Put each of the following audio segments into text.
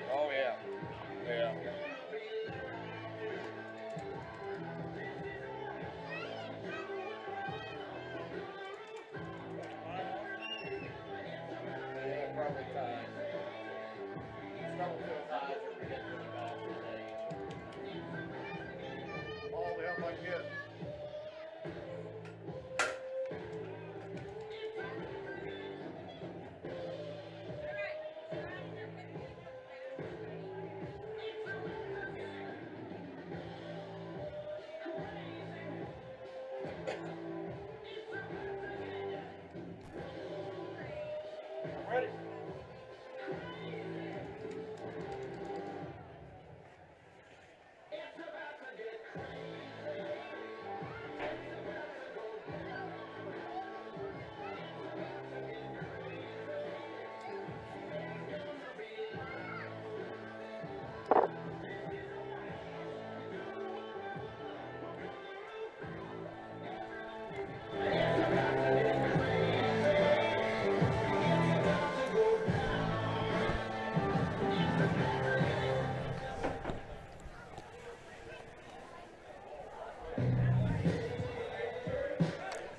Oh, yeah. Yeah. Probably time. Struggle feels high as we get to the back today. All the help I can get. Ready?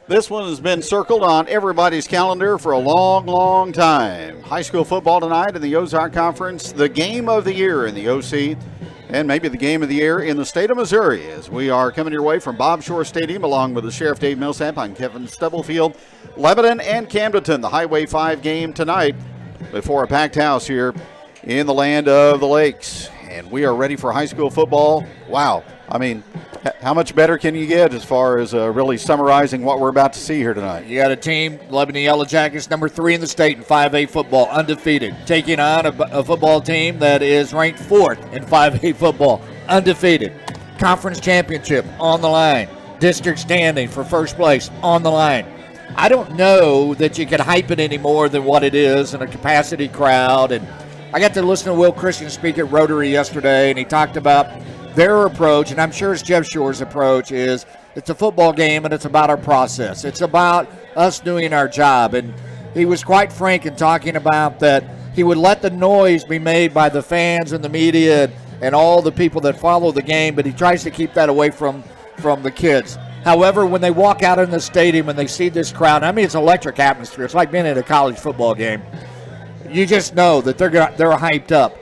This one has been circled on everybody's calendar for a long, long time. High school football tonight in the Ozark Conference, the game of the year in the OC, and maybe the game of the year in the state of Missouri, as we are coming your way from Bob Shore Stadium along with the Sheriff Dave Millsap. I'm Kevin Stubblefield. Lebanon and Camdenton, the Highway 5 game tonight before a packed house here in the land of the lakes. And we are ready for high school football. Wow. I mean, how much better can you get as far as really summarizing what we're about to see here tonight? You got a team, Lebanon Yellow Jackets, number 3 in the state in 5A football, undefeated, taking on a football team that is ranked 4th in 5A football, undefeated. Conference championship on the line. District standing for first place on the line. I don't know that you can hype it any more than what it is in a capacity crowd. And I got to listen to Will Christian speak at Rotary yesterday, and he talked about their approach, and I'm sure it's Jeff Shore's approach, is it's a football game and it's about our process. It's about us doing our job. And he was quite frank in talking about that he would let the noise be made by the fans and the media and all the people that follow the game, but he tries to keep that away from the kids. However, when they walk out in the stadium and they see this crowd, I mean, it's an electric atmosphere. It's like being at a college football game. You just know that they're hyped up.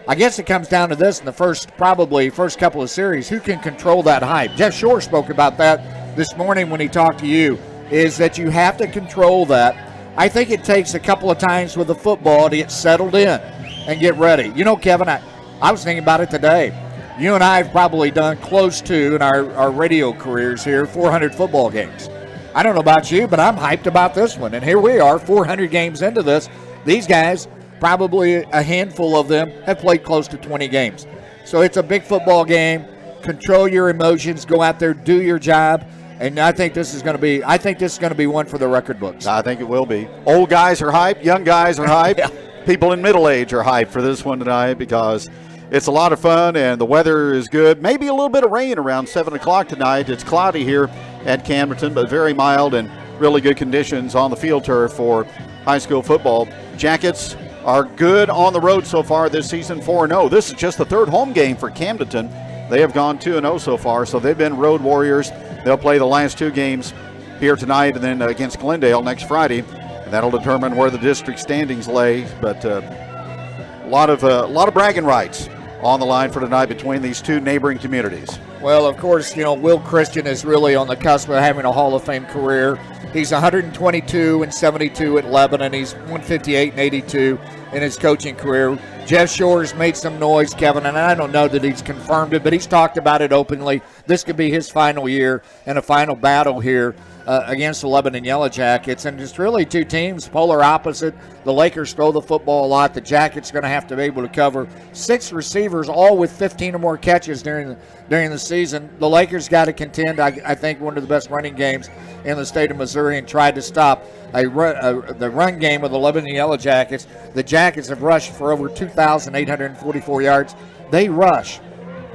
I guess it comes down to this in the first couple of series. Who can control that hype? Jeff Shore spoke about that this morning when he talked to you, is that you have to control that. I think it takes a couple of times with the football to get settled in and get ready. You know, Kevin, I was thinking about it today. You and I have probably done close to, in our radio careers here, 400 football games. I don't know about you, but I'm hyped about this one. And here we are, 400 games into this. These guys, probably a handful of them, have played close to 20 games. So it's a big football game. Control your emotions. Go out there, do your job. And I think this is going to be one for the record books. I think it will be. Old guys are hyped. Young guys are hyped. Yeah. People in middle age are hyped for this one tonight because it's a lot of fun and the weather is good. Maybe a little bit of rain around 7 o'clock tonight. It's cloudy here at Camdenton, but very mild and really good conditions on the field turf for high school football. Jackets are good on the road so far this season, 4-0. This is just the third home game for Camdenton They have gone 2-0 so far, so they've been road warriors. They'll play the last two games here tonight and then against Glendale next Friday. And that'll determine where the district standings lay. But a lot of bragging rights on the line for tonight between these two neighboring communities. Well, of course, Will Christian is really on the cusp of having a Hall of Fame career. He's 122 and 72 at Lebanon. He's 158 and 82 in his coaching career. Jeff Shore's made some noise, Kevin, and I don't know that he's confirmed it, but he's talked about it openly. This could be his final year and a final battle here against the Lebanon Yellow Jackets. And it's really two teams, polar opposite. The Lakers throw the football a lot. The Jackets going to have to be able to cover 6 receivers, all with 15 or more catches during the season. The Lakers got to contend, I think, one of the best running games in the state of Missouri and tried to stop the run game of the Lebanon Yellow Jackets. The Jackets have rushed for over 2,844 yards. They rush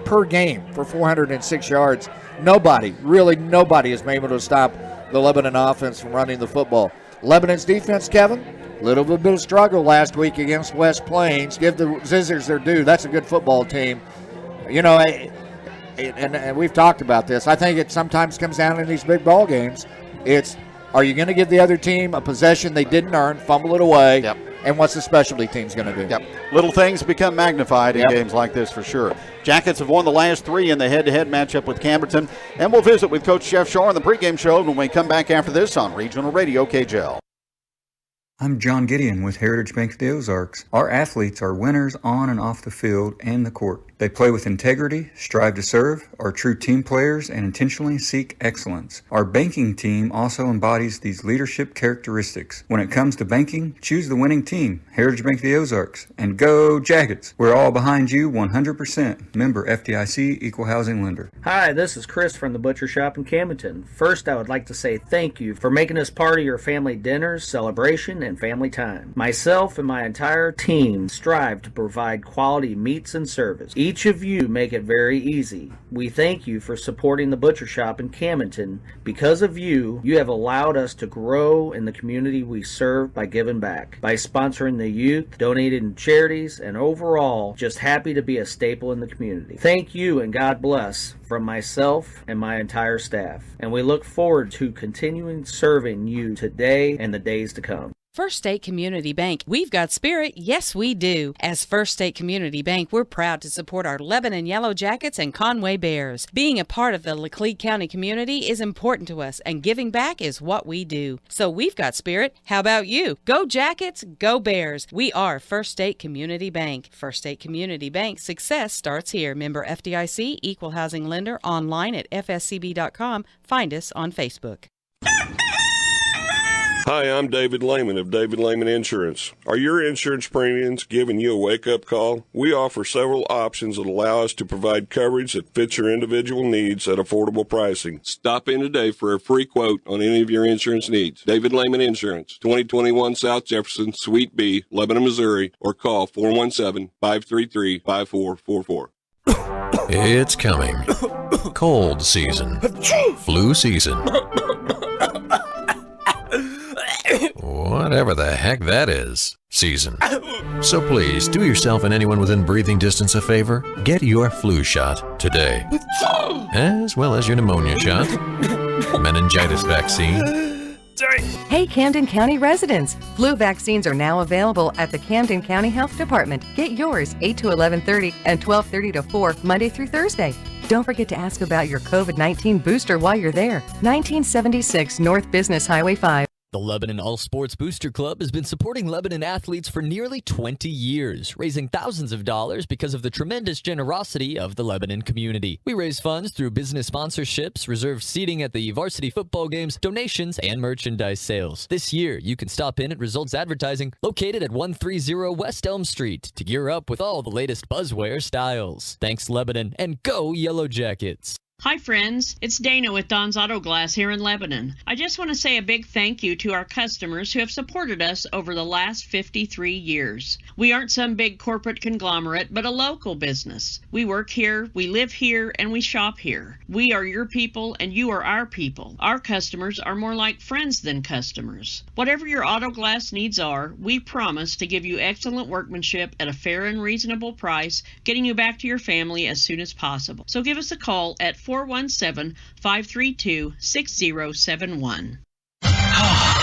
per game for 406 yards. Nobody has been able to stop the Lebanon offense from running the football. Lebanon's defense, Kevin, little bit of struggle last week against West Plains. Give the Zizzers their due. That's a good football team. And we've talked about this. I think it sometimes comes down in these big ball games. It's, are you going to give the other team a possession they didn't earn, fumble it away, Yep. and what's the specialty team's going to do? Yep. Little things become magnified in games like this for sure. Jackets have won the last 3 in the head-to-head matchup with Camdenton, and we'll visit with Coach Jeff Shore on the pregame show when we come back after this on Regional Radio KJL. I'm John Gideon with Heritage Bank of the Ozarks. Our athletes are winners on and off the field and the court. They play with integrity, strive to serve, are true team players, and intentionally seek excellence. Our banking team also embodies these leadership characteristics. When it comes to banking, choose the winning team, Heritage Bank of the Ozarks, and go Jackets. We're all behind you 100%. Member FDIC, Equal Housing Lender. Hi, this is Chris from the Butcher Shop in Camdenton. First, I would like to say thank you for making us part of your family dinners, celebration, and family time. Myself and my entire team strive to provide quality meats and service. Each of you make it very easy. We thank you for supporting the Butcher Shop in Camdenton. Because of you, you have allowed us to grow in the community we serve by giving back, by sponsoring the youth, donating to charities, and overall, just happy to be a staple in the community. Thank you and God bless from myself and my entire staff. And we look forward to continuing serving you today and the days to come. First State Community Bank. We've got spirit. Yes, we do. As First State Community Bank, we're proud to support our Lebanon Yellow Jackets and Conway Bears. Being a part of the Laclede County community is important to us, and giving back is what we do. So we've got spirit. How about you? Go Jackets, go Bears. We are First State Community Bank. First State Community Bank. Success starts here. Member FDIC, Equal Housing Lender, online at fscb.com. Find us on Facebook. Hi, I'm David Lehman of David Lehman Insurance. Are your insurance premiums giving you a wake-up call? We offer several options that allow us to provide coverage that fits your individual needs at affordable pricing. Stop in today for a free quote on any of your insurance needs. David Lehman Insurance, 2021 South Jefferson, Suite B, Lebanon, Missouri, or call 417-533-5444. It's coming. Cold season. Flu season. Whatever the heck that is, season. So please, do yourself and anyone within breathing distance a favor. Get your flu shot today. As well as your pneumonia shot, meningitis vaccine. Hey Camden County residents, flu vaccines are now available at the Camden County Health Department. Get yours 8 to 11:30 and 12:30 to 4 Monday through Thursday. Don't forget to ask about your COVID-19 booster while you're there. 1976 North Business Highway 5. The Lebanon All Sports Booster Club has been supporting Lebanon athletes for nearly 20 years, raising thousands of dollars because of the tremendous generosity of the Lebanon community. We raise funds through business sponsorships, reserved seating at the varsity football games, donations, and merchandise sales. This year, you can stop in at Results Advertising, located at 130 West Elm Street, to gear up with all the latest buzzwear styles. Thanks, Lebanon, and go Yellow Jackets! Hi friends, it's Dana with Don's Auto Glass here in Lebanon. I just want to say a big thank you to our customers who have supported us over the last 53 years. We aren't some big corporate conglomerate, but a local business. We work here, we live here, and we shop here. We are your people and you are our people. Our customers are more like friends than customers. Whatever your auto glass needs are, we promise to give you excellent workmanship at a fair and reasonable price, getting you back to your family as soon as possible. So give us a call at 417-532-6071.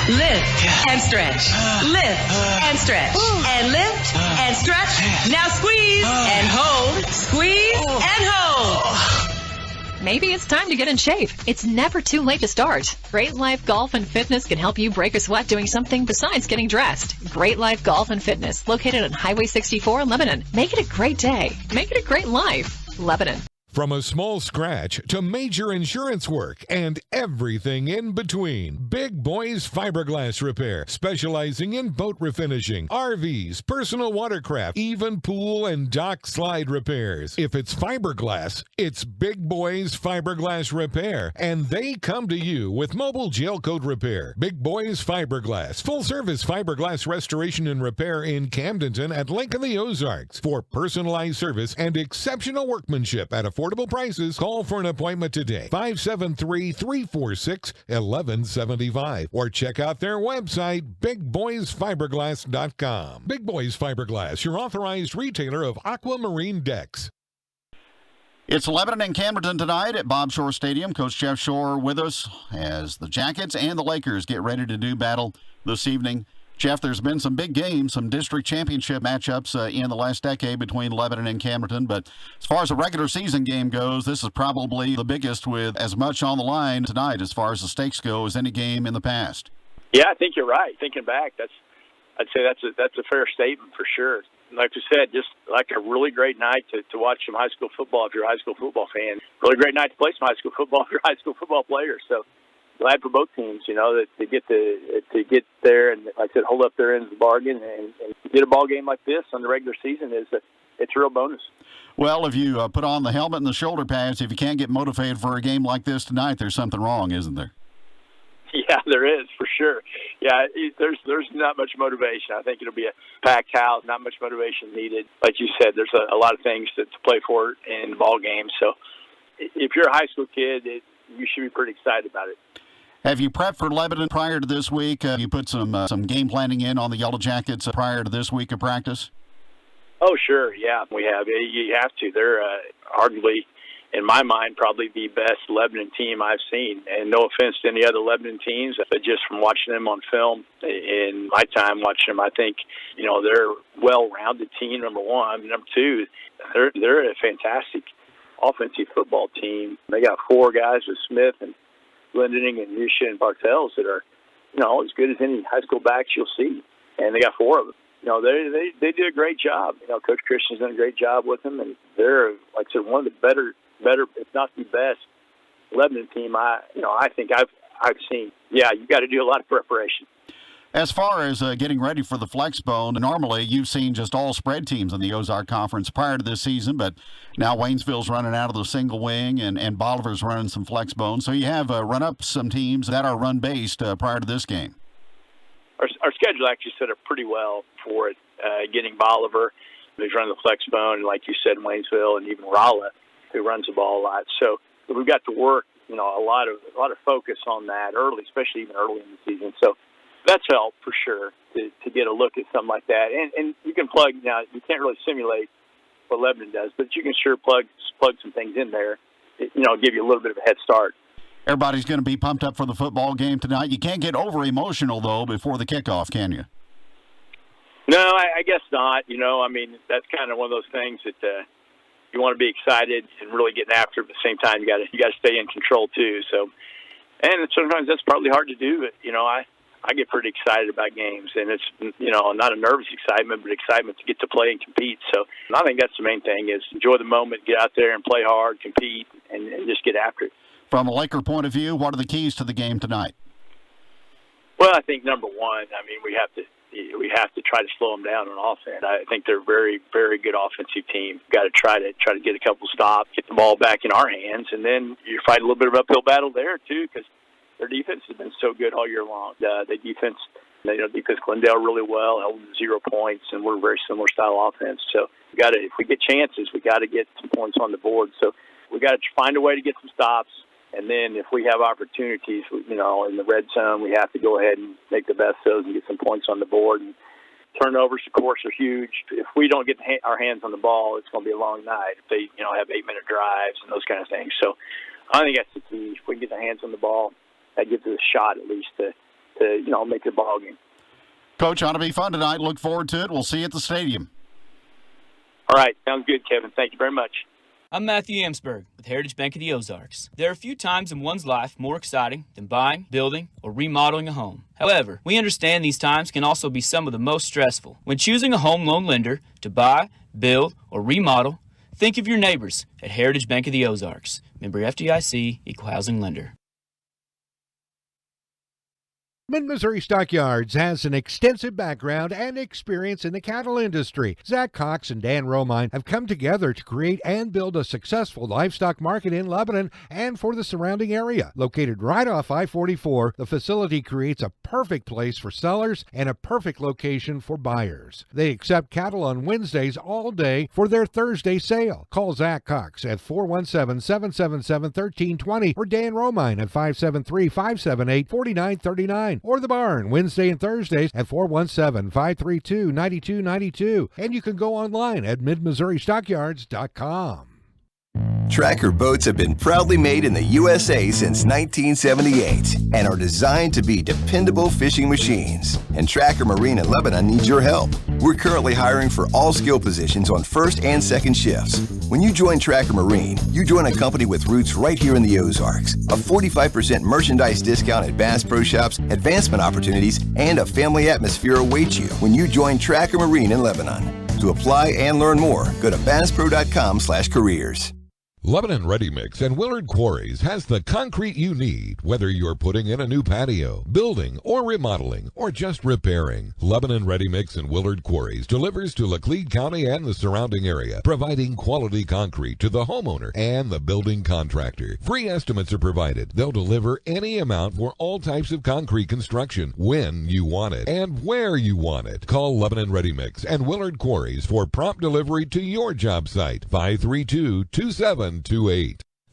Lift and stretch. Lift and stretch. And lift and stretch. Now squeeze and hold. Squeeze and hold. Maybe it's time to get in shape. It's never too late to start. Great Life Golf and Fitness can help you break a sweat doing something besides getting dressed. Great Life Golf and Fitness, located on Highway 64 in Lebanon. Make it a great day. Make it a great life. Lebanon. From a small scratch to major insurance work and everything in between, Big Boys Fiberglass Repair, specializing in boat refinishing, RVs, personal watercraft, even pool and dock slide repairs. If it's fiberglass, it's Big Boys Fiberglass Repair, and they come to you with mobile gel coat repair. Big Boys Fiberglass, full service fiberglass restoration and repair in Camdenton at Lake of the Ozarks. For personalized service and exceptional workmanship at affordable prices, call for an appointment today. 573-346-1175 or check out their website, bigboysfiberglass.com. Big Boys Fiberglass, your authorized retailer of aquamarine decks. It's Lebanon and Camdenton tonight at Bob Shore Stadium. Coach Jeff Shore with us as the Jackets and the Lakers get ready to do battle this evening. Jeff, there's been some big games, some district championship matchups in the last decade between Lebanon and Camdenton, but as far as a regular season game goes, this is probably the biggest with as much on the line tonight as far as the stakes go as any game in the past. Yeah, I think you're right. Thinking back, I'd say that's a fair statement for sure. Like I said, just like a really great night to watch some high school football if you're a high school football fan. Really great night to play some high school football if you're a high school football player. So glad for both teams, that to get there and, like I said, hold up their end of the bargain and get a ball game like this on the regular season it's a real bonus. Well, if you put on the helmet and the shoulder pads, if you can't get motivated for a game like this tonight, there's something wrong, isn't there? Yeah, there is for sure. Yeah, there's not much motivation. I think it'll be a packed house, not much motivation needed. Like you said, there's a lot of things to play for in the ball game. So if you're a high school kid, you should be pretty excited about it. Have you prepped for Lebanon prior to this week? You put some game planning in on the Yellow Jackets prior to this week of practice? Oh, sure. Yeah, we have. You have to. They're arguably, in my mind, probably the best Lebanon team I've seen. And no offense to any other Lebanon teams, but just from watching them on film in my time watching them, I think, they're a well-rounded team, number one. Number two, they're a fantastic offensive football team. They got four guys with Smith and Glendening and Yusha and Bartels that are, as good as any high school backs you'll see. And they got four of them. They do a great job. Coach Christian's done a great job with them, and they're, like I said, one of the better, if not the best, Lebanon team I think I've seen. Yeah, you got to do a lot of preparation. As far as getting ready for the Flex Bone, normally you've seen just all spread teams in the Ozark Conference prior to this season, but now Waynesville's running out of the single wing and Bolivar's running some Flex Bone. So you have run up some teams that are run-based prior to this game. Our schedule actually set up pretty well for it, getting Bolivar, who's running the Flex Bone, and like you said, Waynesville, and even Rolla, who runs the ball a lot. So we've got to work, a lot of focus on that early, especially even early in the season. So that's helped for sure to get a look at something like that. And you can plug, now you can't really simulate what Lebanon does, but you can sure plug some things in there, give you a little bit of a head start. Everybody's going to be pumped up for the football game tonight. You can't get over emotional, though, before the kickoff, can you? No, I guess not. That's kind of one of those things that you want to be excited and really getting after it. At the same time, you got to stay in control, too. So, and sometimes that's partly hard to do, but, I get pretty excited about games, and it's, not a nervous excitement, but excitement to get to play and compete. So I think that's the main thing is enjoy the moment, get out there and play hard, compete, and just get after it. From a Laker point of view, what are the keys to the game tonight? Well, I think number one, we have to we have to try to slow them down on offense. I think they're a very, very good offensive team. Got to try to get a couple stops, get the ball back in our hands, and then you fight a little bit of uphill battle there too, because their defense has been so good all year long. They defense Glendale really well, held them to 0 points, and we're a very similar style offense. So if we get chances, we got to get some points on the board. So we got to find a way to get some stops. And then if we have opportunities, in the red zone, we have to go ahead and make the best of those and get some points on the board. And turnovers, of course, are huge. If we don't get our hands on the ball, it's going to be a long night. If they, have 8-minute drives and those kind of things. So I think that's the key. If we can get our hands on the ball, that gives us a shot at least to make the ball game. Coach, ought to be fun tonight. Look forward to it. We'll see you at the stadium. All right. Sounds good, Kevin. Thank you very much. I'm Matthew Amsberg with Heritage Bank of the Ozarks. There are a few times in one's life more exciting than buying, building, or remodeling a home. However, we understand these times can also be some of the most stressful. When choosing a home loan lender to buy, build, or remodel, think of your neighbors at Heritage Bank of the Ozarks. Member FDIC, Equal Housing Lender. Mid-Missouri Stockyards has an extensive background and experience in the cattle industry. Zach Cox and Dan Romine have come together to create and build a successful livestock market in Lebanon and for the surrounding area. Located right off I-44, the facility creates a perfect place for sellers and a perfect location for buyers. They accept cattle on Wednesdays all day for their Thursday sale. Call Zach Cox at 417-777-1320 or Dan Romine at 573-578-4939. Or the barn Wednesday and Thursdays at 417-532-9292. And you can go online at midmissouristockyards.com. Tracker boats have been proudly made in the USA since 1978 and are designed to be dependable fishing machines. And Tracker Marine in Lebanon needs your help. We're currently hiring for all skill positions on first and second shifts. When you join Tracker Marine, you join a company with roots right here in the Ozarks. A 45% merchandise discount at Bass Pro Shops, advancement opportunities, and a family atmosphere awaits you when you join Tracker Marine in Lebanon. To apply and learn more, go to basspro.com/careers. Lebanon Ready Mix and Willard Quarries has the concrete you need, whether you're putting in a new patio, building, or remodeling, or just repairing. Lebanon Ready Mix and Willard Quarries delivers to Laclede County and the surrounding area, providing quality concrete to the homeowner and the building contractor. Free estimates are provided. They'll deliver any amount for all types of concrete construction, when you want it and where you want it. Call Lebanon Ready Mix and Willard Quarries for prompt delivery to your job site. 532-2728.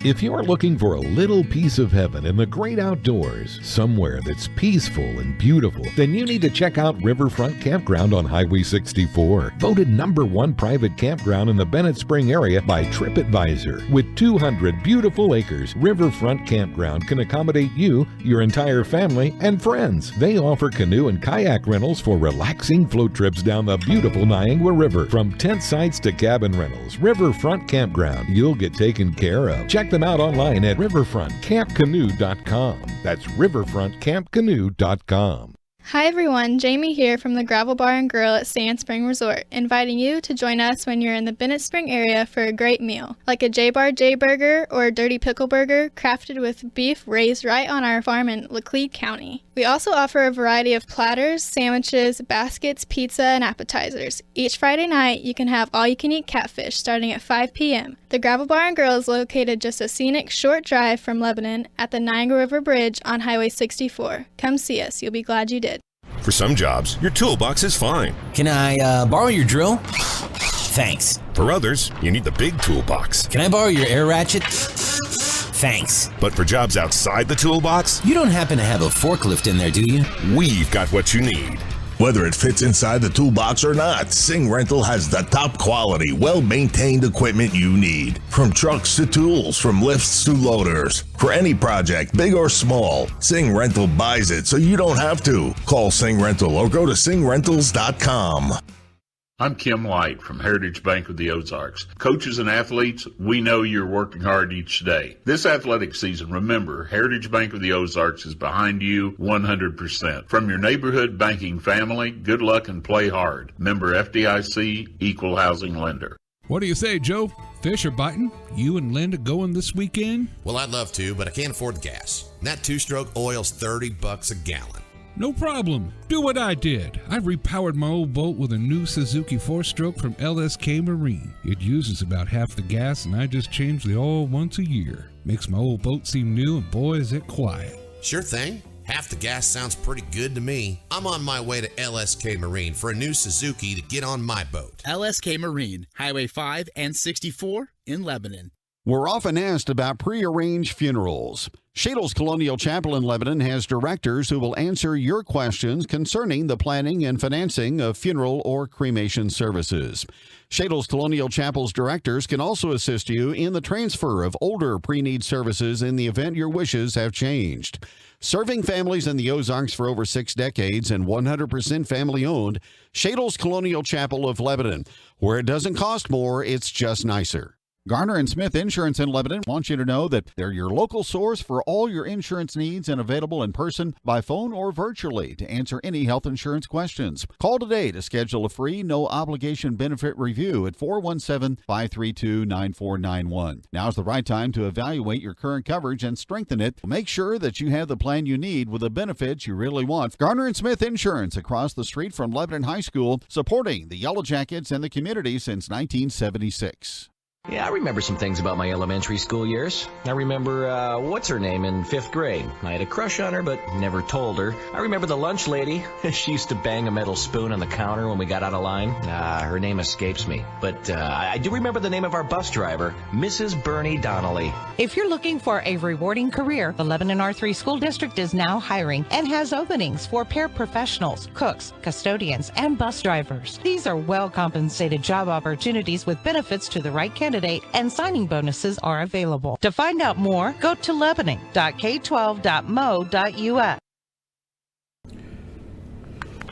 If you're looking for a little piece of heaven in the great outdoors, somewhere that's peaceful and beautiful, then you need to check out Riverfront Campground on Highway 64. Voted #1 private campground in the Bennett Spring area by TripAdvisor. With 200 beautiful acres, Riverfront Campground can accommodate you, your entire family, and friends. They offer canoe and kayak rentals for relaxing float trips down the beautiful Niagara River. From tent sites to cabin rentals, Riverfront Campground, you'll get taken care of. Check them out online at riverfrontcampcanoe.com. That's riverfrontcampcanoe.com. Hi everyone, Jamie here from the Gravel Bar and Grill at Sand Spring Resort, inviting you to join us when you're in the Bennett Spring area for a great meal, like a J-Bar J-Burger or a Dirty Pickle Burger crafted with beef raised right on our farm in Laclede County. We also offer a variety of platters, sandwiches, baskets, pizza, and appetizers. Each Friday night, you can have all-you-can-eat catfish starting at 5 p.m. The Gravel Bar and Grill is located just a scenic short drive from Lebanon at the Niagara River Bridge on Highway 64. Come see us. You'll be glad you did. For some jobs, your toolbox is fine. Can I borrow your drill? Thanks. For others, you need the big toolbox. Can I borrow your air ratchet? Thanks. But for jobs outside the toolbox, you don't happen to have a forklift in there, do you? We've got what you need. Whether it fits inside the toolbox or not, Sing Rental has the top quality, well-maintained equipment you need. From trucks to tools, from lifts to loaders. For any project, big or small, Sing Rental buys it so you don't have to. Call Sing Rental or go to singrentals.com. I'm Kim White from Heritage Bank of the Ozarks. Coaches and athletes, we know you're working hard each day. This athletic season, remember, Heritage Bank of the Ozarks is behind you 100%. From your neighborhood banking family, good luck and play hard. Member FDIC, Equal Housing Lender. What do you say, Joe? Fish are biting? You and Linda going this weekend? Well, I'd love to, but I can't afford the gas. And that two-stroke oil's $30 a gallon. No problem. Do what I did. I repowered my old boat with a new Suzuki 4-stroke from LSK Marine. It uses about half the gas, and I just change the oil once a year. Makes my old boat seem new, and boy, is it quiet. Sure thing. Half the gas sounds pretty good to me. I'm on my way to LSK Marine for a new Suzuki to get on my boat. LSK Marine, Highway 5 and 64 in Lebanon. We're often asked about prearranged funerals. Shadle's Colonial Chapel in Lebanon has directors who will answer your questions concerning the planning and financing of funeral or cremation services. Shadle's Colonial Chapel's directors can also assist you in the transfer of older pre-need services in the event your wishes have changed. Serving families in the Ozarks for over 6 decades and 100% family-owned, Shadle's Colonial Chapel of Lebanon, where it doesn't cost more, it's just nicer. Garner and Smith Insurance in Lebanon wants you to know that they're your local source for all your insurance needs and available in person, by phone, or virtually to answer any health insurance questions. Call today to schedule a free, no-obligation benefit review at 417-532-9491. Now's the right time to evaluate your current coverage and strengthen it. Make sure that you have the plan you need with the benefits you really want. Garner and Smith Insurance across the street from Lebanon High School, supporting the Yellow Jackets and the community since 1976. Yeah, I remember some things about my elementary school years. I remember, what's her name in 5th grade. I had a crush on her, but never told her. I remember the lunch lady. She used to bang a metal spoon on the counter when we got out of line. Her name escapes me. But I do remember the name of our bus driver, Mrs. Bernie Donnelly. If you're looking for a rewarding career, the Lebanon R3 School District is now hiring and has openings for paraprofessionals, cooks, custodians, and bus drivers. These are well-compensated job opportunities with benefits to the right candidate, and signing bonuses are available. To find out more, go to lebanon.k12.mo.us.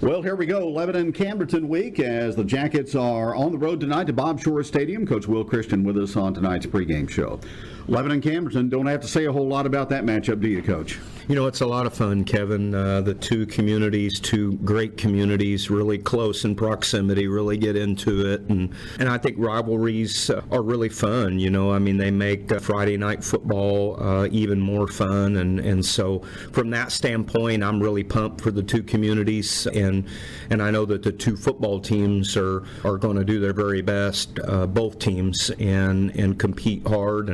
Well, here we go. Lebanon Camdenton week as the Jackets are on the road tonight to Bob Shore Stadium. Coach Will Christian with us on tonight's pregame show. Lebanon Camdenton, don't have to say a whole lot about that matchup, do you, Coach? You know, it's a lot of fun, Kevin. The two communities, two great communities, really close in proximity, really get into it. And I think rivalries are really fun. You know, I mean, they make Friday night football even more fun. And so from that standpoint, I'm really pumped for the two communities. And I know that the two football teams are going to do their very best, both teams, and compete hard.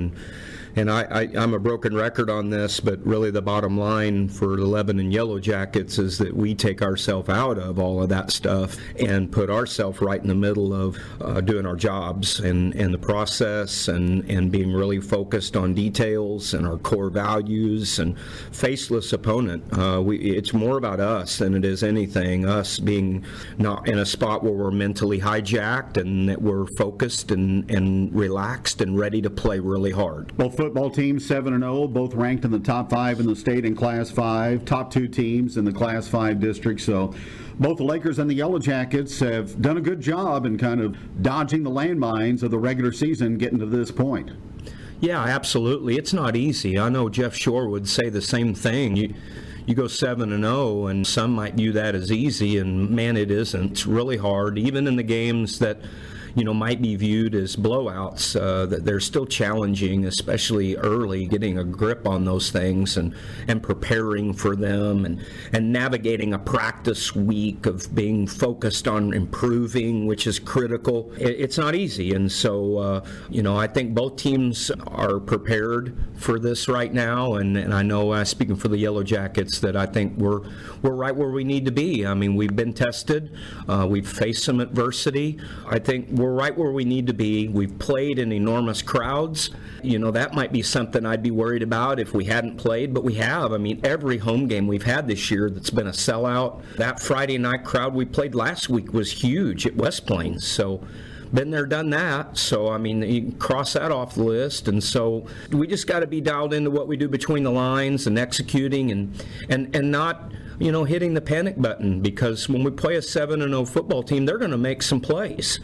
And I'm a broken record on this, but really the bottom line for the Lebanon Yellow Jackets is that we take ourselves out of all of that stuff and put ourselves right in the middle of doing our jobs and the process and being really focused on details and our core values and faceless opponent. It's more about us than it is anything, us being not in a spot where we're mentally hijacked and that we're focused and relaxed and ready to play really hard. Both football teams 7-0, both ranked in the top 5 in the state in Class 5, top 2 teams in the Class 5 district. So both the Lakers and the Yellow Jackets have done a good job in kind of dodging the landmines of the regular season getting to this point. Yeah, absolutely. It's not easy. I know Jeff Shore would say the same thing. You go 7-0, and some might view that as easy, and man, it isn't. It's really hard, even in the games that might be viewed as blowouts, that they're still challenging, especially early, getting a grip on those things and preparing for them and navigating a practice week of being focused on improving, which is critical. It's not easy. And so, I think both teams are prepared for this right now. And I know, speaking for the Yellow Jackets, that I think we're right where we need to be. I mean, we've been tested. We've faced some adversity. I think we're right where we need to be. We've played in enormous crowds. That might be something I'd be worried about if we hadn't played, but we have. I mean, every home game we've had this year that's been a sellout. That Friday night crowd we played last week was huge at West Plains. So been there, done that. So, I mean, you can cross that off the list. And so we just got to be dialed into what we do between the lines and executing and not hitting the panic button, because when we play a 7-0 football team, they're going to make some plays.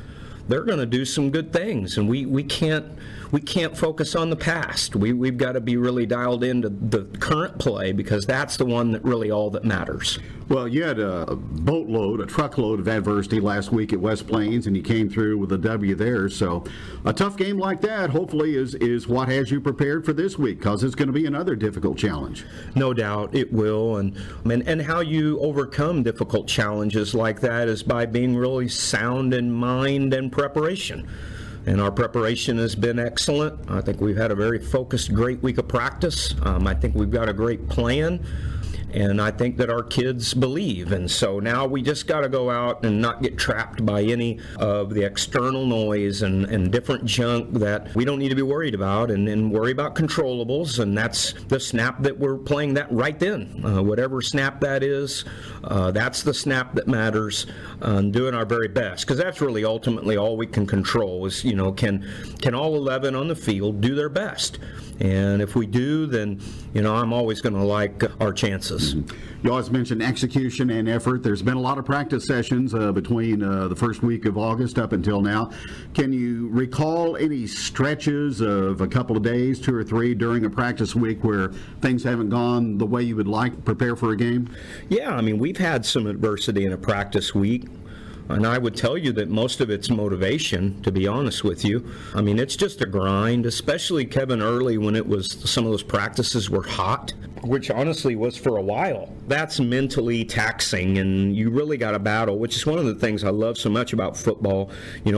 They're going to do some good things, and we can't we can't focus on the past. We've got to be really dialed into the current play, because that's the one that really all that matters. Well, you had a boatload, a truckload of adversity last week at West Plains, and you came through with a W there. So a tough game like that, hopefully, is what has you prepared for this week, because it's going to be another difficult challenge. No doubt it will. And how you overcome difficult challenges like that is by being really sound in mind and preparation. And our preparation has been excellent. I think we've had a very focused, great week of practice. I think we've got a great plan. And I think that our kids believe. And so now we just got to go out and not get trapped by any of the external noise and different junk that we don't need to be worried about, and worry about controllables. And that's the snap that we're playing that right then. Whatever snap that is, that's the snap that matters, doing our very best. Because that's really ultimately all we can control is, can all 11 on the field do their best? And if we do, then, I'm always going to like our chances. You always mentioned execution and effort. There's been a lot of practice sessions between the first week of August up until now. Can you recall any stretches of a couple of days, 2 or 3, during a practice week where things haven't gone the way you would like to prepare for a game? Yeah, we've had some adversity in a practice week. And I would tell you that most of it's motivation, to be honest with you. It's just a grind, especially, Kevin, early when it was some of those practices were hot, which honestly was for a while. That's mentally taxing, and you really got to battle, which is one of the things I love so much about football.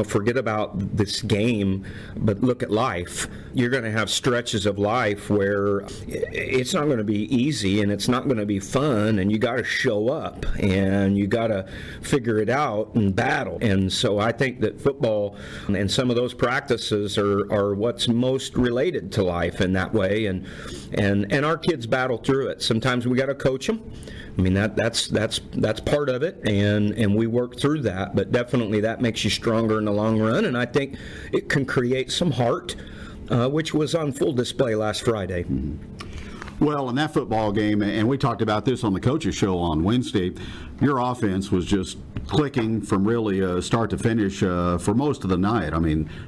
Forget about this game, but look at life. You're going to have stretches of life where it's not going to be easy, and it's not going to be fun, and you got to show up, and you got to figure it out and battle. And so I think that football and some of those practices are what's most related to life in that way, and our kids battle through it. Sometimes we got to coach them. That's part of it, and we work through that, but definitely that makes you stronger in the long run, and I think it can create some heart, which was on full display last Friday. Well, in that football game, and we talked about this on the coaches show on Wednesday, your offense was just clicking from really start to finish for most of the night.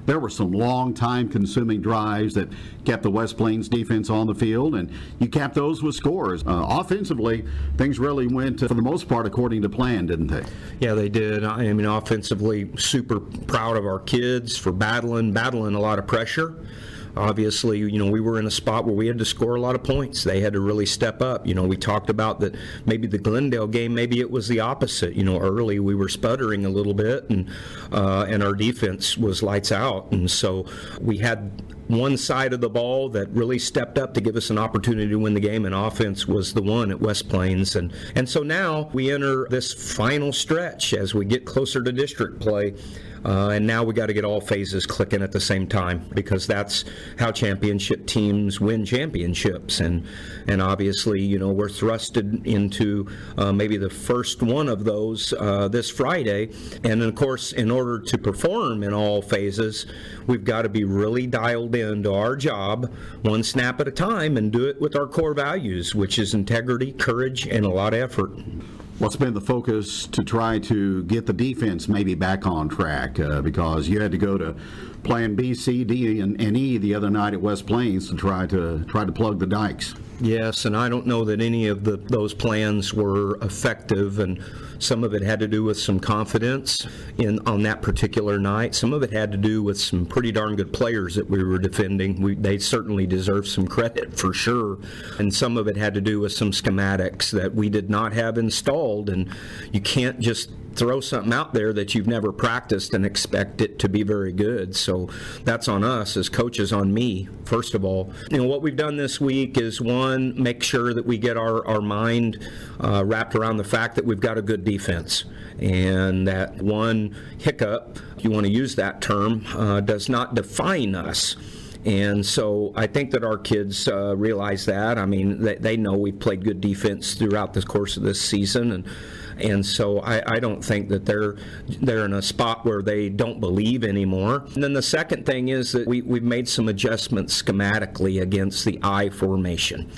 There were some long time consuming drives that kept the West Plains defense on the field, and you capped those with scores. Offensively, things really went, for the most part, according to plan, didn't they? Yeah, they did. Offensively, super proud of our kids for battling a lot of pressure. Obviously, we were in a spot where we had to score a lot of points. They had to really step up. We talked about that maybe the Glendale game, maybe it was the opposite. Early we were sputtering a little bit, and our defense was lights out. And so we had one side of the ball that really stepped up to give us an opportunity to win the game, and offense was the one at West Plains. And so now we enter this final stretch as we get closer to district play. And now we got to get all phases clicking at the same time, because that's how championship teams win championships. And obviously, we're thrusted into maybe the first one of those this Friday. And of course, in order to perform in all phases, we've got to be really dialed into our job, one snap at a time, and do it with our core values, which is integrity, courage, and a lot of effort. What's been the focus to try to get the defense maybe back on track? Because you had to go to plan B, C, D, and E the other night at West Plains to try to plug the dikes. Yes, and I don't know that any of those plans were effective, and some of it had to do with some confidence on that particular night. Some of it had to do with some pretty darn good players that we were defending. They certainly deserve some credit for sure. And some of it had to do with some schematics that we did not have installed, and you can't just throw something out there that you've never practiced and expect it to be very good. So that's on us as coaches, on me, first of all. What we've done this week is, one, make sure that we get our mind wrapped around the fact that we've got a good defense, and that one hiccup, if you want to use that term, does not define us. And so I think that our kids realize that. They know we've played good defense throughout the course of this season, And so I don't think that they're in a spot where they don't believe anymore. And then the second thing is that we've made some adjustments schematically against the I formation,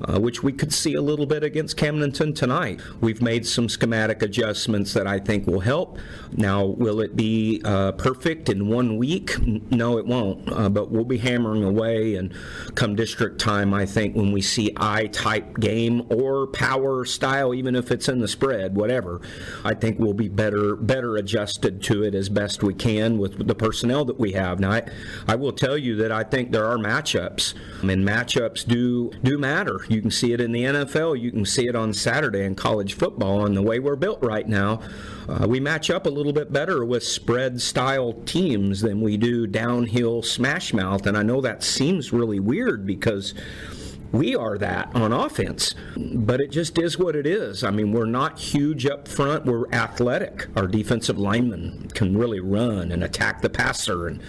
which we could see a little bit against Camdenton tonight. We've made some schematic adjustments that I think will help. Now, will it be perfect in 1 week? No, it won't. But we'll be hammering away, and come district time, I think when we see I-type game or power style, even if it's in the spread, whatever, I think we'll be better adjusted to it as best we can with the personnel that we have. Now, I will tell you that I think there are matchups, and matchups do matter. You can see it in the NFL. You can see it on Saturday in college football. And the way we're built right now, we match up a little bit better with spread-style teams than we do downhill smash mouth. And I know that seems really weird because we are that on offense, but it just is what it is. I mean, we're not huge up front. We're athletic. Our defensive linemen can really run and attack the passer, and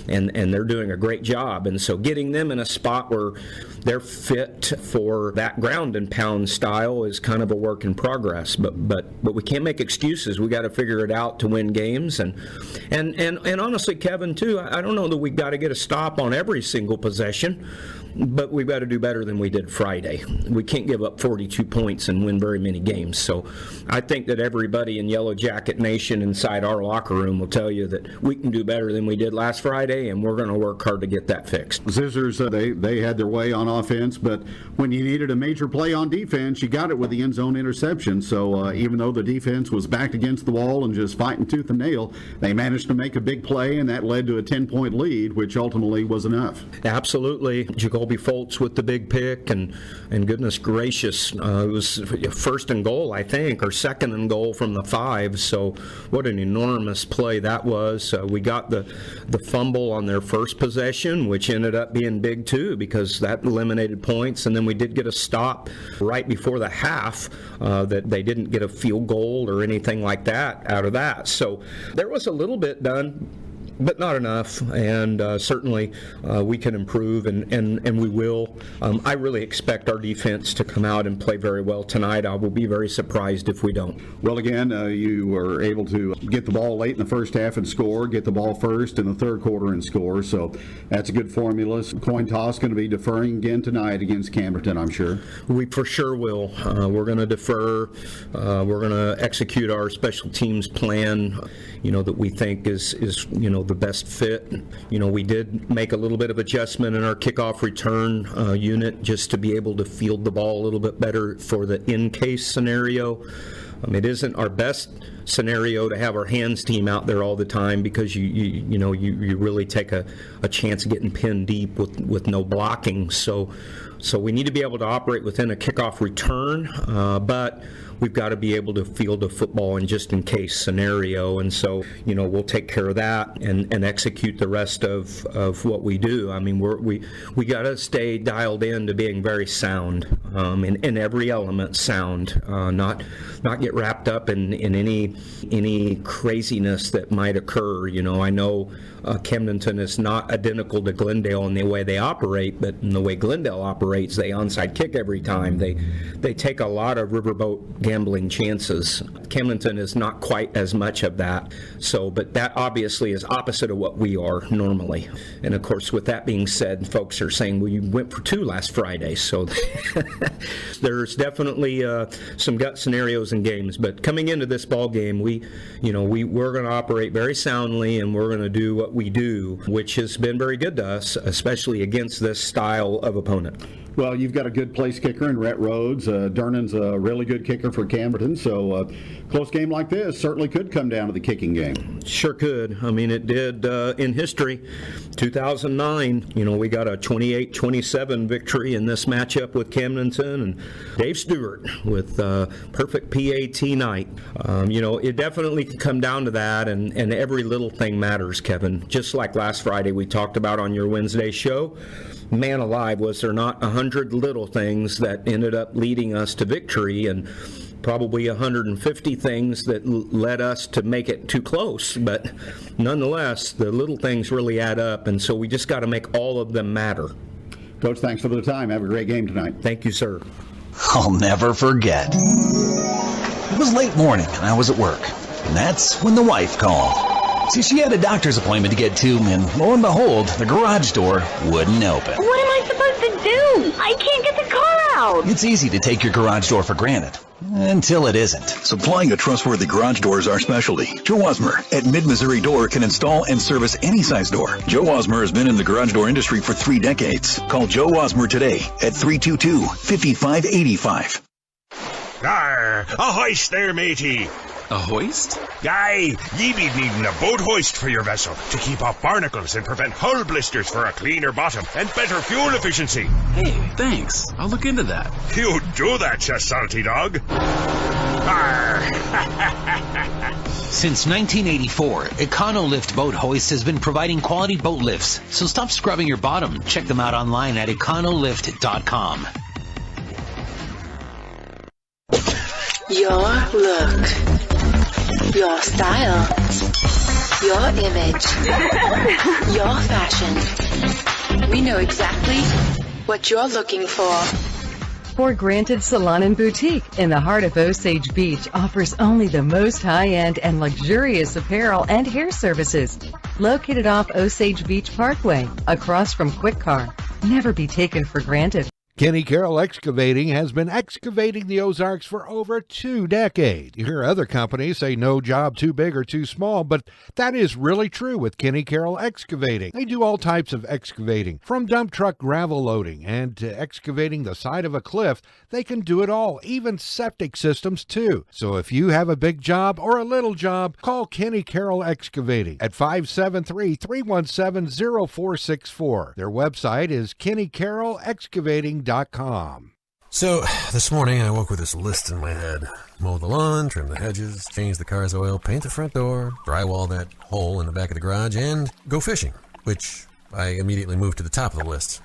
they're doing a great job. And so getting them in a spot where they're fit for that ground and pound style is kind of a work in progress. But we can't make excuses. We got to figure it out to win games. And honestly, Kevin, too, I don't know that we got to get a stop on every single possession, but we've got to do better than we did Friday. We can't give up 42 points and win very many games. So I think that everybody in Yellow Jacket Nation inside our locker room will tell you that we can do better than we did last Friday, and we're going to work hard to get that fixed. Zizzers, they had their way on offense, but when you needed a major play on defense, you got it with the end zone interception. So even though the defense was backed against the wall and just fighting tooth and nail, they managed to make a big play, and that led to a 10-point lead, which ultimately was enough. Absolutely. Jacoby Foltz with the big pick, and goodness gracious, it was first and goal, I think, or second and goal from the 5. So what an enormous play that was. We got the fumble on their first possession, which ended up being big too, because that eliminated points. And then we did get a stop right before the half that they didn't get a field goal or anything like that out of that. So there was a little bit done, but not enough, and certainly we can improve, and we will. I really expect our defense to come out and play very well tonight. I will be very surprised if we don't. Well, again, you were able to get the ball late in the first half and score, get the ball first in the third quarter and score, so that's a good formula. Coin toss going to be deferring again tonight against Camdenton, I'm sure. We for sure will. We're going to defer. We're going to execute our special teams plan, that we think is the best fit. We did make a little bit of adjustment in our kickoff return unit just to be able to field the ball a little bit better for the in-case scenario. It isn't our best scenario to have our hands team out there all the time, because you really take a chance of getting pinned deep with no blocking. So we need to be able to operate within a kickoff return, but we've got to be able to field a football in just in case scenario. And so, we'll take care of that and execute the rest of what we do. I mean, we got to stay dialed in to being very sound, in every element sound, not get wrapped up in any craziness that might occur. I know Camdenton is not identical to Glendale in the way they operate, but in the way Glendale operates, they onside kick every time. They take a lot of riverboat gambling chances. Camdenton is not quite as much of that. But that obviously is opposite of what we are normally. And of course, with that being said, folks are saying, well, you went for 2 last Friday. So there's definitely some gut scenarios in games. But coming into this ball game, we're going to operate very soundly, and we're going to do what we do, which has been very good to us, especially against this style of opponent. Well, you've got a good place kicker in Rhett Rhodes. Dernan's a really good kicker for Camdenton, so a close game like this certainly could come down to the kicking game. Sure could. I mean, it did in history. 2009, we got a 28-27 victory in this matchup with Camdenton, and Dave Stewart with perfect PAT night. It definitely can come down to that, and every little thing matters, Kevin. Just like last Friday we talked about on your Wednesday show. Man alive, was there not 100 little things that ended up leading us to victory, and probably 150 things that led us to make it too close. But nonetheless, the little things really add up, and so we just got to make all of them matter. Coach, thanks for the time. Have a great game tonight. Thank you, sir. I'll never forget. It was late morning and I was at work, and that's when the wife called. See, she had a doctor's appointment to get to, and lo and behold, the garage door wouldn't open. What am I supposed to do? I can't get the car out. It's easy to take your garage door for granted, until it isn't. Supplying a trustworthy garage door is our specialty. Joe Osmer at Mid-Missouri Door can install and service any size door. Joe Osmer has been in the garage door industry for 3 decades. Call Joe Osmer today at 322-5585. Arr, a hoist there, matey. A hoist? Aye, ye be needing a boat hoist for your vessel to keep off barnacles and prevent hull blisters for a cleaner bottom and better fuel efficiency. Hey, thanks. I'll look into that. You do that, you salty dog. Arr. Since 1984, EconoLift Boat Hoist has been providing quality boat lifts. So stop scrubbing your bottom. Check them out online at econolift.com. Your look, your style, your image, your fashion. We know exactly what you're looking for. For Granted Salon and Boutique in the heart of Osage Beach offers only the most high-end and luxurious apparel and hair services. Located off Osage Beach Parkway, across from Quick Car. Never be taken for granted. Kenny Carroll Excavating has been excavating the Ozarks for over 2 decades. You hear other companies say no job too big or too small, but that is really true with Kenny Carroll Excavating. They do all types of excavating, from dump truck gravel loading and to excavating the side of a cliff. They can do it all, even septic systems too. So if you have a big job or a little job, call Kenny Carroll Excavating at 573-317-0464. Their website is kennycarrollexcavating.com. So, this morning I woke with this list in my head. Mow the lawn, trim the hedges, change the car's oil, paint the front door, drywall that hole in the back of the garage, and go fishing, which I immediately moved to the top of the list.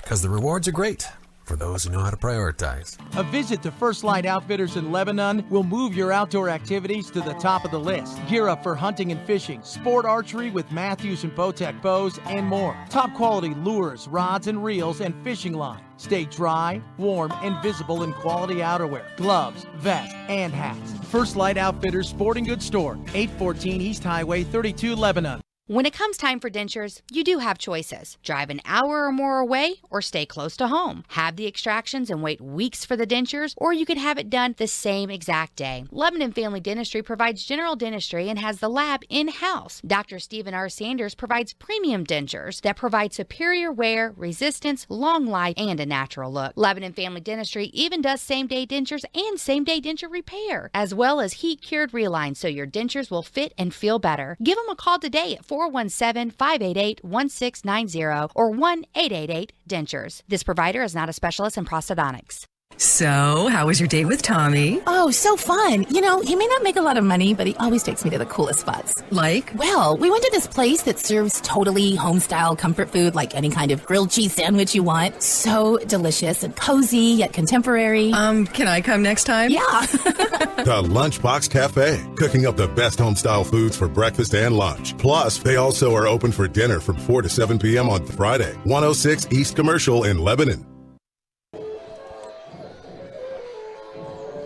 Because the rewards are great for those who know how to prioritize. A visit to First Light Outfitters in Lebanon will move your outdoor activities to the top of the list. Gear up for hunting and fishing, sport archery with Matthews and Bowtech bows, and more. Top quality lures, rods and reels, and fishing line. Stay dry, warm, and visible in quality outerwear, gloves, vests, and hats. First Light Outfitters Sporting Goods Store, 814 East Highway 32, Lebanon. When it comes time for dentures, you do have choices. Drive an hour or more away or stay close to home. Have the extractions and wait weeks for the dentures, or you could have it done the same exact day. Lebanon Family Dentistry provides general dentistry and has the lab in-house. Dr. Stephen R. Sanders provides premium dentures that provide superior wear, resistance, long life, and a natural look. Lebanon Family Dentistry even does same-day dentures and same-day denture repair, as well as heat-cured relines so your dentures will fit and feel better. Give them a call today at 417-588-1690 or 1-888-DENTURES. This provider is not a specialist in prosthodontics. So, how was your date with Tommy? Oh, so fun. You know, he may not make a lot of money, but he always takes me to the coolest spots. Like? Well, we went to this place that serves totally home-style comfort food, like any kind of grilled cheese sandwich you want. So delicious and cozy, yet contemporary. Can I come next time? Yeah. The Lunchbox Cafe, cooking up the best home-style foods for breakfast and lunch. Plus, they also are open for dinner from 4 to 7 p.m. on Friday. 106 East Commercial in Lebanon.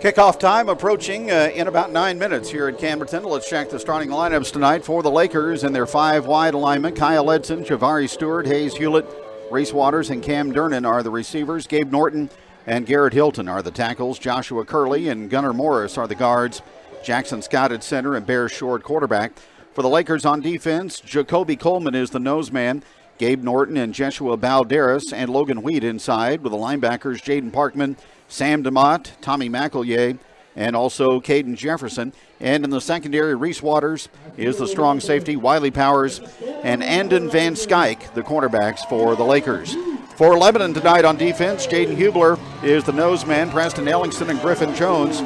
Kickoff time approaching in about 9 minutes here at Camdenton. Let's check the starting lineups tonight for the Lakers in their 5-wide alignment. Kyle Edson, Javari Stewart, Hayes Hewlett, Reese Waters, and Cam Durnan are the receivers. Gabe Norton and Garrett Hilton are the tackles. Joshua Curley and Gunnar Morris are the guards. Jackson Scott at center and Bear Short quarterback. For the Lakers on defense, Jacoby Coleman is the nose man. Gabe Norton and Jeshua Balderas and Logan Wheat inside with the linebackers Jaden Parkman, Sam DeMott, Tommy McEllier, and also Caden Jefferson. And in the secondary, Reese Waters is the strong safety, Wiley Powers, and Andon Van Skyke, the cornerbacks for the Lakers. For Lebanon tonight on defense, Jaden Hubler is the nose man, Preston Ellingston and Griffin Jones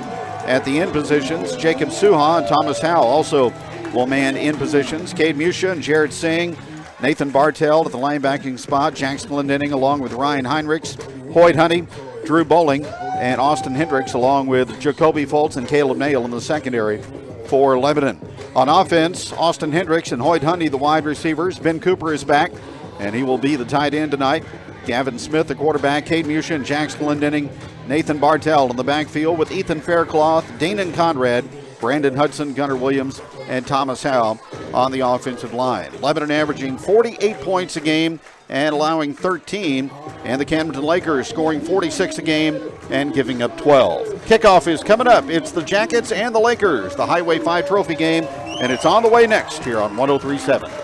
at the end positions. Jacob Suha and Thomas Howe also will man in positions. Cade Musha and Jared Singh, Nathan Bartell at the linebacking spot, Jackson Glendenning along with Ryan Heinrichs, Hoyt Honey, Drew Bowling, and Austin Hendricks, along with Jacoby Foltz and Caleb Nail in the secondary for Lebanon. On offense, Austin Hendricks and Hoyt Honey, the wide receivers. Ben Cooper is back, and he will be the tight end tonight. Gavin Smith, the quarterback, Cade Mushin, Jax Glendenning, Nathan Bartell in the backfield with Ethan Faircloth, Danon Conrad, Brandon Hudson, Gunnar Williams, and Thomas Howe on the offensive line. Lebanon averaging 48 points a game and allowing 13, and the Camdenton Lakers scoring 46 a game and giving up 12. Kickoff is coming up. It's the Jackets and the Lakers, the Highway 5 trophy game, and it's on the way next here on 103.7.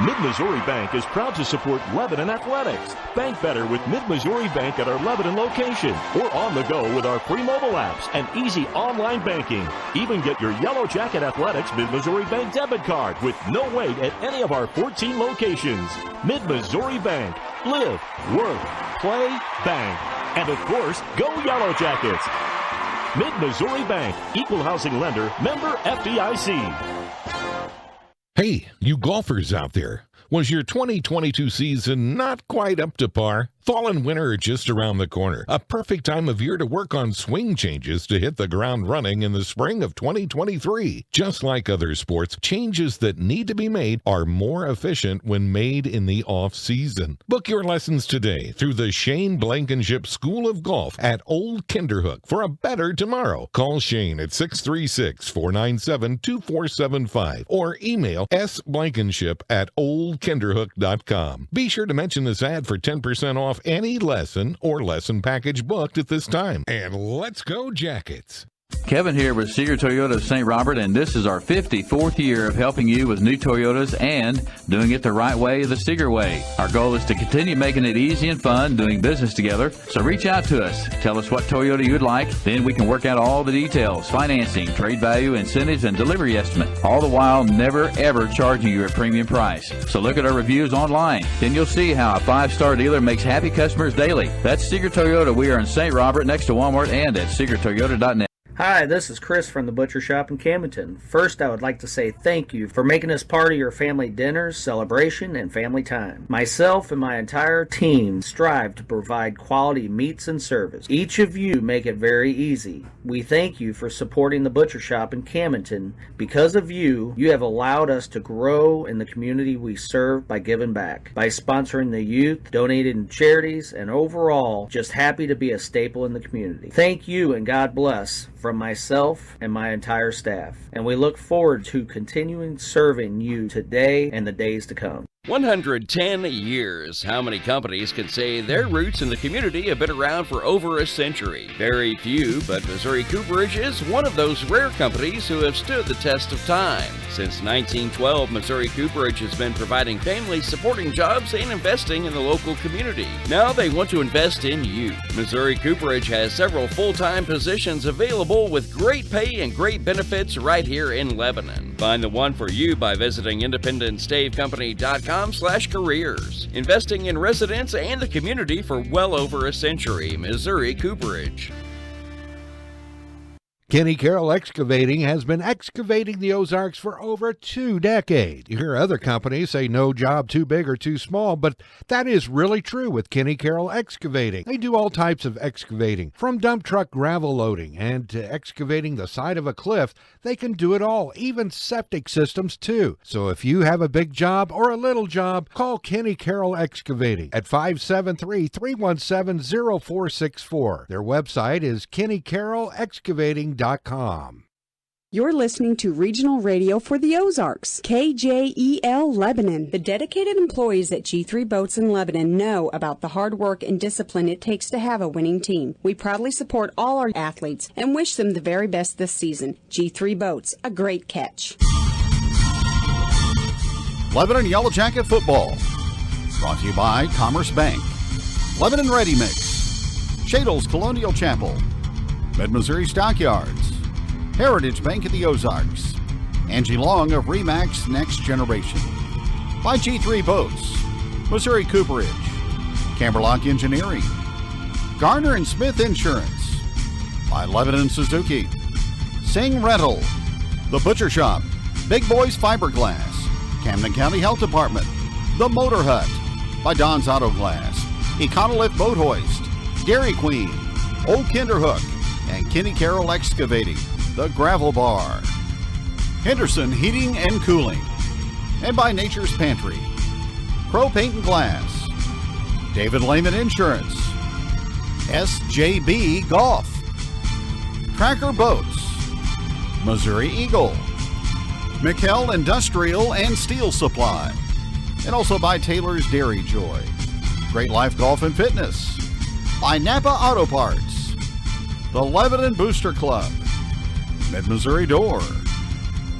Mid-Missouri Bank is proud to support Lebanon Athletics. Bank better with Mid-Missouri Bank at our Lebanon location or on the go with our free mobile apps and easy online banking. Even get your Yellow Jacket Athletics Mid-Missouri Bank debit card with no wait at any of our 14 locations. Mid-Missouri Bank. Live, work, play, bank. And of course, go Yellow Jackets. Mid-Missouri Bank. Equal housing lender. Member FDIC. Hey, you golfers out there. Was your 2022 season not quite up to par? Fall and winter are just around the corner. A perfect time of year to work on swing changes to hit the ground running in the spring of 2023. Just like other sports, changes that need to be made are more efficient when made in the off-season. Book your lessons today through the Shane Blankenship School of Golf at Old Kinderhook for a better tomorrow. Call Shane at 636-497-2475 or email sblankenship@oldkinderhook.com. Be sure to mention this ad for 10% off any lesson or lesson package booked at this time. And let's go Jackets. Kevin here with Seeger Toyota of St. Robert, and this is our 54th year of helping you with new Toyotas and doing it the right way, the Seeger way. Our goal is to continue making it easy and fun doing business together, so reach out to us. Tell us what Toyota you'd like, then we can work out all the details, financing, trade value, incentives, and delivery estimate, all the while never ever charging you a premium price. So look at our reviews online, then you'll see how a 5-star dealer makes happy customers daily. That's Seeger Toyota. We are in St. Robert next to Walmart and at SeegerToyota.net. Hi, this is Chris from the Butcher Shop in Camdenton. First, I would like to say thank you for making us part of your family dinners, celebration, and family time. Myself and my entire team strive to provide quality meats and service. Each of you make it very easy. We thank you for supporting the Butcher Shop in Camdenton. Because of you, you have allowed us to grow in the community we serve by giving back, by sponsoring the youth, donating to charities, and overall, just happy to be a staple in the community. Thank you and God bless from myself and my entire staff, and we look forward to continuing serving you today and the days to come. 110 years. How many companies can say their roots in the community have been around for over a century? Very few, but Missouri Cooperage is one of those rare companies who have stood the test of time. Since 1912, Missouri Cooperage has been providing family-supporting jobs and investing in the local community. Now they want to invest in you. Missouri Cooperage has several full-time positions available with great pay and great benefits right here in Lebanon. Find the one for you by visiting independentstavecompany.com/careers. Investing in residents and the community for well over a century. Missouri Cooperage. Kenny Carroll Excavating has been excavating the Ozarks for over 2 decades. You hear other companies say no job too big or too small, but that is really true with Kenny Carroll Excavating. They do all types of excavating, from dump truck gravel loading and to excavating the side of a cliff. They can do it all, even septic systems too. So if you have a big job or a little job, call Kenny Carroll Excavating at 573-317-0464. Their website is kennycarrollexcavating.com. You're listening to Regional Radio for the Ozarks, KJEL Lebanon. The dedicated employees at G3 Boats in Lebanon know about the hard work and discipline it takes to have a winning team. We proudly support all our athletes and wish them the very best this season. G3 Boats, a great catch. Lebanon Yellow Jacket Football, brought to you by Commerce Bank, Lebanon Ready Mix, Shadle's Colonial Chapel, Mid-Missouri Stockyards, Heritage Bank of the Ozarks, Angie Long of RE/MAX Next Generation, by G3 Boats, Missouri Cooperage, Camberlock Engineering, Garner and Smith Insurance, by Lebanon Suzuki, Sing Rental, The Butcher Shop, Big Boys Fiberglass, Camden County Health Department, The Motor Hut, by Don's Auto Glass, Econolift Boat Hoist, Dairy Queen, Old Kinderhook, and Kenny Carroll Excavating, The Gravel Bar, Henderson Heating and Cooling, and by Nature's Pantry. Pro Paint and Glass, David Lehman Insurance, SJB Golf, Tracker Boats, Missouri Eagle, McKell Industrial and Steel Supply, and also by Taylor's Dairy Joy, Great Life Golf and Fitness, by Napa Auto Parts, the Lebanon Booster Club, Mid-Missouri Door,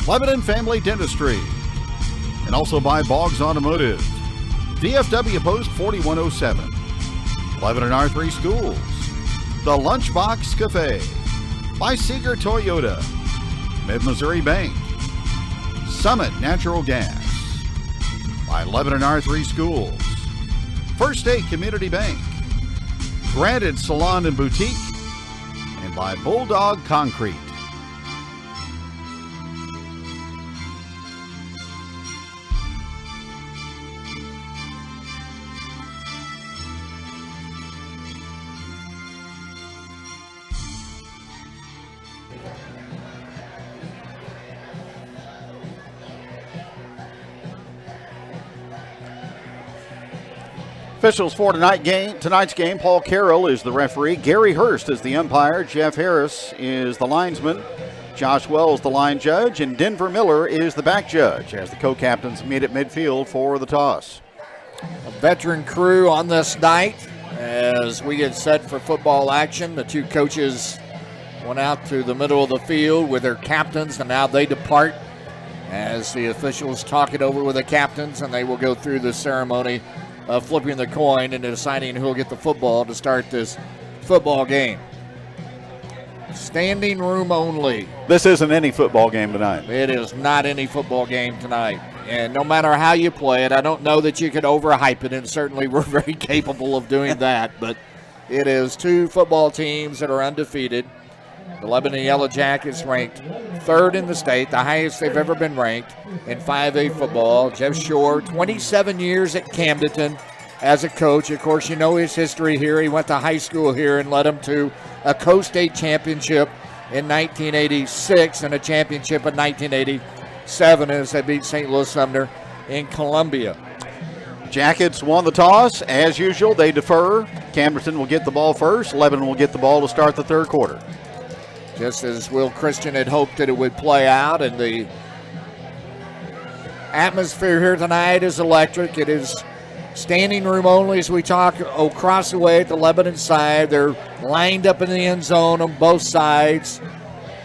Lebanon Family Dentistry, and also by Boggs Automotive, VFW Post 4107, Lebanon R3 Schools, the Lunchbox Cafe, by Seeger Toyota, Mid-Missouri Bank, Summit Natural Gas, by Lebanon R3 Schools, First State Community Bank, Granted Salon and Boutique, and by Bulldog Concrete. Officials for tonight's game, Paul Carroll is the referee, Gary Hurst is the umpire, Jeff Harris is the linesman, Josh Wells the line judge, and Denver Miller is the back judge as the co-captains meet at midfield for the toss. A veteran crew on this night as we get set for football action. The two coaches went out to the middle of the field with their captains, and now they depart as the officials talk it over with the captains, and they will go through the ceremony of flipping the coin and deciding who will get the football to start this football game. Standing room only. This isn't any football game tonight. It is not any football game tonight. And no matter how you play it, I don't know that you could overhype it, and certainly we're very capable of doing that, but it is two football teams that are undefeated. The Lebanon Yellow Jackets ranked third in the state, the highest they've ever been ranked in 5A football. Jeff Shore, 27 years at Camdenton as a coach. Of course, you know his history here. He went to high school here and led them to a co-state championship in 1986 and a championship in 1987 as they beat St. Louis Sumner in Columbia. Jackets won the toss. As usual, they defer. Camdenton will get the ball first. Lebanon will get the ball to start the third quarter. Just as Will Christian had hoped that it would play out, and the atmosphere here tonight is electric. It is standing room only as we talk across the way at the Lebanon side. They're lined up in the end zone on both sides.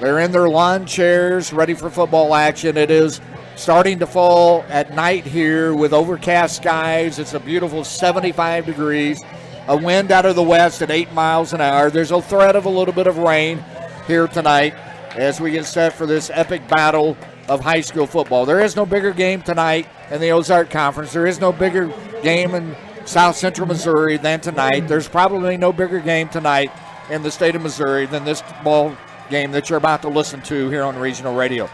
They're in their lawn chairs ready for football action. It is starting to fall at night here with overcast skies. It's a beautiful 75 degrees. A wind out of the west at 8 miles an hour. There's a threat of a little bit of rain here tonight as we get set for this epic battle of high school football. There is no bigger game tonight in the Ozark Conference. There is no bigger game in South Central Missouri than tonight. There's probably no bigger game tonight in the state of Missouri than this ball game that you're about to listen to here on regional radio.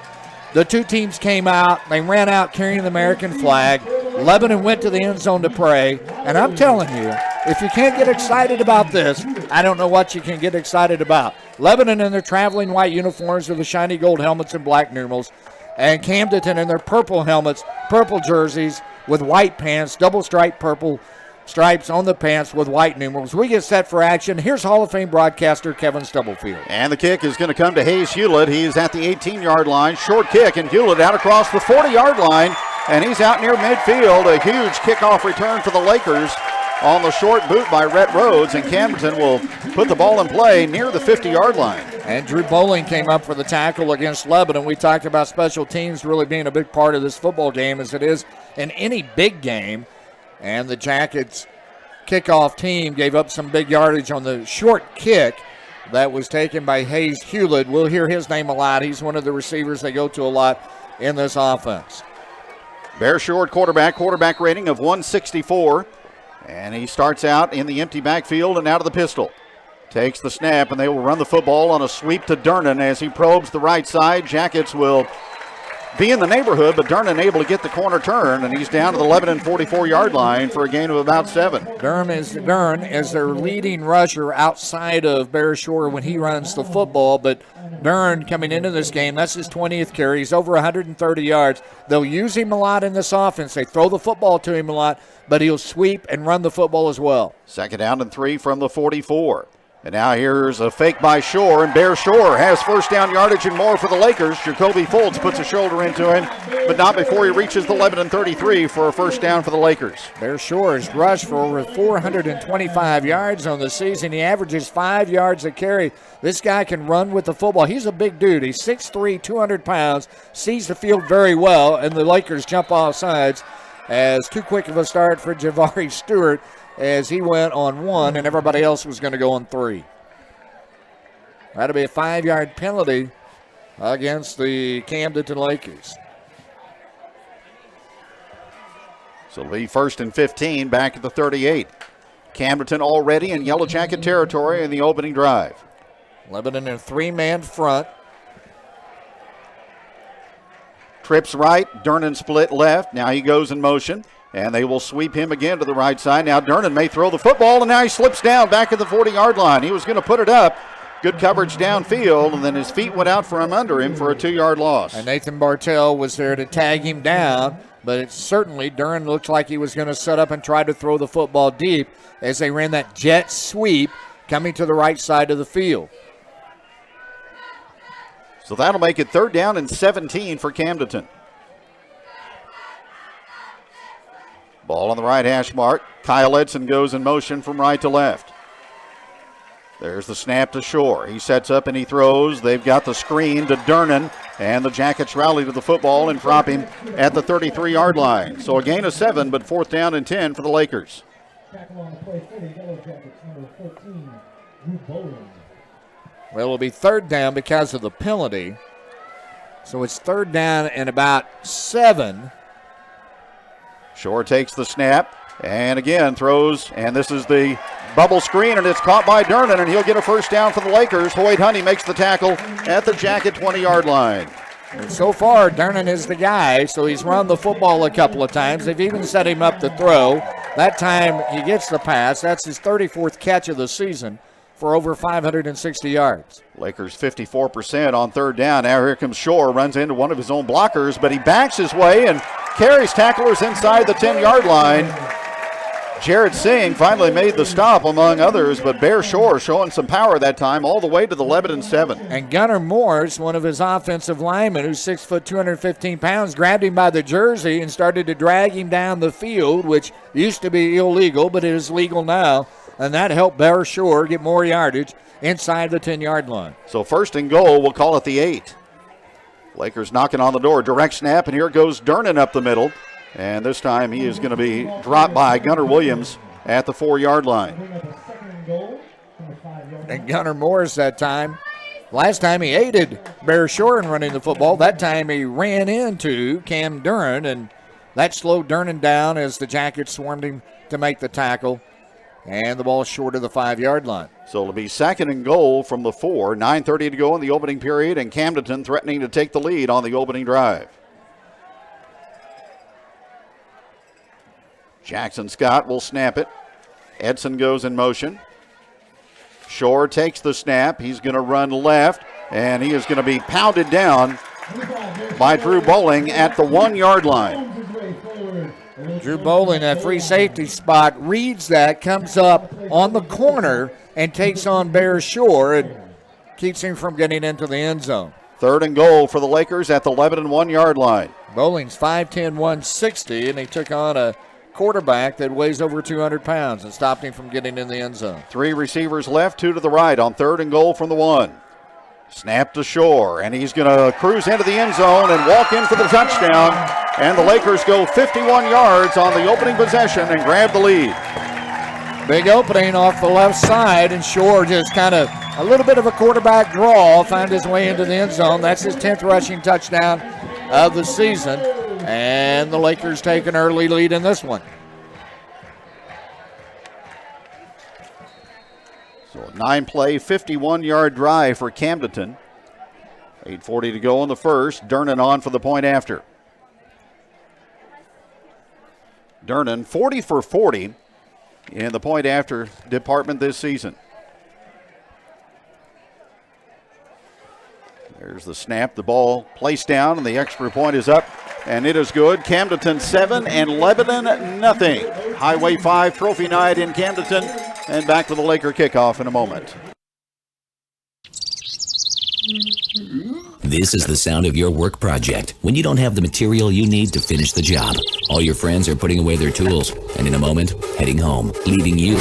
The two teams came out. They ran out carrying the American flag. Lebanon went to the end zone to pray. And I'm telling you, if you can't get excited about this, I don't know what you can get excited about. Lebanon in their traveling white uniforms with the shiny gold helmets and black numerals. And Camdenton in their purple helmets, purple jerseys with white pants, double striped purple stripes on the pants with white numerals. We get set for action. Here's Hall of Fame broadcaster Kevin Stubblefield. And the kick is going to come to Hayes Hewlett. He's at the 18-yard line. Short kick, and Hewlett out across the 40-yard line. And he's out near midfield. A huge kickoff return for the Lakers on the short boot by Rhett Rhodes. And Camdenton will put the ball in play near the 50-yard line. And Drew Bowling came up for the tackle against Lebanon. We talked about special teams really being a big part of this football game, as it is in any big game. And the Jackets kickoff team gave up some big yardage on the short kick that was taken by Hayes Hewlett. We'll hear his name a lot. He's one of the receivers they go to a lot in this offense. Bear Short quarterback rating of 164. And he starts out in the empty backfield and out of the pistol. Takes the snap, and they will run the football on a sweep to Durnan as he probes the right side. Jackets will be in the neighborhood, but Durnan able to get the corner turn, and he's down to the Lebanon 44-yard line for a gain of about 7. Durham is their leading rusher outside of Bear Shore when he runs the football, but Durham coming into this game, that's his 20th carry. He's over 130 yards. They'll use him a lot in this offense. They throw the football to him a lot, but he'll sweep and run the football as well. 2nd down and 3 from the 44. And now here's a fake by Shore, and Bear Shore has first down yardage and more for the Lakers. Jacoby Foltz puts a shoulder into him, but not before he reaches the Lebanon 33 for a first down for the Lakers. Bear Shore has rushed for over 425 yards on the season. He averages 5 yards a carry. This guy can run with the football. He's a big dude. He's 6'3", 200 pounds, sees the field very well, and the Lakers jump off sides as too quick of a start for Javari Stewart, as he went on 1 and everybody else was going to go on 3. That'll be a 5-yard penalty against the Camdenton Lakers. So it'll be 1st and 15 back at the 38. Camdenton already in Yellow Jacket territory in the opening drive. Lebanon in a 3-man front. Trips right, Durnan split left. Now he goes in motion. And they will sweep him again to the right side. Now Durnan may throw the football, and now he slips down back at the 40-yard line. He was going to put it up. Good coverage downfield, and then his feet went out from under him for a 2-yard loss. And Nathan Bartell was there to tag him down, but it certainly Durnan looked like he was going to set up and try to throw the football deep as they ran that jet sweep coming to the right side of the field. So that'll make it 3rd down and 17 for Camdenton. Ball on the right hash mark. Kyle Edson goes in motion from right to left. There's the snap to Shore. He sets up and he throws. They've got the screen to Durnan, and the Jackets rally to the football and drop him at the 33-yard line. So a gain of 7, but 4th down and 10 for the Lakers. Well, it'll be 3rd down because of the penalty. So it's 3rd down and about 7. Shore takes the snap and again throws, and this is the bubble screen, and it's caught by Durnan, and he'll get a first down for the Lakers. Hoyt Honey makes the tackle at the Jacket 20-yard line. And so far, Durnan is the guy, so he's run the football a couple of times. They've even set him up to throw. That time he gets the pass. That's his 34th catch of the season for over 560 yards. Lakers 54% on 3rd down. Now here comes Shore, runs into one of his own blockers, but he backs his way and carries tacklers inside the 10-yard line. Jared Singh finally made the stop among others, but Bear Shore showing some power that time all the way to the Lebanon 7. And Gunnar Morris, one of his offensive linemen, who's 6 foot, 215 pounds, grabbed him by the jersey and started to drag him down the field, which used to be illegal, but it is legal now. And that helped Bear Shore get more yardage inside the 10-yard line. So 1st and goal, we'll call it the 8. Lakers knocking on the door. Direct snap, and here goes Durnan up the middle. And this time he is going to be dropped by Gunnar Williams at the 4-yard line. And Gunnar Morris that time. Last time he aided Bear Shore in running the football. That time he ran into Cam Durnan, and that slowed Durnan down as the Jackets swarmed him to make the tackle. And the ball short of the 5-yard line. So it'll be 2nd and goal from the 4. 9:30 to go in the opening period, and Camdenton threatening to take the lead on the opening drive. Jackson Scott will snap it. Edson goes in motion. Shore takes the snap. He's going to run left, and he is going to be pounded down by Drew Bowling at the 1-yard line. Drew Bowling, that free safety spot, reads that, comes up on the corner, and takes on Bear Shore and keeps him from getting into the end zone. 3rd and goal for the Lakers at the Lebanon 1-yard line. Bowling's 5'10", 160, and he took on a quarterback that weighs over 200 pounds and stopped him from getting in the end zone. 3 receivers left, 2 to the right on 3rd and goal from the 1. Snap to Shore, and he's going to cruise into the end zone and walk in for the touchdown. And the Lakers go 51 yards on the opening possession and grab the lead. Big opening off the left side, and Shore just kind of a little bit of a quarterback draw, found his way into the end zone. That's his 10th rushing touchdown of the season. And the Lakers take an early lead in this one. So a 9-play, 51-yard drive for Camdenton. 8:40 to go in the first. Durnan on for the point after. Durnan 40 for 40 in the point after department this season. There's the snap, the ball placed down, and the extra point is up, and it is good. Camdenton 7 and Lebanon nothing. Highway 5 trophy night in Camdenton, and back to the Laker kickoff in a moment. This is the sound of your work project when you don't have the material you need to finish the job. All your friends are putting away their tools, and in a moment, heading home, leaving you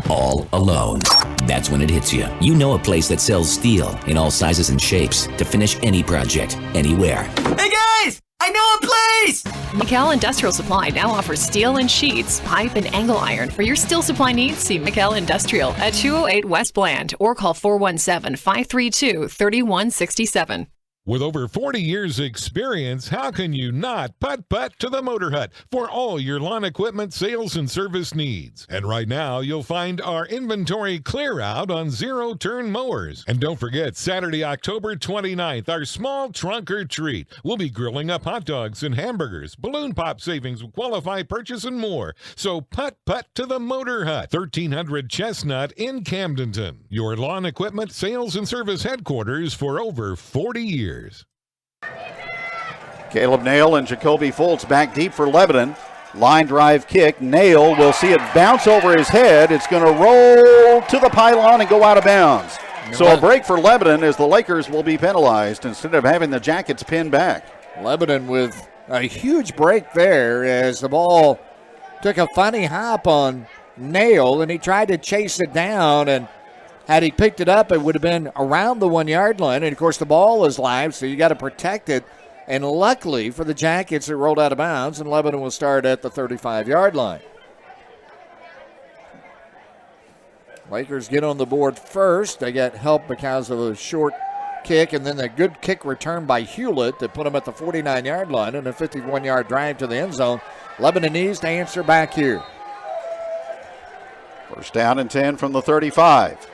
all alone. That's when it hits you. You know a place that sells steel in all sizes and shapes to finish any project, anywhere. Hey guys! I know a place! McCall Industrial Supply now offers steel and sheets, pipe, and angle iron. For your steel supply needs, see McCall Industrial at 208 West Bland or call 417-532-3167. With over 40 years experience, how can you not putt-putt to the Motor Hut for all your lawn equipment sales and service needs? And right now, you'll find our inventory clear out on zero-turn mowers. And don't forget, Saturday, October 29th, our small trunk or treat. We'll be grilling up hot dogs and hamburgers, balloon pop savings will qualify purchase, and more. So putt-putt to the Motor Hut, 1300 Chestnut in Camdenton. Your lawn equipment sales and service headquarters for over 40 years. Caleb Nail and Jacoby Foltz back deep for Lebanon. Line drive kick. Nail will see it bounce over his head. It's going to roll to the pylon and go out of bounds. So a break for Lebanon as the Lakers will be penalized instead of having the Jackets pinned back. Lebanon with a huge break there as the ball took a funny hop on Nail, and he tried to chase it down, and had he picked it up, it would have been around the 1 yard line. And, of course, the ball is live, so you got to protect it. And luckily for the Jackets, it rolled out of bounds, and Lebanon will start at the 35-yard line. Lakers get on the board first. They got help because of a short kick, and then a good kick return by Hewlett that put them at the 49-yard line, and a 51-yard drive to the end zone. Lebanon needs to answer back here. First down and 10 from the 35.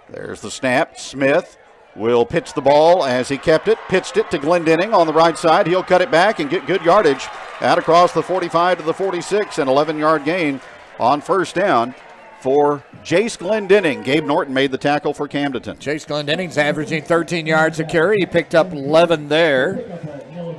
There's the snap. Smith will pitch the ball as he kept it. Pitched it to Glendenning on the right side. He'll cut it back and get good yardage out across the 45 to the 46. An 11-yard gain on first down for Jace Glendenning. Gabe Norton made the tackle for Camdenton. Jace Glendenning's averaging 13 yards a carry. He picked up 11 there.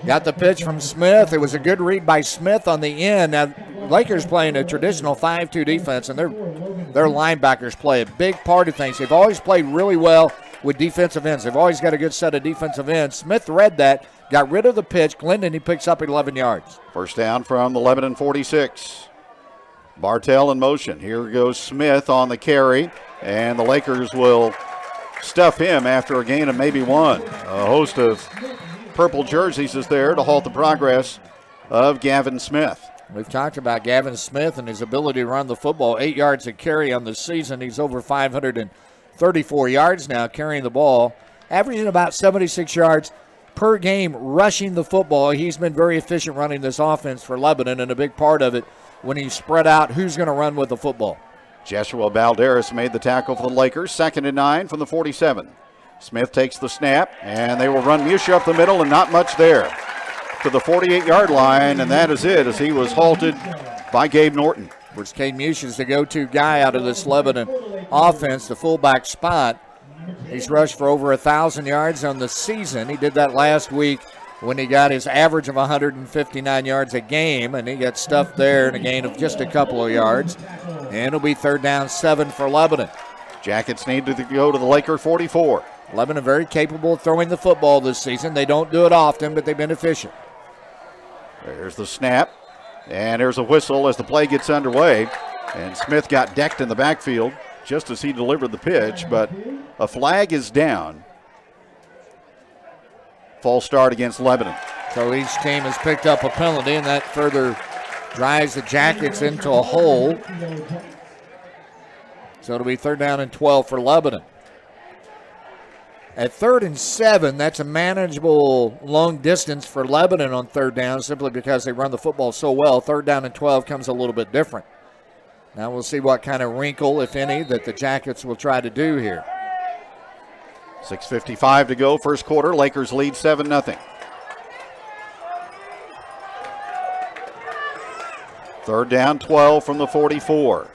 Got the pitch from Smith. It was a good read by Smith on the end. Now, Lakers playing a traditional 5-2 defense, and their linebackers play a big part of things. They've always played really well with defensive ends. They've always got a good set of defensive ends. Smith read that, got rid of the pitch. Glendenning picks up 11 yards. First down from the Lebanon 46. Bartell in motion. Here goes Smith on the carry, and the Lakers will stuff him after a gain of maybe one. A host of purple jerseys is there to halt the progress of Gavin Smith. We've talked about Gavin Smith and his ability to run the football. 8 yards a carry on the season. He's over 534 yards now carrying the ball, averaging about 76 yards per game rushing the football. He's been very efficient running this offense for Lebanon, and a big part of it when he spread out who's going to run with the football. Joshua Balderas made the tackle for the Lakers. 2nd and 9 from the 47. Smith takes the snap, and they will run Musha up the middle, and not much there. To the 48-yard line, and that is it as he was halted by Gabe Norton. Of course, Cade Musha is the go-to guy out of this Lebanon offense, the fullback spot. He's rushed for over 1,000 yards on the season. He did that last week when he got his average of 159 yards a game, and he got stuffed there in a gain of just a couple of yards. And it'll be 3rd down 7 for Lebanon. Jackets need to go to the Laker 44. Lebanon very capable of throwing the football this season. They don't do it often, but they've been efficient. There's the snap, and there's a whistle as the play gets underway. And Smith got decked in the backfield just as he delivered the pitch, but a flag is down. False start against Lebanon. So each team has picked up a penalty, and that further drives the Jackets into a hole. So it'll be 3rd down and 12 for Lebanon. At 3rd and 7, that's a manageable long distance for Lebanon on 3rd down simply because they run the football so well. 3rd down and 12 comes a little bit different. Now we'll see what kind of wrinkle, if any, that the Jackets will try to do here. 6:55 to go, first quarter. Lakers lead 7-0. Third down, 12 from the 44.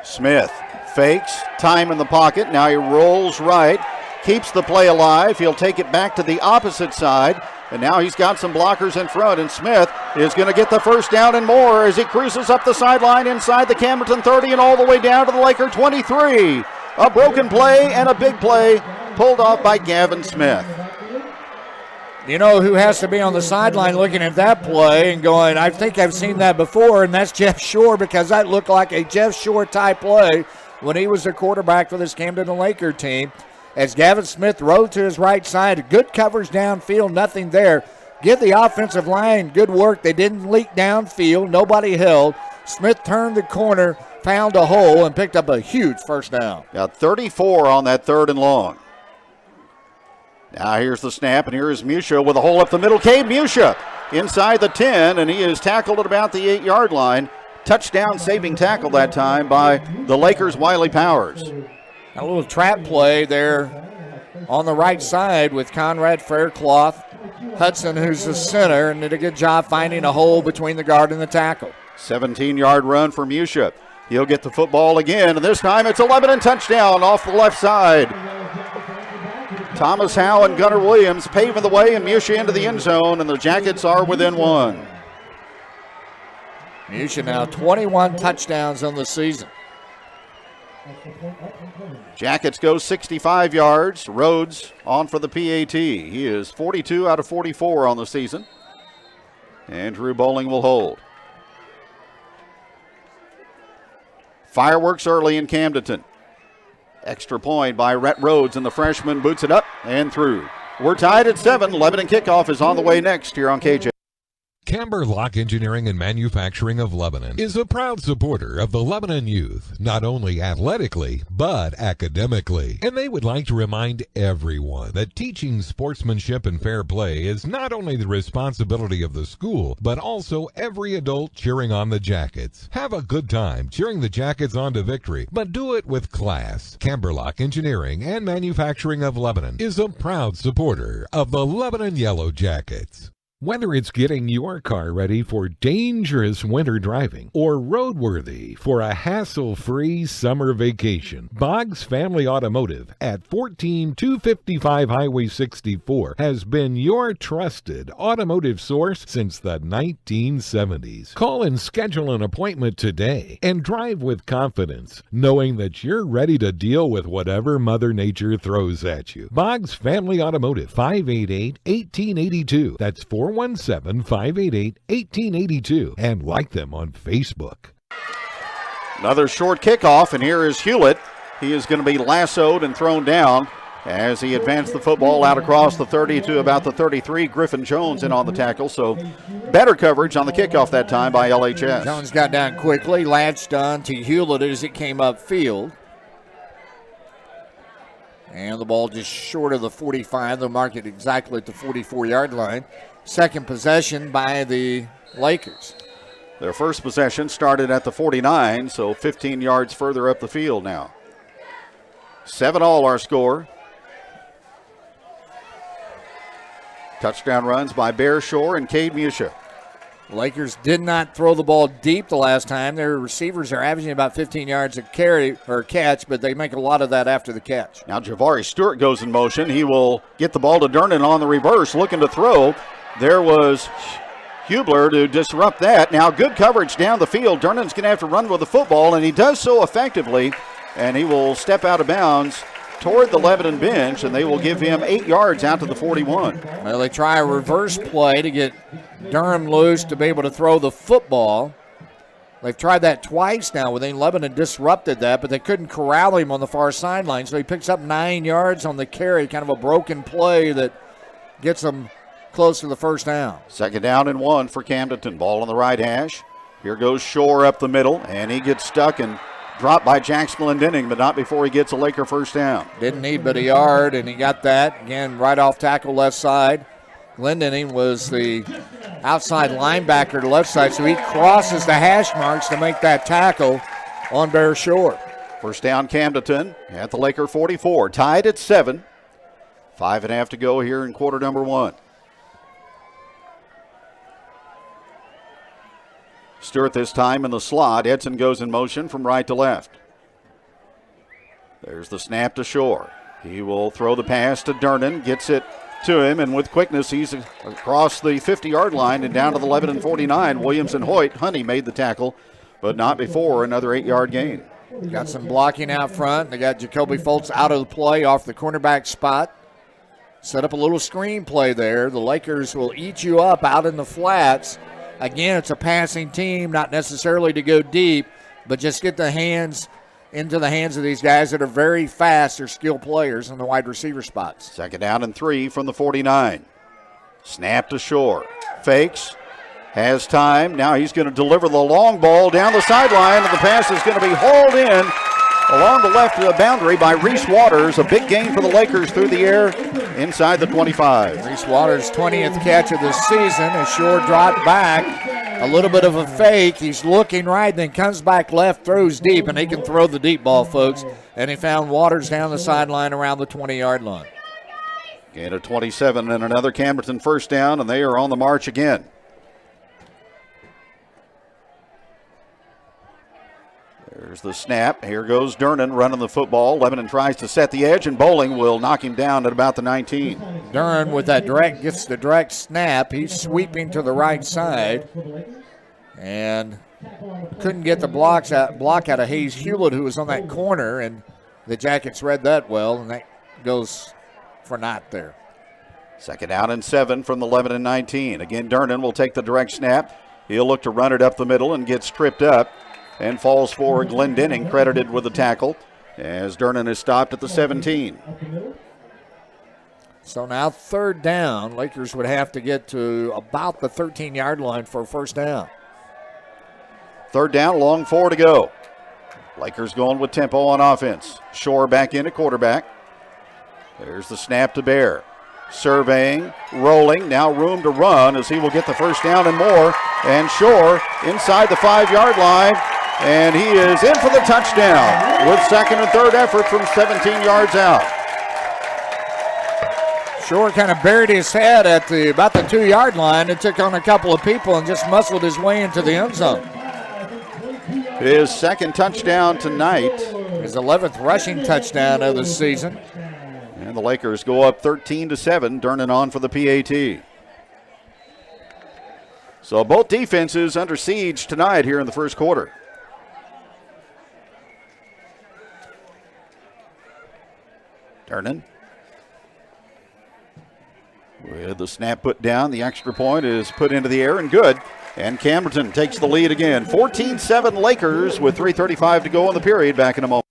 Smith fakes, time in the pocket. Now he rolls right, keeps the play alive. He'll take it back to the opposite side. And now he's got some blockers in front, and Smith is going to get the first down and more as he cruises up the sideline inside the Camdenton 30 and all the way down to the Laker 23. A broken play and a big play pulled off by Gavin Smith. You know who has to be on the sideline looking at that play and going, I think I've seen that before, and that's Jeff Shore, because that looked like a Jeff Shore type play when he was the quarterback for this Camdenton Laker team. As Gavin Smith rode to his right side, good coverage downfield, nothing there. Give the offensive line good work. They didn't leak downfield. Nobody held. Smith turned the corner, found a hole, and picked up a huge first down. Got 34 on that third and long. Now here's the snap, and here is Musha with a hole up the middle. Cade Musha inside the 10, and he is tackled at about the 8-yard line. Touchdown saving tackle that time by the Lakers' Wiley Powers. A little trap play there on the right side with Conrad Faircloth. Hudson, who's the center, and did a good job finding a hole between the guard and the tackle. 17-yard run for Musha. He'll get the football again, and this time it's a Lebanon touchdown off the left side. Thomas Howe and Gunnar Williams paving the way, and Musha into the end zone, and the Jackets are within one. Musha now 21 touchdowns on the season. Jackets go 65 yards. Rhodes on for the PAT. He is 42 out of 44 on the season. Andrew Bowling will hold. Fireworks early in Camdenton. Extra point by Rhett Rhodes, and the freshman boots it up and through. We're tied at 7. Lebanon kickoff is on the way next here on KJ. Camber Lock Engineering and Manufacturing of Lebanon is a proud supporter of the Lebanon youth, not only athletically, but academically. And they would like to remind everyone that teaching sportsmanship and fair play is not only the responsibility of the school, but also every adult cheering on the Jackets. Have a good time cheering the Jackets on to victory, but do it with class. Camber Lock Engineering and Manufacturing of Lebanon is a proud supporter of the Lebanon Yellow Jackets. Whether it's getting your car ready for dangerous winter driving or roadworthy for a hassle-free summer vacation, Boggs Family Automotive at 14255 Highway 64 has been your trusted automotive source since the 1970s. Call and schedule an appointment today and drive with confidence, knowing that you're ready to deal with whatever Mother Nature throws at you. Boggs Family Automotive, 588-1882. That's 417-588-1882, and like them on Facebook. Another short kickoff, and here is Hewlett. He is going to be lassoed and thrown down as he advanced the football out across the 30 to about the 33. Griffin Jones in on the tackle, so better coverage on the kickoff that time by LHS. Jones got down quickly, latched on to Hewlett as it came upfield. And the ball just short of the 45. They'll mark it exactly at the 44-yard line. Second possession by the Lakers. Their first possession started at the 49, so 15 yards further up the field now. 7-all our score. Touchdown runs by Bear Shore and Cade Musha. Lakers did not throw the ball deep the last time. Their receivers are averaging about 15 yards a carry or catch, but they make a lot of that after the catch. Now Javari Stewart goes in motion. He will get the ball to Dernan on the reverse, looking to throw. There was Hubler to disrupt that. Now good coverage down the field. Dernan's going to have to run with the football, and he does so effectively, and he will step out of bounds toward the Lebanon bench, and they will give him 8 yards out to the 41. Well, they try a reverse play to get Durham loose to be able to throw the football. They've tried that twice now. Lebanon disrupted that, but they couldn't corral him on the far sideline, so he picks up 9 yards on the carry, kind of a broken play that gets them close to the first down. Second down and 1 for Camdenton. Ball on the right hash. Here goes Shore up the middle, and he gets stuck and dropped by Jack Glendenning, but not before he gets a Laker first down. Didn't need but a yard, and he got that. Again, right off tackle left side. Glendenning was the outside linebacker to the left side, so he crosses the hash marks to make that tackle on Bear Shore. First down Camdenton at the Laker 44. Tied at 7. 5.5 to go here in quarter number 1. Stewart this time in the slot. Edson goes in motion from right to left. There's the snap to Shore. He will throw the pass to Durnan, gets it to him, and with quickness, he's across the 50-yard line and down to the 11-49. Williams and Honey made the tackle, but not before another 8-yard gain. Got some blocking out front. They got Jacoby Foltz out of the play off the cornerback spot. Set up a little screen play there. The Lakers will eat you up out in the flats. Again, it's a passing team, not necessarily to go deep, but just get the hands into the hands of these guys that are very fast. They're skilled players in the wide receiver spots. 2nd down and 3 from the 49. Snap to Shore. Fakes. Has time. Now he's going to deliver the long ball down the sideline, and the pass is going to be hauled in along the left boundary by Reese Waters. A big gain for the Lakers through the air inside the 25. Reese Waters' 20th catch of the season as Shore dropped back. A little bit of a fake. He's looking right, then comes back left, throws deep, and he can throw the deep ball, folks. And he found Waters down the sideline around the 20-yard line. Gain of 27 and another Camdenton first down, and they are on the march again. There's the snap. Here goes Durnan running the football. Lebanon tries to set the edge, and Bowling will knock him down at about the 19. Durnan with that gets the direct snap. He's sweeping to the right side. And couldn't get the block out of Hayes Hewlett, who was on that corner, and the Jackets read that well, and that goes for naught there. 2nd down and 7 from the 11-19. Again, Durnan will take the direct snap. He'll look to run it up the middle and get stripped up, and falls for Glendenning, credited with the tackle, as Durnan is stopped at the 17. So now 3rd down. Lakers would have to get to about the 13-yard line for a first down. 3rd down, long 4 to go. Lakers going with tempo on offense. Shore back in at quarterback. There's the snap to Bear. Surveying, rolling, now room to run as he will get the first down and more. And Shore inside the 5-yard line. And he is in for the touchdown with 2nd and 3rd effort from 17 yards out. Shore kind of buried his head at about the 2-yard line and took on a couple of people and just muscled his way into the end zone. His 2nd touchdown tonight. His 11th rushing touchdown of the season. And the Lakers go up 13-7, Durnan on for the PAT. So both defenses under siege tonight here in the first quarter. Durnan. With the snap put down, the extra point is put into the air and good. And Camdenton takes the lead again. 14-7 Lakers with 3:35 to go in the period. Back in a moment.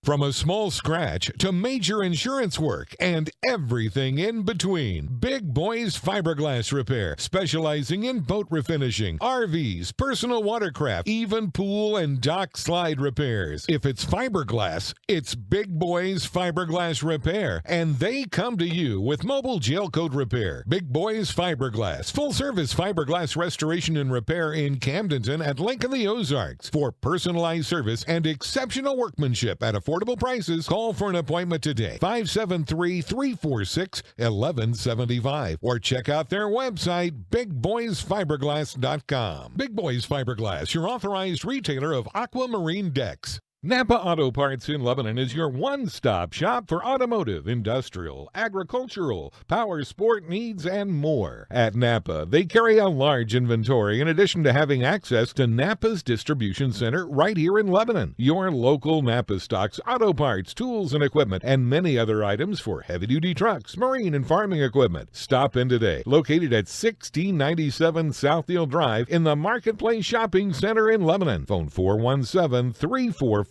From a small scratch to major insurance work and everything in between, Big Boys Fiberglass Repair, specializing in boat refinishing, RVs, personal watercraft, even pool and dock slide repairs. If it's fiberglass, it's Big Boys Fiberglass Repair, and they come to you with mobile gel coat repair. Big Boys Fiberglass, full service fiberglass restoration and repair in Camdenton at Lincoln the Ozarks. For personalized service and exceptional workmanship at affordable prices, call for an appointment today. 573-346-1175 or check out their website, bigboysfiberglass.com. Big Boys Fiberglass, your authorized retailer of aquamarine decks. Napa Auto Parts in Lebanon is your one-stop shop for automotive, industrial, agricultural, power sport needs, and more. At Napa, they carry a large inventory in addition to having access to Napa's distribution center right here in Lebanon. Your local Napa stocks auto parts, tools, and equipment, and many other items for heavy-duty trucks, marine, and farming equipment. Stop in today, located at 1697 Southdale Drive in the Marketplace Shopping Center in Lebanon. Phone 417-344-7333.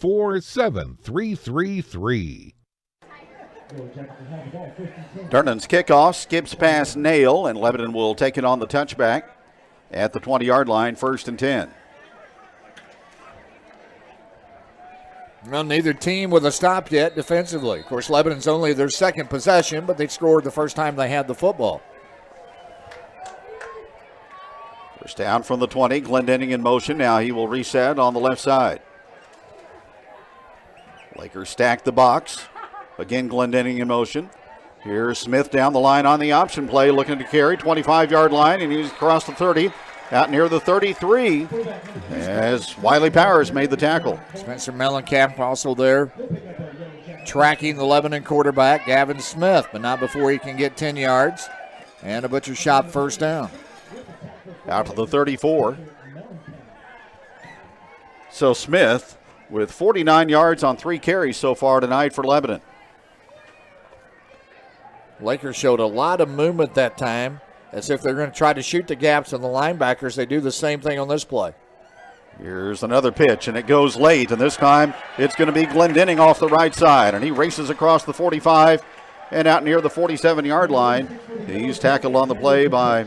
Durnan's kickoff skips past Nail, and Lebanon will take it on the touchback at the 20-yard line, 1st and 10. Well, neither team with a stop yet defensively. Of course, Lebanon's only their 2nd possession, but they scored the first time they had the football. First down from the 20, Glendenning in motion. Now he will reset on the left side. Lakers stack the box. Again, Glendenning in motion. Here's Smith down the line on the option play, looking to carry, 25-yard line, and he's across the 30, out near the 33, as Wiley Powers made the tackle. Spencer Mellencamp also there, tracking the Lebanon quarterback, Gavin Smith, but not before he can get 10 yards. And a butcher shot first down. Out to the 34. So Smith with 49 yards on 3 carries so far tonight for Lebanon. Lakers showed a lot of movement that time, as if they're going to try to shoot the gaps on the linebackers. They do the same thing on this play. Here's another pitch, and it goes late, and this time it's going to be Glendenning off the right side, and he races across the 45 and out near the 47-yard line. He's tackled on the play by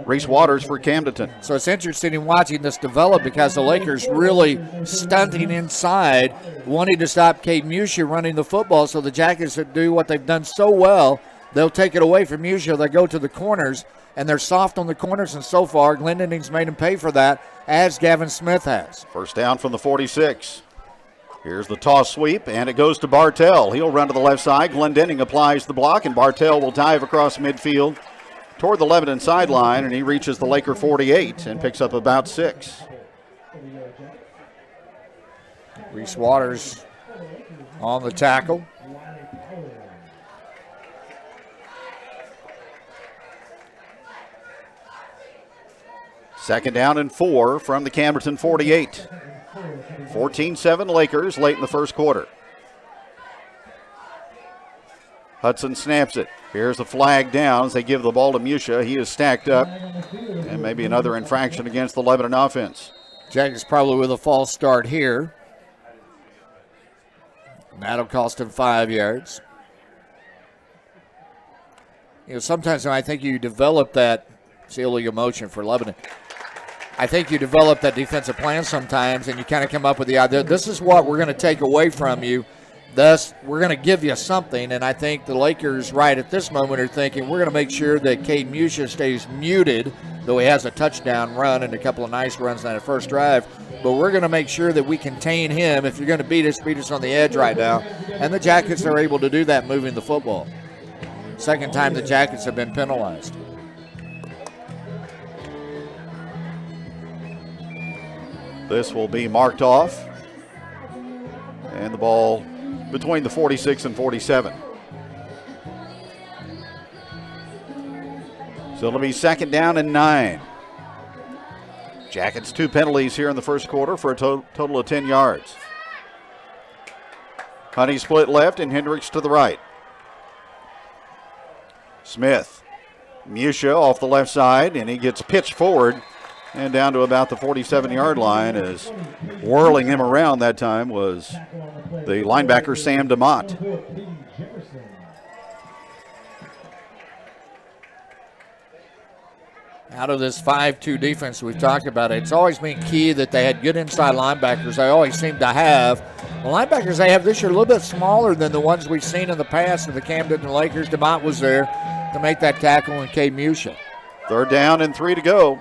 Reese Waters for Camdenton. So it's interesting in watching this develop because the Lakers really stunting inside, wanting to stop Cade Musha running the football, so the Jackets do what they've done so well. They'll take it away from Musha. They go to the corners, and they're soft on the corners, and so far Glendenning's made him pay for that, as Gavin Smith has. First down from the 46. Here's the toss sweep, and it goes to Bartell. He'll run to the left side. Glendenning applies the block, and Bartell will dive across midfield toward the Lebanon sideline, and he reaches the Laker 48 and picks up about 6. Reese Waters on the tackle. Second down and 4 from the Camdenton 48. 14-7 Lakers late in the first quarter. Hudson snaps it. Here's the flag down as they give the ball to Musha. He is stacked up. And maybe another infraction against the Lebanon offense. Jackets probably with a false start here. And that'll cost him 5 yards. You know, sometimes when I think you develop that, it's illegal motion for Lebanon. I think you develop that defensive plan sometimes, and you kind of come up with the idea, this is what we're going to take away from you. Thus, we're going to give you something, and I think the Lakers right at this moment are thinking we're going to make sure that Cade Musha stays muted, though he has a touchdown run and a couple of nice runs on that first drive, but we're going to make sure that we contain him. If you're going to beat us on the edge right now. And the Jackets are able to do that moving the football. Second time the Jackets have been penalized. This will be marked off. And the ball between the 46 and 47. So it'll be second down and 9. Jackets 2 penalties here in the first quarter for a total of 10 yards. Honey split left and Hendricks to the right. Smith. Musha off the left side, and he gets pitched forward and down to about the 47-yard line, as whirling him around that time was the linebacker Sam DeMott. Out of this 5-2 defense we've talked about, it's always been key that they had good inside linebackers. They always seem to have. The linebackers they have this year a little bit smaller than the ones we've seen in the past of the Camdenton Lakers. DeMott was there to make that tackle, and Cade Musha. Third down and 3 to go.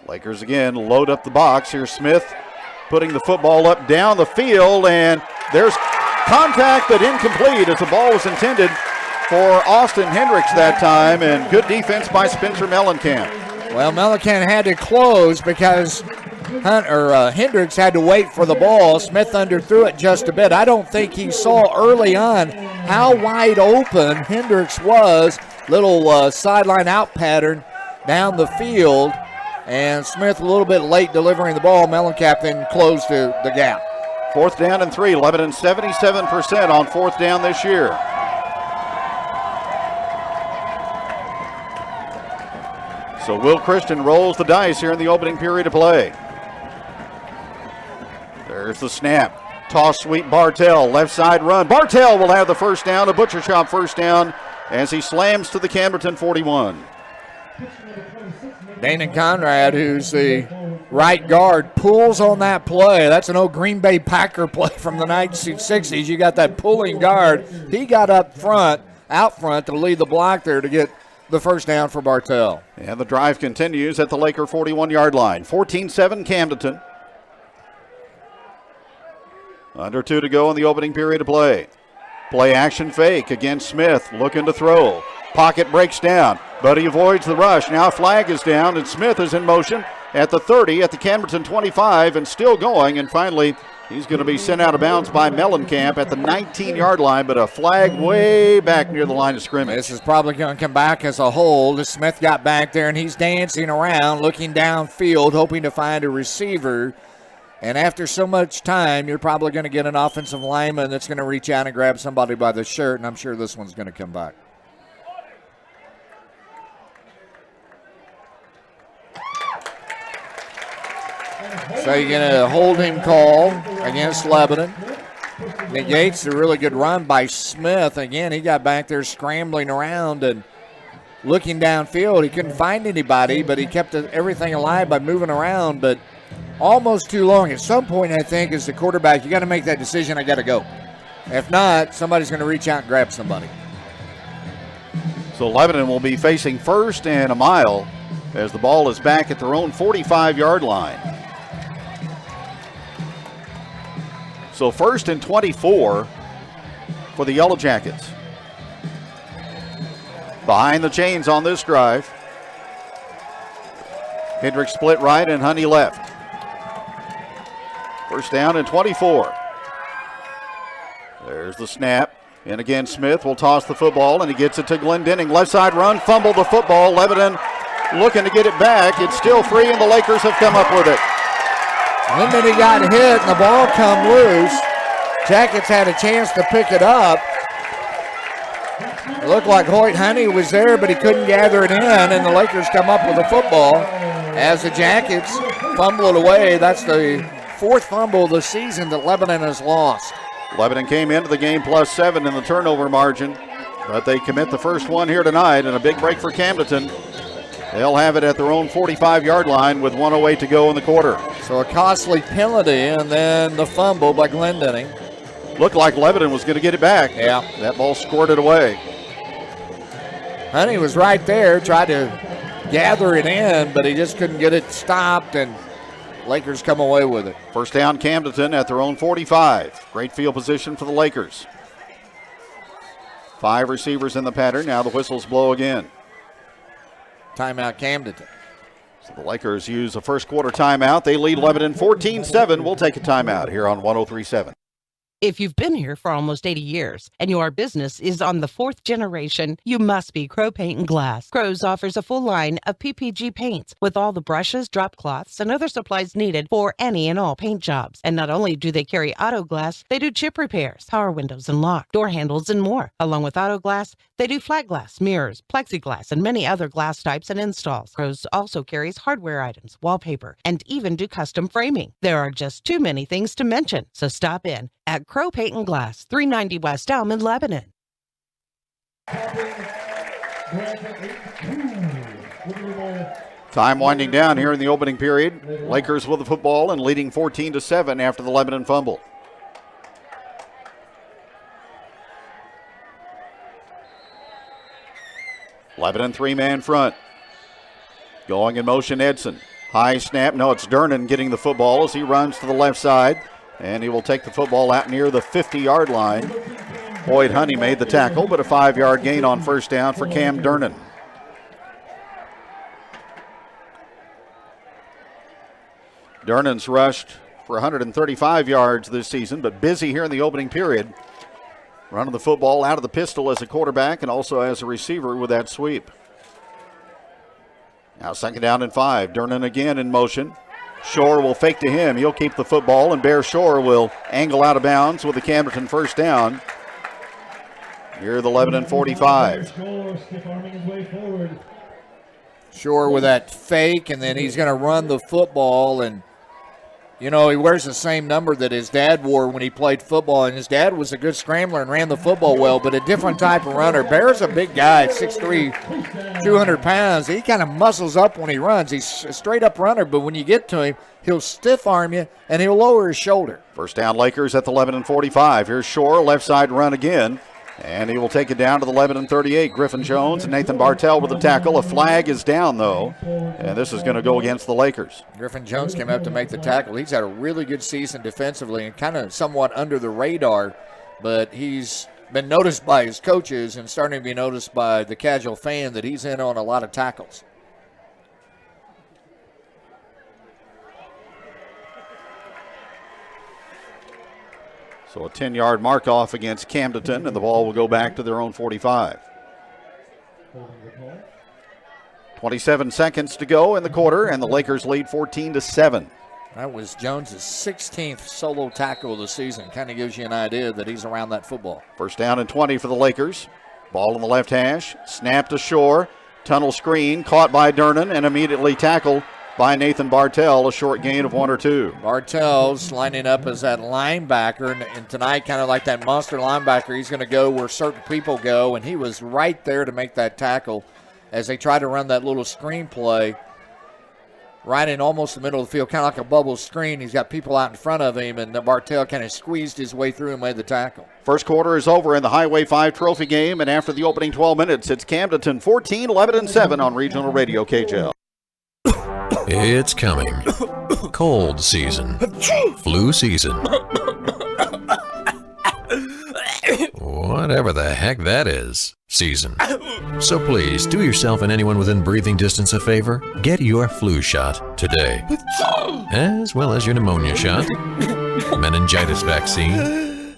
Lakers again load up the box. Here's Smith putting the football up down the field, and there's contact but incomplete as the ball was intended for Austin Hendricks that time, and good defense by Spencer Mellencamp. Well, Mellencamp had to close because Hendricks had to wait for the ball. Smith underthrew it just a bit. I don't think he saw early on how wide open Hendricks was. Little sideline out pattern down the field. And Smith a little bit late delivering the ball. Mellencamp then closed the gap. Fourth down and 3. Lebanon 77% on fourth down this year. So Will Christian rolls the dice here in the opening period of play. There's the snap. Toss sweep Bartell. Left side run. Bartell will have the first down. A butcher shop first down as he slams to the Camdenton 41. Dana Conrad, who's the right guard, pulls on that play. That's an old Green Bay Packer play from the 1960s. You got that pulling guard. He got out front to lead the block there to get the first down for Bartell. And the drive continues at the Laker 41-yard line. 14-7 Camdenton. Under 2 to go in the opening period of play. Play action fake against Smith, looking to throw. Pocket breaks down, but he avoids the rush. Now a flag is down, and Smith is in motion at the 30, at the Camdenton 25, and still going. And finally, he's going to be sent out of bounds by Mellencamp at the 19-yard line, but a flag way back near the line of scrimmage. This is probably going to come back as a hold. Smith got back there, and he's dancing around, looking downfield, hoping to find a receiver. And after so much time, you're probably going to get an offensive lineman that's going to reach out and grab somebody by the shirt, and I'm sure this one's going to come back. So you're going to hold him call against Lebanon. Negates the really good run by Smith. Again, he got back there scrambling around and looking downfield. He couldn't find anybody, but he kept everything alive by moving around, but almost too long. At some point, I think, as the quarterback, you got to make that decision, I got to go. If not, somebody's going to reach out and grab somebody. So Lebanon will be facing first and a mile as the ball is back at their own 45-yard line. So first and 24 for the Yellow Jackets. Behind the chains on this drive. Hendrick split right and Honey left. First down and 24. There's the snap. And again, Smith will toss the football, and he gets it to Glendenning. Left side run, fumble the football. Lebanon looking to get it back. It's still free, and the Lakers have come up with it. And then he got hit, and the ball come loose. Jackets had a chance to pick it up. It looked like Hoyt Honey was there, but he couldn't gather it in, and the Lakers come up with the football as the Jackets fumble it away. That's the fourth fumble of the season that Lebanon has lost. Lebanon came into the game +7 in the turnover margin, but they commit the first one here tonight, and a big break for Camdenton. They'll have it at their own 45-yard line with 1:08 to go in the quarter. So a costly penalty, and then the fumble by Glendenning. Looked like Lebanon was going to get it back. Yeah. That ball squirted away. Honey was right there, tried to gather it in, but he just couldn't get it stopped, and Lakers come away with it. First down, Camdenton at their own 45. Great field position for the Lakers. 5 receivers in the pattern. Now the whistles blow again. Timeout, Camdenton. So the Lakers use a first quarter timeout. They lead Lebanon 14-7. We'll take a timeout here on 103.7. If you've been here for almost 80 years and your business is on the 4th generation, you must be Crow Paint and Glass. Crow's offers a full line of PPG paints with all the brushes, drop cloths, and other supplies needed for any and all paint jobs. And not only do they carry auto glass, they do chip repairs, power windows and lock, door handles, and more. Along with auto glass, they do flat glass, mirrors, plexiglass, and many other glass types and installs. Crow's also carries hardware items, wallpaper, and even do custom framing. There are just too many things to mention, so stop in at Crow Paint and Glass, 390 West Elm in Lebanon. Time winding down here in the opening period. Lakers with the football and leading 14-7 after the Lebanon fumble. Lebanon 3-man front. Going in motion, Edson. High snap. No, it's Durnan getting the football as he runs to the left side. And he will take the football out near the 50-yard line. Hoyt Honey made the tackle, but a 5-yard gain on first down for Cam Durnan. Durnan's rushed for 135 yards this season, but busy here in the opening period. Running the football out of the pistol as a quarterback and also as a receiver with that sweep. Now second down and 5. Durnan again in motion. Shore will fake to him. He'll keep the football, and Bear Shore will angle out of bounds with the Camdenton first down. Here the Lebanon 45. Shore with that fake, and then he's going to run the football. And, you know, he wears the same number that his dad wore when he played football, and his dad was a good scrambler and ran the football well, but a different type of runner. Bear's a big guy, 6'3", 200 pounds. He kind of muscles up when he runs. He's a straight-up runner, but when you get to him, he'll stiff-arm you, and he'll lower his shoulder. First down, Lakers at the Lebanon 45. Here's Shore, left side run again. And he will take it down to the Lebanon 38. Griffin Jones and Nathan Bartell with the tackle. A flag is down, though, and this is going to go against the Lakers. Griffin Jones came up to make the tackle. He's had a really good season defensively and kind of somewhat under the radar, but he's been noticed by his coaches and starting to be noticed by the casual fan that he's in on a lot of tackles. So a 10-yard mark off against Camdenton, and the ball will go back to their own 45. 27 seconds to go in the quarter, and the Lakers lead 14-7. That was Jones' 16th solo tackle of the season. Kind of gives you an idea that he's around that football. First down and 20 for the Lakers. Ball in the left hash, snap to Shore, tunnel screen, caught by Dernan, and immediately tackled by Nathan Bartell, a short gain of 1 or 2. Bartell's lining up as that linebacker, and tonight, kind of like that monster linebacker, he's going to go where certain people go, and he was right there to make that tackle as they try to run that little screen play right in almost the middle of the field, kind of like a bubble screen. He's got people out in front of him, and Bartell kind of squeezed his way through and made the tackle. First quarter is over in the Highway 5 trophy game, and after the opening 12 minutes, it's Camdenton 14, 11, and 7 on Regional Radio KJL. It's coming. Cold season. Flu season. Whatever the heck that is. Season. So please, do yourself and anyone within breathing distance a favor. Get your flu shot today. As well as your pneumonia shot. Meningitis vaccine.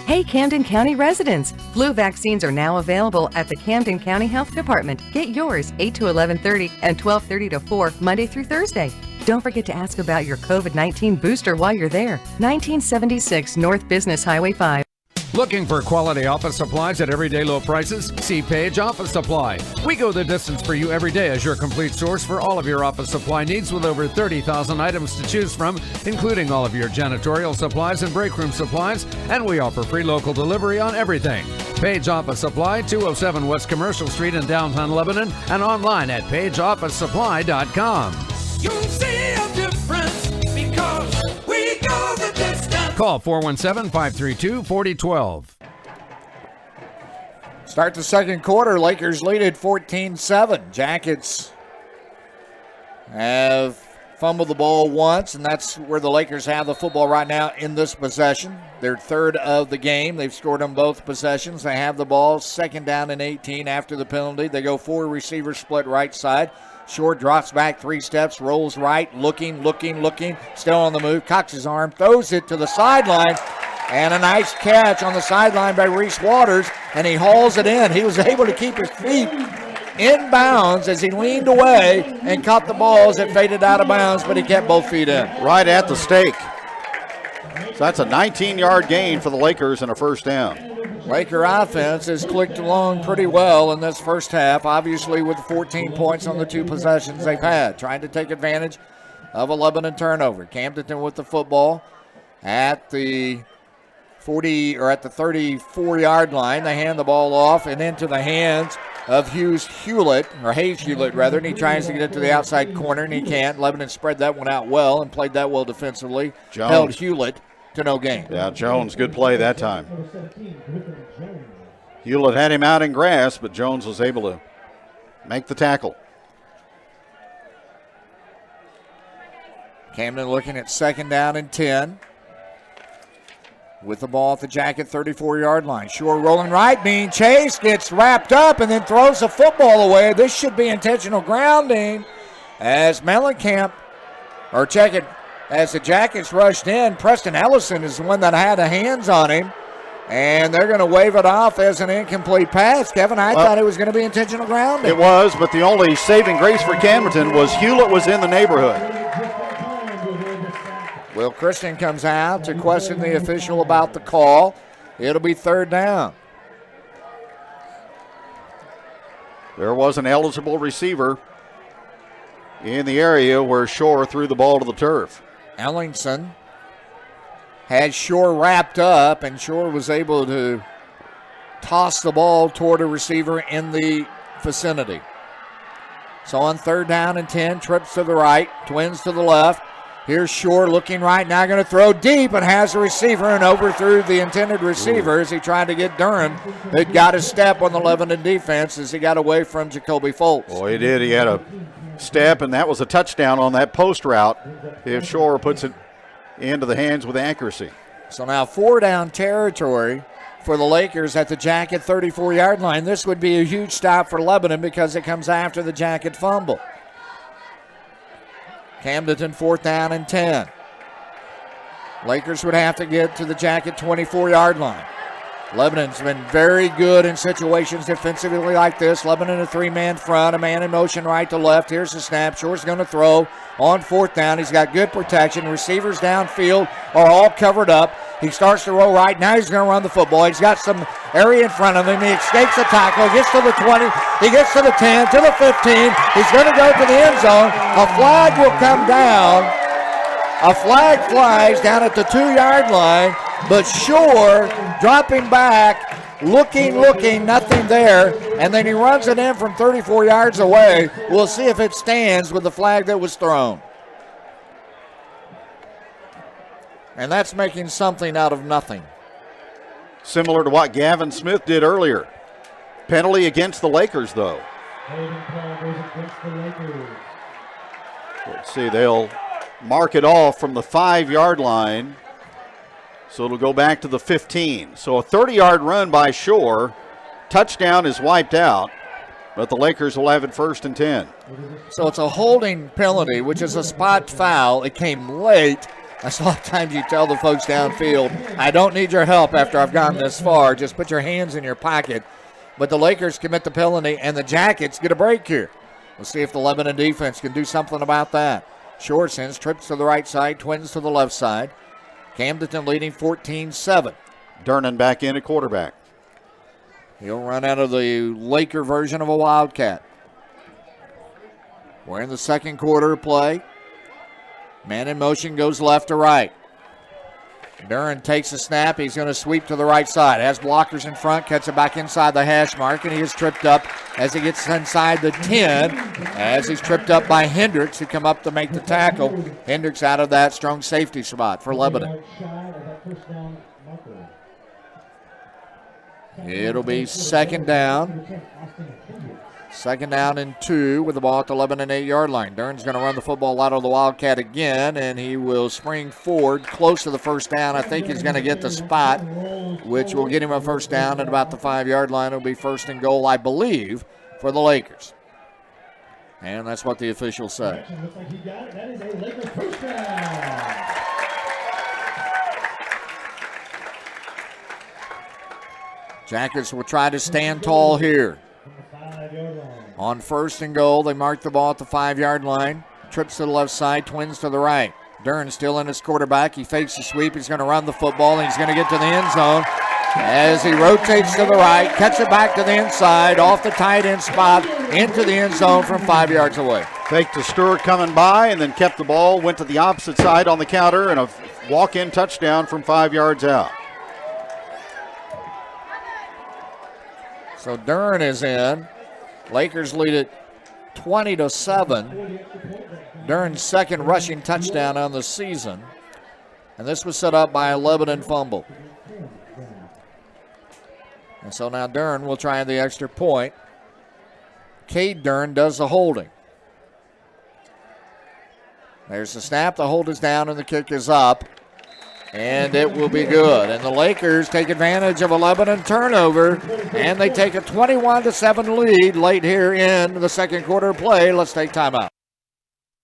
Hey, Camden County residents! Flu vaccines are now available at the Camden County Health Department. Get yours 8 to 11:30 and 12:30 to 4, Monday through Thursday. Don't forget to ask about your COVID-19 booster while you're there. 1976 North Business Highway 5. Looking for quality office supplies at everyday low prices? See Page Office Supply. We go the distance for you every day as your complete source for all of your office supply needs with over 30,000 items to choose from, including all of your janitorial supplies and break room supplies, and we offer free local delivery on everything. Page Office Supply, 207 West Commercial Street in downtown Lebanon, and online at pageofficesupply.com. You'll see a difference because we go the distance. Call 417-532-4012. Start the second quarter. Lakers lead at 14-7. Jackets have fumbled the ball once, and that's where the Lakers have the football right now in this possession. Their third of the game. They've scored on both possessions. They have the ball. Second down and 18 after the penalty. They go 4 receivers split right side. Short drops back 3 steps, rolls right, looking, still on the move, cocks his arm, throws it to the sideline, and a nice catch on the sideline by Reese Waters, and he hauls it in. He was able to keep his feet in bounds as he leaned away and caught the ball as it faded out of bounds, but he kept both feet in. Right at the stake. So that's a 19-yard gain for the Lakers and a first down. Laker offense has clicked along pretty well in this first half, obviously with 14 points on the 2 possessions they've had, trying to take advantage of a Lebanon turnover. Camdenton with the football at the 34-yard line. They hand the ball off and into the hands of Hayes Hewlett, and he tries to get it to the outside corner, and he can't. Lebanon spread that one out well and played that well defensively. Jones. Held Hewlett to no gain. Yeah, Jones, good play that time. Hewlett had him out in grass, but Jones was able to make the tackle. Camden looking at second down and 10. With the ball at the Jacket 34-yard line. Shore rolling right, being chased, gets wrapped up, and then throws the football away. This should be intentional grounding as Mellencamp, or check it, as the Jackets rushed in. Preston Ellison is the one that had a hands on him, and they're going to wave it off as an incomplete pass. Kevin, I thought it was going to be intentional grounding. It was, but the only saving grace for Camdenton was Hewlett was in the neighborhood. Will Christian comes out to question the official about the call. It'll be third down. There was an eligible receiver in the area where Shore threw the ball to the turf. Ellingson had Shore wrapped up, and Shore was able to toss the ball toward a receiver in the vicinity. So on third down and 10, trips to the right, twins to the left. Here's Shore looking right, now going to throw deep, and has a receiver and overthrew the intended receiver as he tried to get Durham. It got a step on the Lebanon defense as he got away from Jacoby Foltz. Boy, he did. He had a step, and that was a touchdown on that post route if Shore puts it into the hands with accuracy. So now 4 down territory for the Lakers at the Jacket 34-yard line. This would be a huge stop for Lebanon because it comes after the Jacket fumble. Camdenton 4th down and 10. Lakers would have to get to the Jacket 24-yard line. Lebanon's been very good in situations defensively like this. Lebanon a three-man front, a man in motion right to left. Here's the snap. Short's going to throw on 4th down. He's got good protection. Receivers downfield are all covered up. He starts to roll right. Now he's going to run the football. He's got some area in front of him. He escapes the tackle. Gets to the 20. He gets to the 10, to the 15. He's going to go to the end zone. A flag will come down. A flag flies down at the 2-yard line. But Shore dropping back, looking, nothing there, and then he runs it in from 34 yards away. We'll see if it stands with the flag that was thrown. And that's making something out of nothing. Similar to what Gavin Smith did earlier. Penalty against the Lakers, though. Let's see, they'll mark it off from the 5-yard line. So it'll go back to the 15. So a 30-yard run by Shore. Touchdown is wiped out, but the Lakers will have it 1st and 10. So it's a holding penalty, which is a spot foul. It came late. That's a lot of times you tell the folks downfield, I don't need your help after I've gone this far. Just put your hands in your pocket. But the Lakers commit the penalty, and the Jackets get a break here. We'll see if the Lebanon defense can do something about that. Shore sends trips to the right side, Twins to the left side. Camdenton leading 14-7. Durnan back in at quarterback. He'll run out of the Laker version of a Wildcat. We're in the second quarter of play. Man in motion goes left to right. Duran takes a snap. He's going to sweep to the right side. Has blockers in front. Cuts it back inside the hash mark, and he is tripped up as he gets inside the 10. As he's tripped up by Hendricks, who come up to make the tackle. Hendricks out of that strong safety spot for Lebanon. It'll be 2nd down. 2nd down and 2 with the ball at the Lebanon 8-yard line. Dern's going to run the football out of the Wildcat again, and he will spring forward close to the 1st down. I think he's going to get the spot, which will get him a 1st down at about the 5-yard line. It'll be 1st and goal, I believe, for the Lakers. And that's what the officials say. Jackets will try to stand tall here. On 1st and goal, they mark the ball at the 5-yard line. Trips to the left side, Twins to the right. Dern still in his quarterback. He fakes the sweep. He's going to run the football, and he's going to get to the end zone as he rotates to the right, cuts it back to the inside, off the tight end spot, into the end zone from 5 yards away. Fake to Stewart coming by, and then kept the ball, went to the opposite side on the counter, and a walk-in touchdown from 5 yards out. So Dern is in. Lakers lead it 20-7. Dern's 2nd rushing touchdown on the season. And this was set up by a Lebanon fumble. And so now Dern will try the extra point. Cade Dern does the holding. There's the snap, the hold is down, and the kick is up. And it will be good. And the Lakers take advantage of a Lebanon turnover, and they take a 21-7 lead late here in the second quarter of play. Let's take timeout.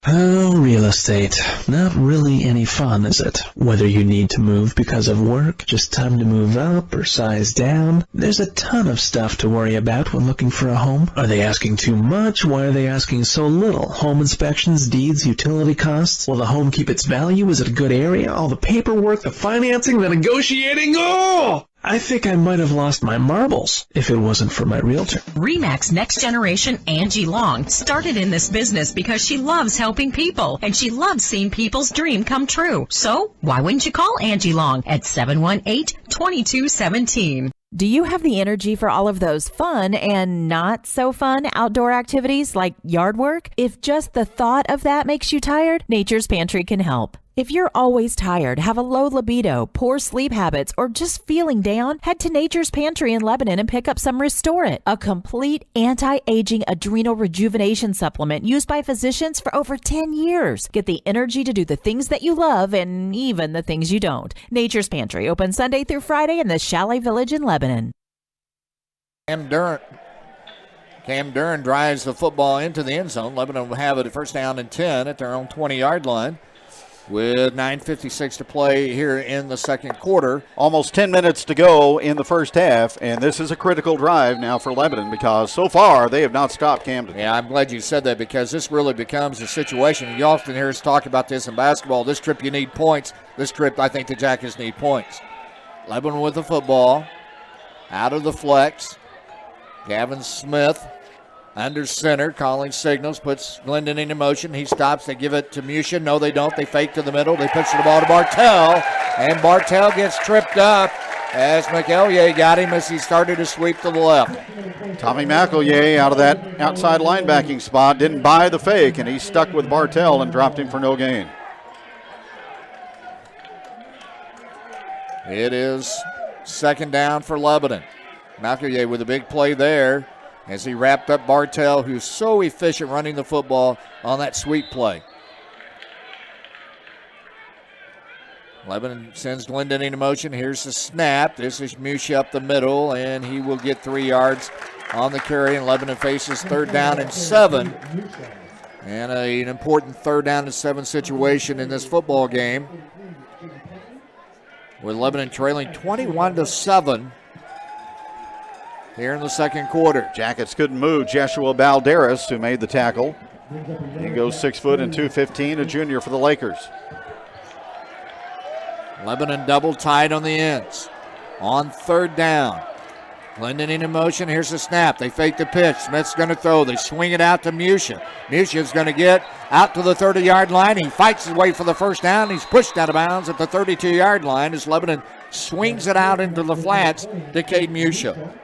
Oh, real estate. Not really any fun, is it? Whether you need to move because of work, just time to move up, or size down, there's a ton of stuff to worry about when looking for a home. Are they asking too much? Why are they asking so little? Home inspections, deeds, utility costs? Will the home keep its value? Is it a good area? All the paperwork, the financing, the negotiating? Oh! I think I might have lost my marbles if it wasn't for my realtor. RE/MAX Next Generation Angie Long started in this business because she loves helping people, and she loves seeing people's dream come true. So why wouldn't you call Angie Long at 718-2217? Do you have the energy for all of those fun and not so fun outdoor activities like yard work? If just the thought of that makes you tired, Nature's Pantry can help. If you're always tired, have a low libido, poor sleep habits, or just feeling down, head to Nature's Pantry in Lebanon and pick up some Restore It, a complete anti-aging adrenal rejuvenation supplement used by physicians for over 10 years. Get the energy to do the things that you love and even the things you don't. Nature's Pantry, open Sunday through Friday in the Chalet Village in Lebanon. Cam Duran drives the football into the end zone. Lebanon will have it at first down and 10 at their own 20-yard line with 9:56 to play here in the second quarter. Almost 10 minutes to go in the first half, and this is a critical drive now for Lebanon because so far they have not stopped Camden. Yeah, I'm glad you said that because this really becomes a situation. You often hear us talk about this in basketball. This trip you need points. This trip I think the Jackets need points. Lebanon with the football. Out of the flex. Gavin Smith under center, calling signals, puts Glendon into motion. He stops. They give it to Musha. No, they don't. They fake to the middle. They pitch the ball to Bartell, and Bartell gets tripped up as McEllier got him as he started to sweep to the left. Tommy McEllier out of that outside linebacking spot didn't buy the fake, and he stuck with Bartell and dropped him for no gain. It is second down for Lebanon. McEllier with a big play there as he wrapped up Bartell, who's so efficient running the football on that sweep play. Lebanon sends Glendon into motion. Here's the snap. This is Musha up the middle, and he will get 3 yards on the carry, and Lebanon faces third down and 7. And an important third down and 7 situation in this football game, with Lebanon trailing 21-7. Here in the second quarter. Jackets couldn't move Joshua Balderas, who made the tackle. He goes 6 foot and 215, a junior for the Lakers. Lebanon double tied on the ends. On third down. Glendon in motion. Here's the snap. They fake the pitch. Smith's going to throw. They swing it out to Musha. Musha's going to get out to the 30-yard line. He fights his way for the first down. He's pushed out of bounds at the 32-yard line as Lebanon swings it out into the flats to Cade Musha.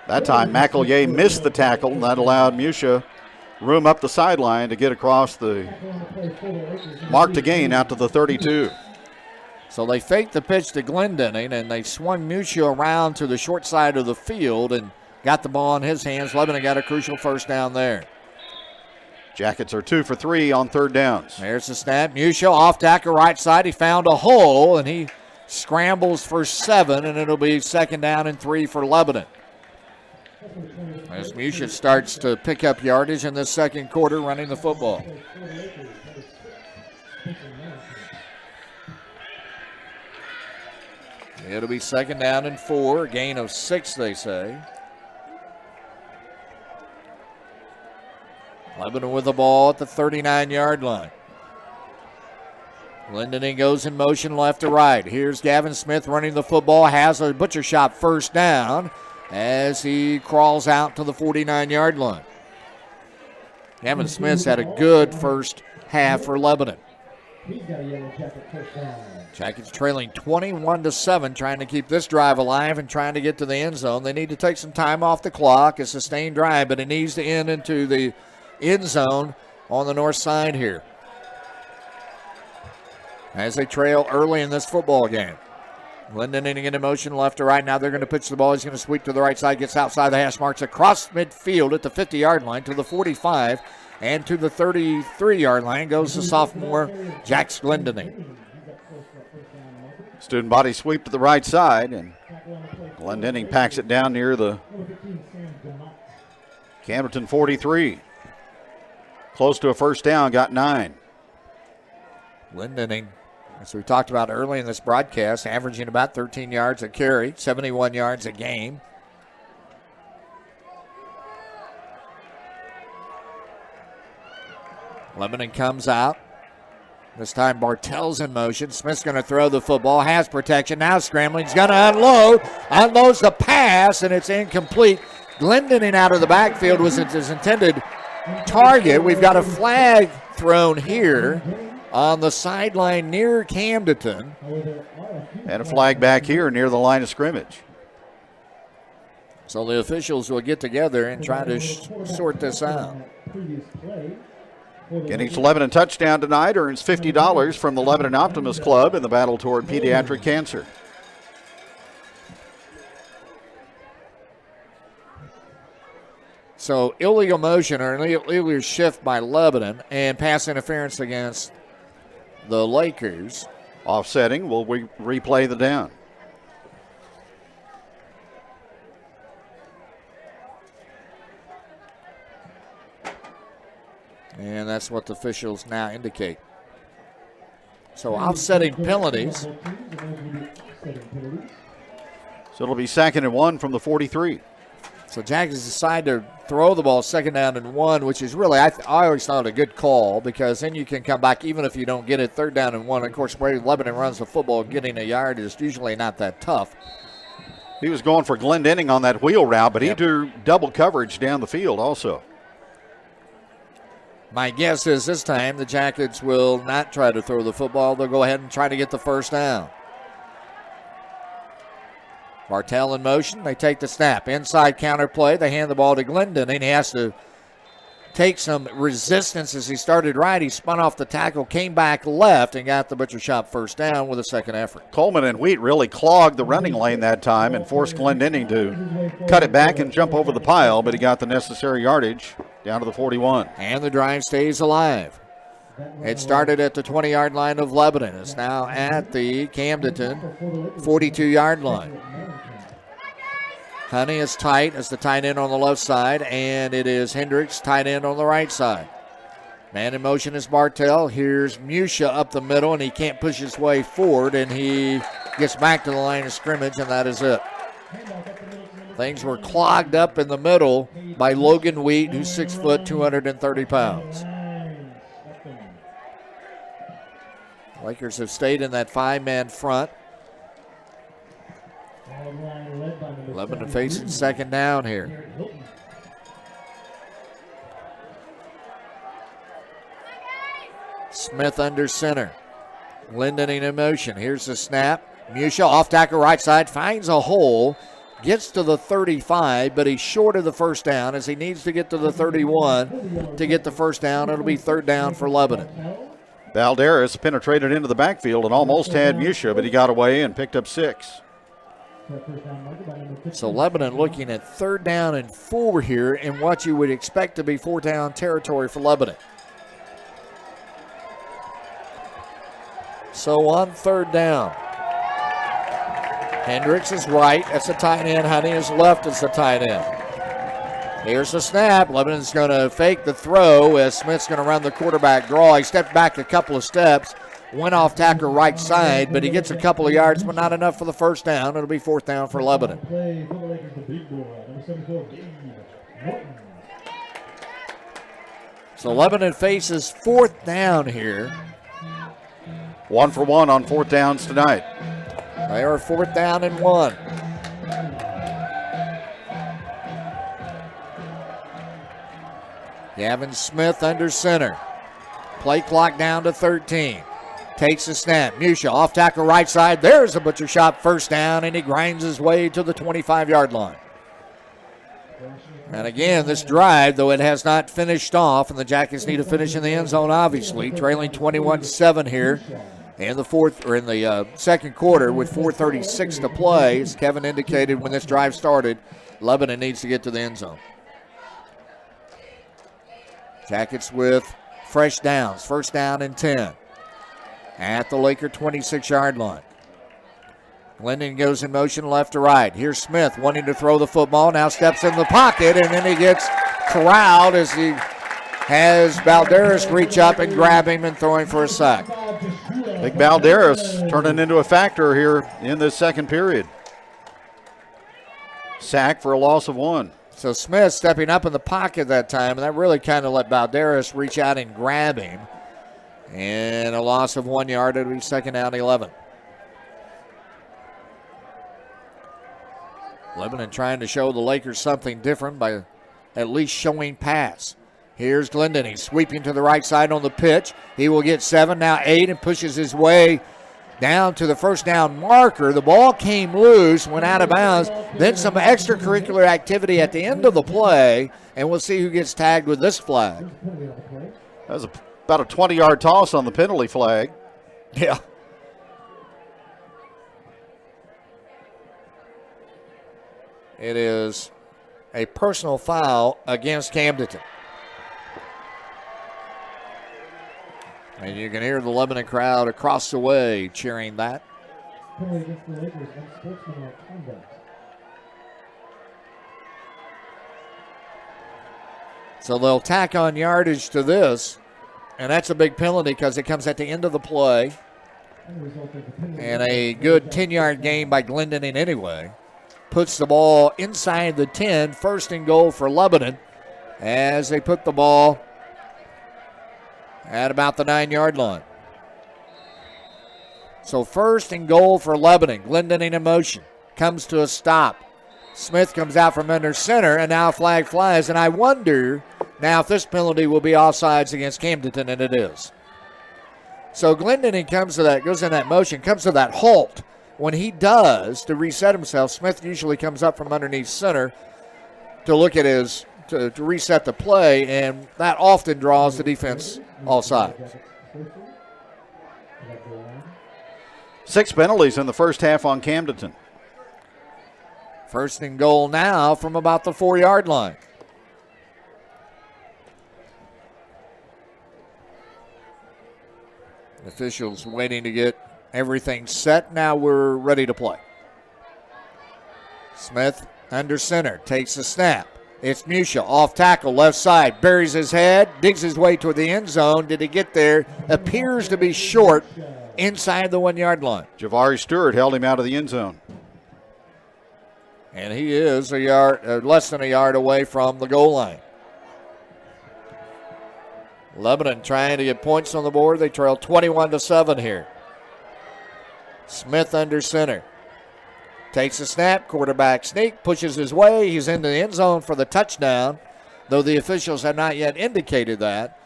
That time, McEllier missed the tackle, and that allowed Musha room up the sideline to get across the mark to gain out to the 32. So they faked the pitch to Glendon, and they swung Musha around to the short side of the field and got the ball in his hands. Lebanon got a crucial first down there. Jackets are 2 for 3 on third downs. There's the snap. Musha off tackle right side. He found a hole, and he scrambles for 7, and it'll be second down and 3 for Lebanon. As Musha starts to pick up yardage in the second quarter running the football. It'll be second down and 4, a gain of 6, they say. Lebanon with the ball at the 39-yard line. Glendon goes in motion left to right. Here's Gavin Smith running the football, has a butcher shot first down as he crawls out to the 49-yard line. Gavin Smith's had a good first half for Lebanon. Jackets trailing 21-7, trying to keep this drive alive and trying to get to the end zone. They need to take some time off the clock, a sustained drive, but it needs to end into the end zone on the north side here as they trail early in this football game. Glendon in motion left to right. Now they're going to pitch the ball. He's going to sweep to the right side, gets outside the hash marks across midfield at the 50-yard line to the 45 and to the 33-yard line goes the sophomore Jax Glendon. Student body sweep to the right side, and Glendon packs it down near the Camdenton 43. Close to a first down, got 9. Glendon, as we talked about early in this broadcast, averaging about 13 yards a carry, 71 yards a game. Lebanon comes out. This time Bartell's in motion. Smith's going to throw the football, has protection, now scrambling. He's going to unload. Unloads the pass, and it's incomplete. Glendon out of the backfield was his intended target. We've got a flag thrown here on the sideline near Camdenton. And a flag back here near the line of scrimmage. So the officials will get together and try to sort this out. Getting each Lebanon touchdown tonight earns $50 from the Lebanon Optimist Club in the battle toward pediatric cancer. So illegal motion or an illegal shift by Lebanon and pass interference against the Lakers. Offsetting, will we replay the down? And that's what the officials now indicate. So offsetting penalties. So it'll be 2nd and 1 from the 43. So Jackets decide to throw the ball 2nd down and 1, which is really, I always thought a good call because then you can come back even if you don't get it 3rd down and 1. Of course, where Lebanon runs the football, getting a yard is usually not that tough. He was going for Glendenning on that wheel route, but he drew double coverage down the field also. My guess is this time the Jackets will not try to throw the football. They'll go ahead and try to get the 1st down. Bartell in motion. They take the snap. Inside counter play. They hand the ball to Glendon, and he has to take some resistance as he started right. He spun off the tackle, came back left, and got the Butcher Shop 1st down with a 2nd effort. Coleman and Wheat really clogged the running lane that time and forced Glendenning to cut it back and jump over the pile, but he got the necessary yardage down to the 41. And the drive stays alive. It started at the 20-yard line of Lebanon. It's now at the Camdenton 42-yard line. Honey is tight as the tight end on the left side, and it is Hendricks, tight end on the right side. Man in motion is Bartell. Here's Musha up the middle, and he can't push his way forward, and he gets back to the line of scrimmage, and that is it. Things were clogged up in the middle by Logan Wheat, who's 6 foot, 230 pounds. Lakers have stayed in that 5-man front. Lebanon facing 2nd down here. Smith under center. Glendenning in motion. Here's the snap. Musha off tackle right side, finds a hole, gets to the 35, but he's short of the 1st down as he needs to get to the 31 to get the 1st down. It'll be 3rd down for Lebanon. Valderas penetrated into the backfield and almost had Musha, but he got away and picked up 6. So Lebanon looking at 3rd down and 4 here in what you would expect to be 4th down territory for Lebanon. So on 3rd down, Hendricks is right. That's the tight end. Honey is left as the tight end. Here's the snap. Lebanon's going to fake the throw as Smith's going to run the quarterback draw. He stepped back a couple of steps, went off tackle right side, but he gets a couple of yards, but not enough for the 1st down. It'll be 4th down for Lebanon. So Lebanon faces 4th down here. 1 for 1 on 4th downs tonight. They are 4th down and 1. Gavin Smith under center. Play clock down to 13. Takes the snap. Musha off tackle right side. There's a Butcher Shop 1st down, and he grinds his way to the 25-yard line. And again, this drive, though it has not finished off, and the Jackets need to finish in the end zone, obviously, trailing 21-7 here in the 2nd quarter with 4:36 to play. As Kevin indicated when this drive started, Lebanon needs to get to the end zone. Jackets with fresh downs, 1st down and 10 at the Laker 26-yard line. Glendon goes in motion left to right. Here's Smith wanting to throw the football. Now steps in the pocket, and then he gets corralled as he has Balderas reach up and grab him and throw him for a sack. Big Balderas turning into a factor here in this 2nd period. Sack for a loss of 1. So Smith stepping up in the pocket that time, and that really kind of let Balderas reach out and grab him. And a loss of 1 yard. It'll be 2nd down 11. Lebanon trying to show the Lakers something different by at least showing pass. Here's Glendon. He's sweeping to the right side on the pitch. He will get 7, now 8, and pushes his way down to the 1st down marker. The ball came loose, went out of bounds. Then some extracurricular activity at the end of the play, and we'll see who gets tagged with this flag. That was about a 20-yard toss on the penalty flag. Yeah. It is a personal foul against Camdenton. And you can hear the Lebanon crowd across the way cheering that. So they'll tack on yardage to this, and that's a big penalty because it comes at the end of the play. And a good 10-yard gain by Glendenning anyway. Puts the ball inside the 10, first and goal for Lebanon as they put the ball at about the 9-yard line. So first and goal for Lebanon. Glendenning in motion. Comes to a stop. Smith comes out from under center, and now a flag flies. And I wonder now if this penalty will be offsides against Camdenton, and it is. So Glendenning comes to that, goes in that motion, comes to that halt. When he does, to reset himself, Smith usually comes up from underneath center to look at his, to reset the play, and that often draws the defense offside. 6 penalties in the first half on Camdenton. First and goal now from about the 4-yard line. Officials waiting to get everything set. Now we're ready to play. Smith under center, takes the snap. It's Musha off tackle, left side, buries his head, digs his way toward the end zone. Did he get there? Appears to be short inside the 1-yard line. Javari Stewart held him out of the end zone. And he is a yard, less than a yard away from the goal line. Lebanon trying to get points on the board. They trail 21-7 here. Smith under center. Takes a snap, quarterback sneak, pushes his way. He's into the end zone for the touchdown, though the officials have not yet indicated that.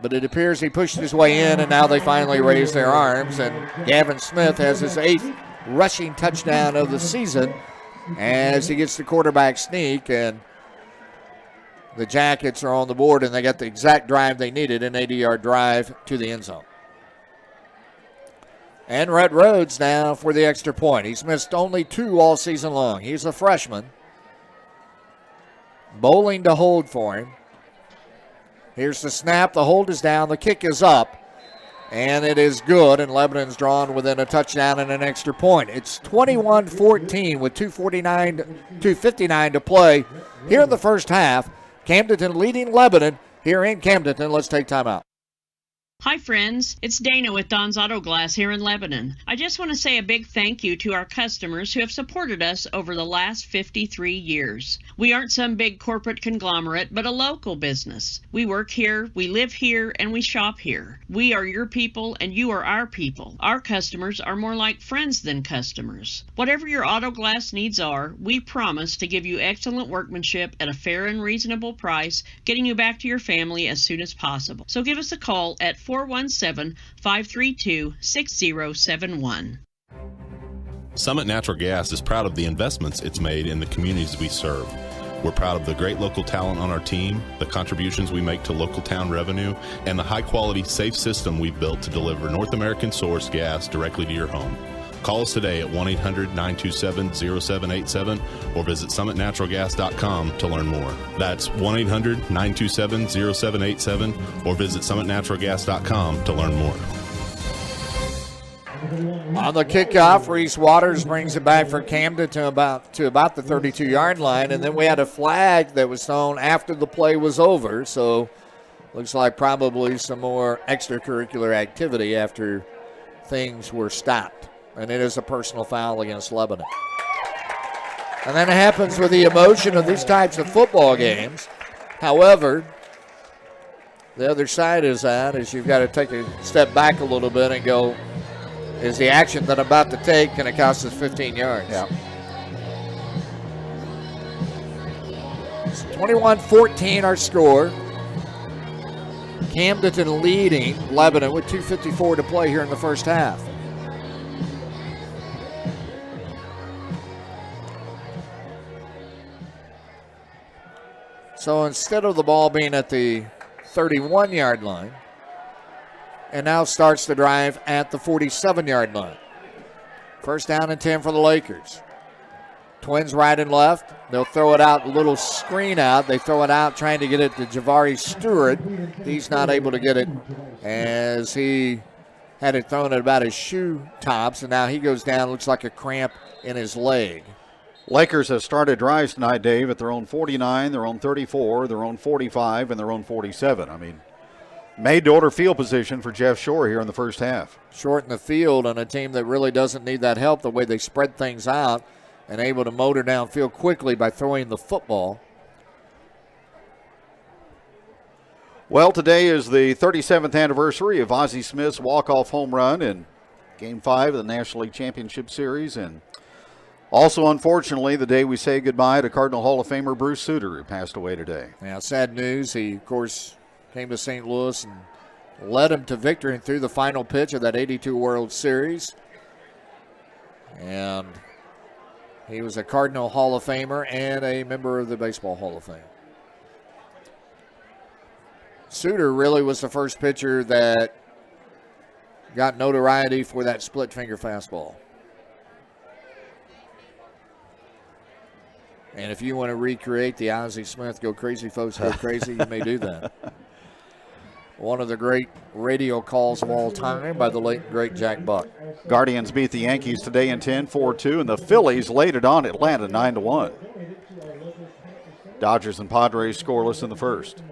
But it appears he pushed his way in, and now they finally raise their arms. And Gavin Smith has his 8th rushing touchdown of the season as he gets the quarterback sneak. And the Jackets are on the board, and they got the exact drive they needed, an 80-yard drive to the end zone. And Rhett Rhodes now for the extra point. He's missed only 2 all season long. He's a freshman. Bowling to hold for him. Here's the snap. The hold is down. The kick is up. And it is good. And Lebanon's drawn within a touchdown and an extra point. It's 21-14 with 2:59 to play here in the first half. Camdenton leading Lebanon here in Camdenton. Let's take time out. Hi friends, it's Dana with Don's Auto Glass here in Lebanon. I just want to say a big thank you to our customers who have supported us over the last 53 years. We aren't some big corporate conglomerate, but a local business. We work here, we live here, and we shop here. We are your people and you are our people. Our customers are more like friends than customers. Whatever your auto glass needs are, we promise to give you excellent workmanship at a fair and reasonable price, getting you back to your family as soon as possible. So give us a call at 417-532-6071. Summit Natural Gas is proud of the investments it's made in the communities we serve. We're proud of the great local talent on our team, the contributions we make to local town revenue, and the high-quality, safe system we've built to deliver North American source gas directly to your home. Call us today at 1-800-927-0787 or visit summitnaturalgas.com to learn more. That's 1-800-927-0787 or visit summitnaturalgas.com to learn more. On the kickoff, Reese Waters brings it back for Camden to about the 32-yard line, and then we had a flag that was thrown after the play was over, so looks like probably some more extracurricular activity after things were stopped. And it is a personal foul against Lebanon. And then it happens with the emotion of these types of football games. However, the other side is that is you've got to take a step back a little bit and go, is the action that I'm about to take going to cost us 15 yards? Yeah. It's 21-14 our score. Camdenton leading Lebanon with 2:54 to play here in the first half. So instead of the ball being at the 31-yard line, and now starts the drive at the 47-yard line. First down and 10 for the Lakers. Twins right and left. They'll throw it out, a little screen out. They throw it out trying to get it to Javari Stewart. He's not able to get it as he had it thrown at about his shoe tops, and now he goes down. Looks like a cramp in his leg. Lakers have started drives tonight, Dave, at their own 49, their own 34, their own 45, and their own 47. I mean, made to order field position for Jeff Shore here in the first half. Short in the field on a team that really doesn't need that help, the way they spread things out and able to motor downfield quickly by throwing the football. Well, today is the 37th anniversary of Ozzie Smith's walk-off home run in Game 5 of the National League Championship Series, and also, unfortunately, the day we say goodbye to Cardinal Hall of Famer Bruce Sutter, who passed away today. Yeah, sad news. He, of course, came to St. Louis and led him to victory and threw the final pitch of that 82 World Series. And he was a Cardinal Hall of Famer and a member of the Baseball Hall of Fame. Sutter really was the first pitcher that got notoriety for that split finger fastball. And if you want to recreate the Ozzie Smith Go Crazy Folks Go Crazy, you may do that. One of the great radio calls of all time by the late, great Jack Buck. Guardians beat the Yankees today in 10, 4-2, and the Phillies laid it on Atlanta 9-1. Dodgers and Padres scoreless in the first.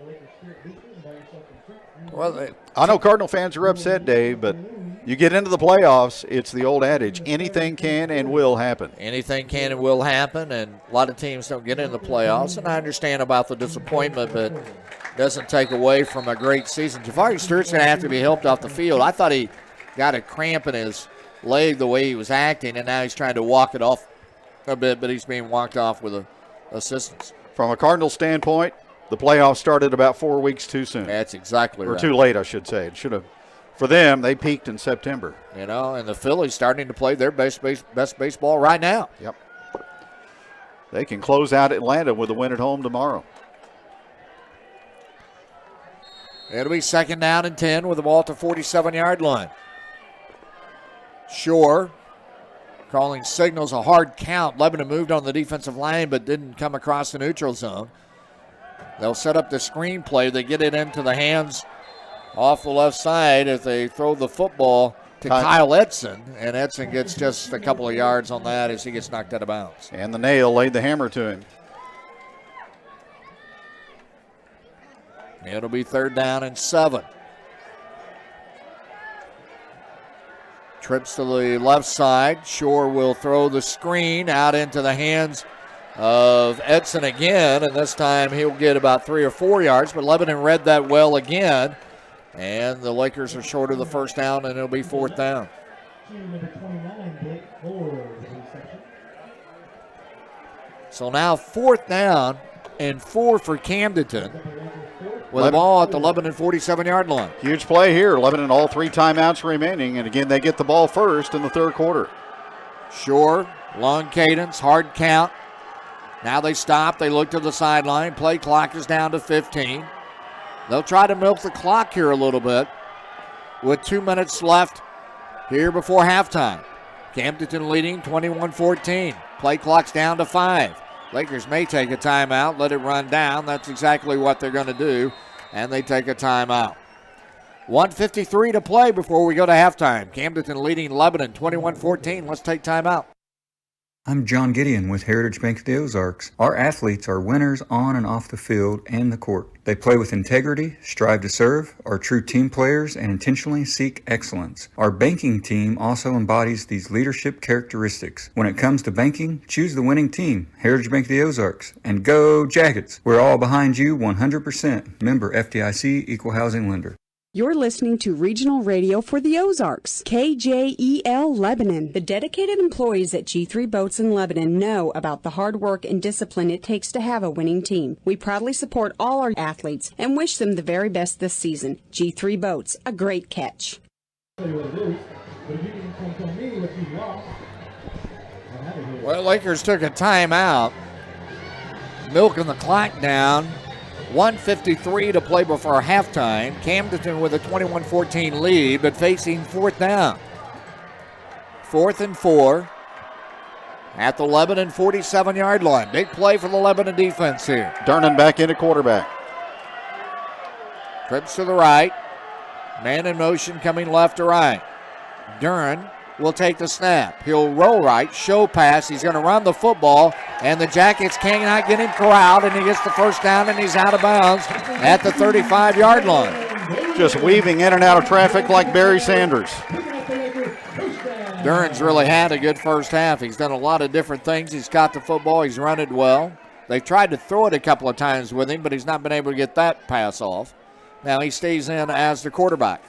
Well, I know Cardinal fans are upset, Dave, but you get into the playoffs, it's the old adage, anything can and will happen. Anything can and will happen, and a lot of teams don't get into the playoffs, and I understand about the disappointment, but doesn't take away from a great season. Javari Stewart's going to have to be helped off the field. I thought he got a cramp in his leg the way he was acting, and now he's trying to walk it off a bit, but he's being walked off with assistance. From a Cardinal standpoint, the playoffs started about 4 weeks too soon. That's exactly right. Or too late, I should say. It should have. For them, they peaked in September. You know, and the Phillies starting to play their best baseball right now. Yep. They can close out Atlanta with a win at home tomorrow. It'll be second down and 10 with the ball at the 47-yard line. Shore calling signals a hard count. Lebanon moved on the defensive line but didn't come across the neutral zone. They'll set up the screen play. They get it into the hands off the left side as they throw the football to Kyle Edson, and Edson gets just a couple of yards on that as he gets knocked out of bounds. And the nail laid the hammer to him. It'll be third down and 7. Trips to the left side. Shore will throw the screen out into the hands of Edson again, and this time he'll get about 3 or 4 yards, but Lebanon read that well again, and the Lakers are short of the first down, and it'll be fourth down. So now fourth down and 4 for Camdenton with the ball at the Lebanon 47-yard line. Huge play here. Lebanon all 3 timeouts remaining, and again they get the ball first in the third quarter. Shore, long cadence, hard count. Now they stop. They look to the sideline. Play clock is down to 15. They'll try to milk the clock here a little bit with 2 minutes left here before halftime. Camdenton leading 21-14. Play clock's down to 5. Lakers may take a timeout, let it run down. That's exactly what they're going to do, and they take a timeout. 1:53 to play before we go to halftime. Camdenton leading Lebanon 21-14. Let's take timeout. I'm John Gideon with Heritage Bank of the Ozarks. Our athletes are winners on and off the field and the court. They play with integrity, strive to serve, are true team players, and intentionally seek excellence. Our banking team also embodies these leadership characteristics. When it comes to banking, choose the winning team, Heritage Bank of the Ozarks, and go Jackets. We're all behind you 100%. Member FDIC, Equal Housing Lender. You're listening to Regional Radio for the Ozarks, KJEL Lebanon. The dedicated employees at G3 Boats in Lebanon know about the hard work and discipline it takes to have a winning team. We proudly support all our athletes and wish them the very best this season. G3 Boats, a great catch. Well, Lakers took a timeout, milking the clock down. 1:53 to play before halftime. Camdenton with a 21-14 lead, but facing fourth down. 4th and 4 at the Lebanon 47-yard line. Big play for the Lebanon defense here. Durnan back into quarterback. Trips to the right. Man in motion coming left to right. Duran will take the snap. He'll roll right, show pass. He's going to run the football, and the Jackets cannot get him corralled, and he gets the first down, and he's out of bounds at the 35-yard line. Just weaving in and out of traffic like Barry Sanders. Duran's really had a good first half. He's done a lot of different things. He's caught the football. He's run it well. They've tried to throw it a couple of times with him, but he's not been able to get that pass off. Now he stays in as the quarterback.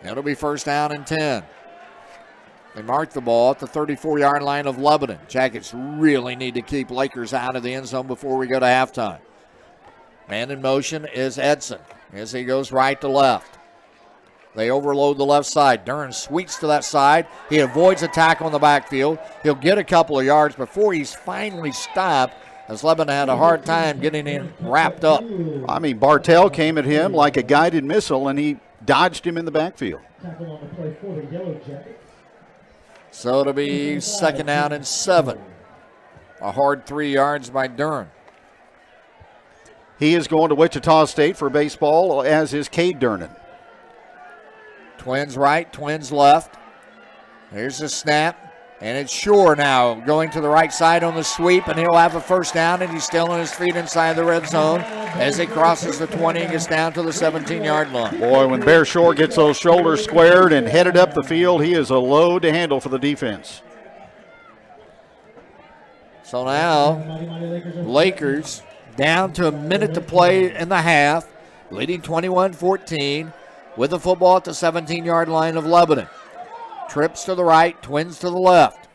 It'll be first down and 10. They mark the ball at the 34-yard line of Lebanon. Jackets really need to keep Lakers out of the end zone before we go to halftime. Man in motion is Edson as he goes right to left. They overload the left side. Duran sweeps to that side. He avoids a tackle in the backfield. He'll get a couple of yards before he's finally stopped, as Lebanon had a hard time getting him wrapped up. I mean, Bartell came at him like a guided missile, and he dodged him in the backfield. So it'll be second down and 7. A hard 3 yards by Duran. He is going to Wichita State for baseball, as is Cade Durnan. Twins right, Twins left. Here's the snap, and it's Shore now going to the right side on the sweep, and he'll have a first down, and he's still on his feet inside the red zone as he crosses the 20 and gets down to the 17-yard line. Boy, when Bear Shore gets those shoulders squared and headed up the field, he is a load to handle for the defense. So now, Lakers down to a minute to play in the half, leading 21-14. With the football at the 17-yard line of Lebanon. Trips to the right, Twins to the left.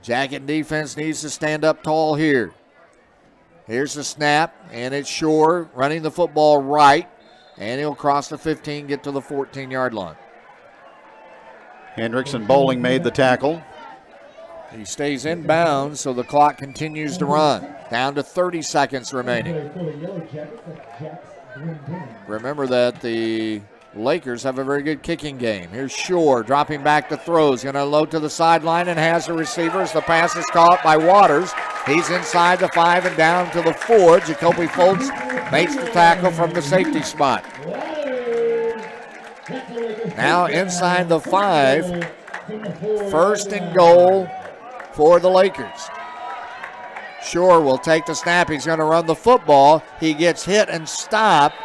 Jacket defense needs to stand up tall here. Here's the snap, and it's Shore running the football right, and he'll cross the 15, get to the 14-yard line. Hendrickson Bowling made the tackle. He stays in bounds, so the clock continues to run. Down to 30 seconds remaining. Remember that the Lakers have a very good kicking game. Here's Shore dropping back to throw. He's going to load to the sideline and has the receivers. The pass is caught by Waters. He's inside the 5 and down to the 4. Jacoby Foltz makes the tackle from the safety spot. Now inside the 5. First and goal for the Lakers. Shore will take the snap. He's going to run the football. He gets hit and stopped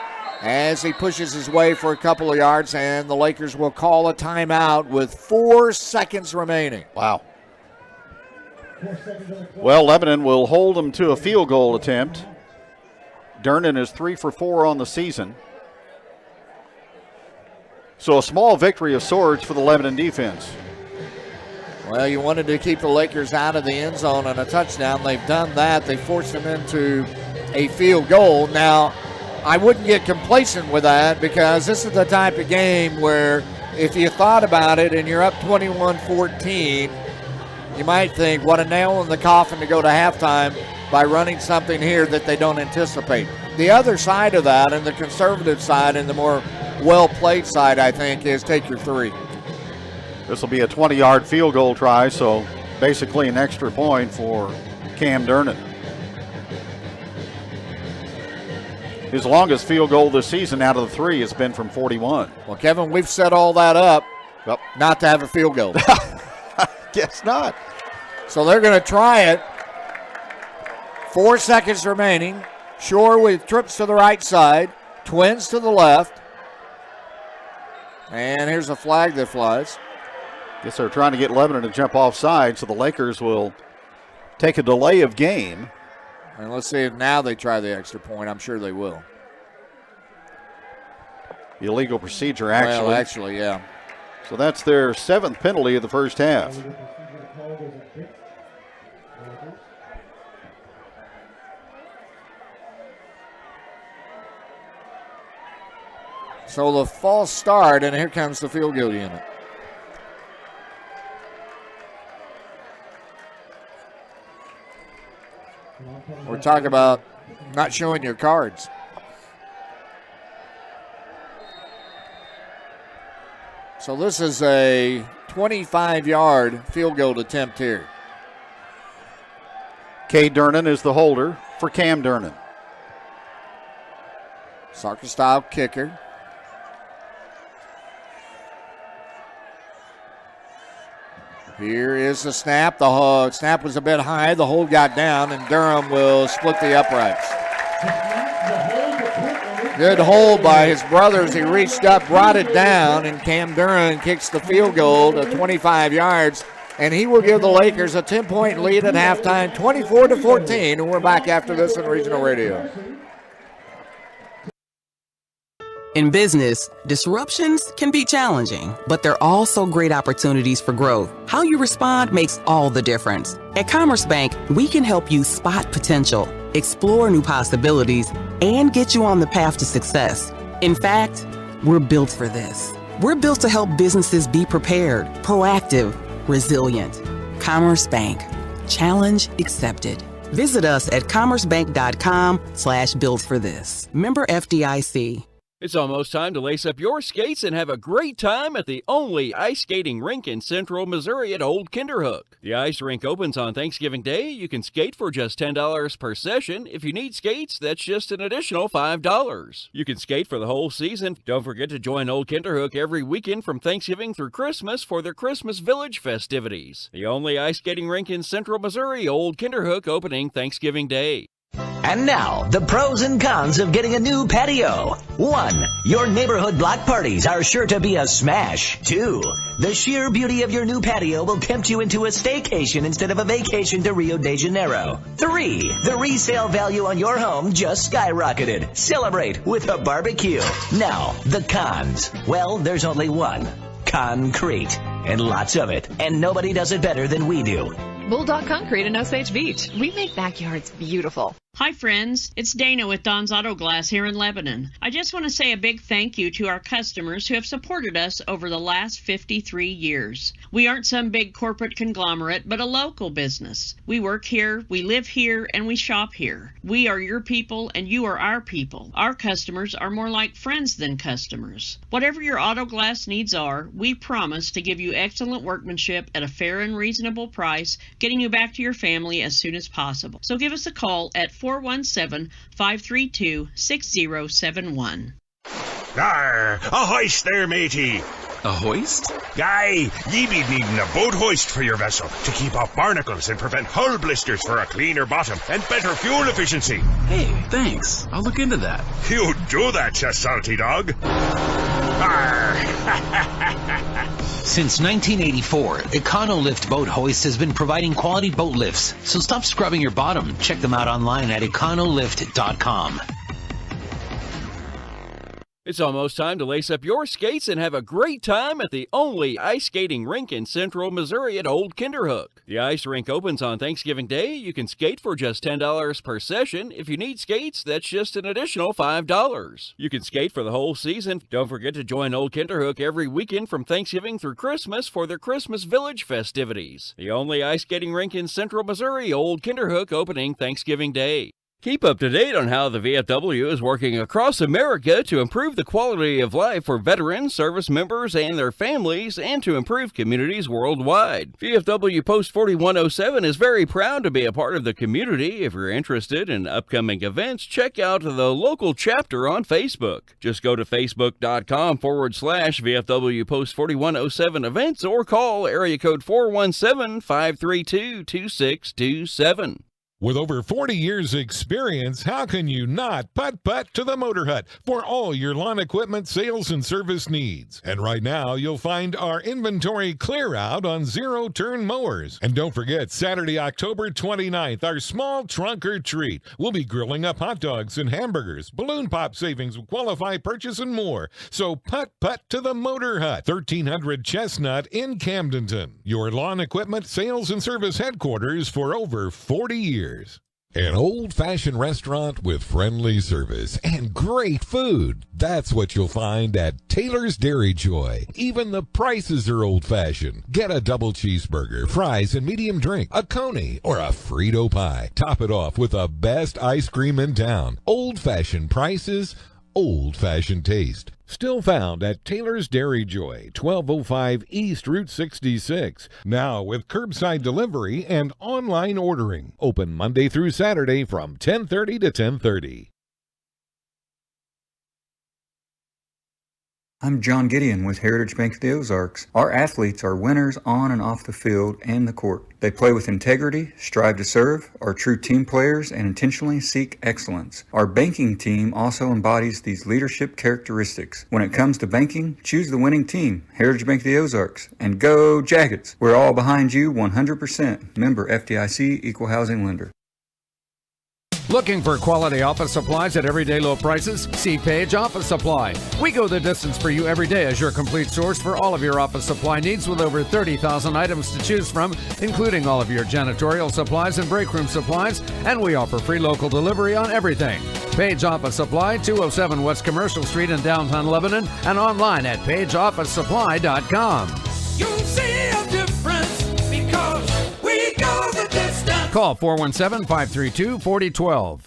as he pushes his way for a couple of yards, and the Lakers will call a timeout with 4 seconds remaining. Wow. Well, Lebanon will hold them to a field goal attempt. Durnan is 3 for 4 on the season. So a small victory of sorts for the Lebanon defense. Well, you wanted to keep the Lakers out of the end zone on a touchdown. They've done that. They forced them into a field goal. Now, I wouldn't get complacent with that, because this is the type of game where if you thought about it and you're up 21-14, you might think, what a nail in the coffin to go to halftime by running something here that they don't anticipate. The other side of that, and the conservative side and the more well-played side, I think, is take your 3. This will be a 20-yard field goal try, so basically an extra point for Cam Durnan. His longest field goal this season out of the 3 has been from 41. Well, Kevin, we've set all that up not to have a field goal. Guess not. So they're going to try it. 4 seconds remaining. Shore with trips to the right side. Twins to the left. And here's a flag that flies. Guess they're trying to get Lebanon to jump offside, so the Lakers will take a delay of game. And let's see if now they try the extra point. I'm sure they will. Illegal procedure, actually. Well, actually, yeah. So that's their 7th penalty of the first half. So the false start, and here comes the field goal unit. We're talking about not showing your cards. So this is a 25-yard field goal attempt here. Kay Durnan is the holder for Cam Durnan. Soccer-style kicker. Here is the snap. The snap was a bit high. The hold got down, and Durham will split the uprights. Good hold by his brothers. He reached up, brought it down, and Cam Durham kicks the field goal to 25 yards, and he will give the Lakers a 10-point lead at halftime, 24-14, and we're back after this on Regional Radio. In business, disruptions can be challenging, but they're also great opportunities for growth. How you respond makes all the difference. At Commerce Bank, we can help you spot potential, explore new possibilities, and get you on the path to success. In fact, we're built for this. We're built to help businesses be prepared, proactive, resilient. Commerce Bank. Challenge accepted. Visit us at commercebank.com/built-for-this. Member FDIC. It's almost time to lace up your skates and have a great time at the only ice skating rink in central Missouri at Old Kinderhook. The ice rink opens on Thanksgiving Day. You can skate for just $10 per session. If you need skates, that's just an additional $5. You can skate for the whole season. Don't forget to join Old Kinderhook every weekend from Thanksgiving through Christmas for their Christmas Village festivities. The only ice skating rink in central Missouri, Old Kinderhook, opening Thanksgiving Day. And now, the pros and cons of getting a new patio. 1. Your neighborhood block parties are sure to be a smash. 2. The sheer beauty of your new patio will tempt you into a staycation instead of a vacation to Rio de Janeiro. 3. The resale value on your home just skyrocketed. Celebrate with a barbecue. Now, the cons. Well, there's only one. Concrete. And lots of it. And nobody does it better than we do. Bulldog Concrete in Osage Beach. We make backyards beautiful. Hi friends, it's Dana with Don's Auto Glass here in Lebanon. I just want to say a big thank you to our customers who have supported us over the last 53 years. We aren't some big corporate conglomerate, but a local business. We work here, we live here, and we shop here. We are your people and you are our people. Our customers are more like friends than customers. Whatever your auto glass needs are, we promise to give you excellent workmanship at a fair and reasonable price, getting you back to your family as soon as possible. So give us a call at 417-532-6071. Arr, a hoist there, matey. A hoist? Aye, ye be needing a boat hoist for your vessel to keep off barnacles and prevent hull blisters for a cleaner bottom and better fuel efficiency. Hey, thanks. I'll look into that. You do that, you salty dog. Arr. Since 1984, EconoLift Boat Hoist has been providing quality boat lifts. So stop scrubbing your bottom. Check them out online at econolift.com. It's almost time to lace up your skates and have a great time at the only ice skating rink in central Missouri at Old Kinderhook. The ice rink opens on Thanksgiving Day. You can skate for just $10 per session. If you need skates, that's just an additional $5. You can skate for the whole season. Don't forget to join Old Kinderhook every weekend from Thanksgiving through Christmas for their Christmas Village festivities. The only ice skating rink in central Missouri, Old Kinderhook, opening Thanksgiving Day. Keep up to date on how the VFW is working across America to improve the quality of life for veterans, service members, and their families, and to improve communities worldwide. VFW Post 4107 is very proud to be a part of the community. If you're interested in upcoming events, check out the local chapter on Facebook. Just go to facebook.com/VFW Post 4107 events or call area code 417-532-2627. With over 40 years experience, how can you not putt to the Motor Hut for all your lawn equipment sales and service needs? And right now, you'll find our inventory clear out on zero-turn mowers. And don't forget, Saturday, October 29th, our small trunk or treat. We'll be grilling up hot dogs and hamburgers, balloon pop savings, qualify purchase, and more. So putt to the Motor Hut, 1300 Chestnut in Camdenton. Your lawn equipment sales and service headquarters for over 40 years. An old-fashioned restaurant with friendly service and great food. That's what you'll find at Taylor's Dairy Joy. Even the prices are old-fashioned. Get a double cheeseburger, fries, and medium drink, a coney, or a Frito pie. Top it off with the best ice cream in town. Old-fashioned prices, old-fashioned taste. Still found at Taylor's Dairy Joy, 1205 East Route 66. Now with curbside delivery and online ordering. Open Monday through Saturday from 10:30 to 10:30. I'm John Gideon with Heritage Bank of the Ozarks. Our athletes are winners on and off the field and the court. They play with integrity, strive to serve, are true team players, and intentionally seek excellence. Our banking team also embodies these leadership characteristics. When it comes to banking, choose the winning team, Heritage Bank of the Ozarks, and go Jackets. We're all behind you 100%. Member FDIC, Equal Housing Lender. Looking for quality office supplies at everyday low prices? See Page Office Supply. We go the distance for you every day as your complete source for all of your office supply needs with over 30,000 items to choose from, including all of your janitorial supplies and break room supplies, and we offer free local delivery on everything. Page Office Supply, 207 West Commercial Street in downtown Lebanon, and online at pageofficesupply.com. You'll see a difference because we go the distance. Call 417-532-4012.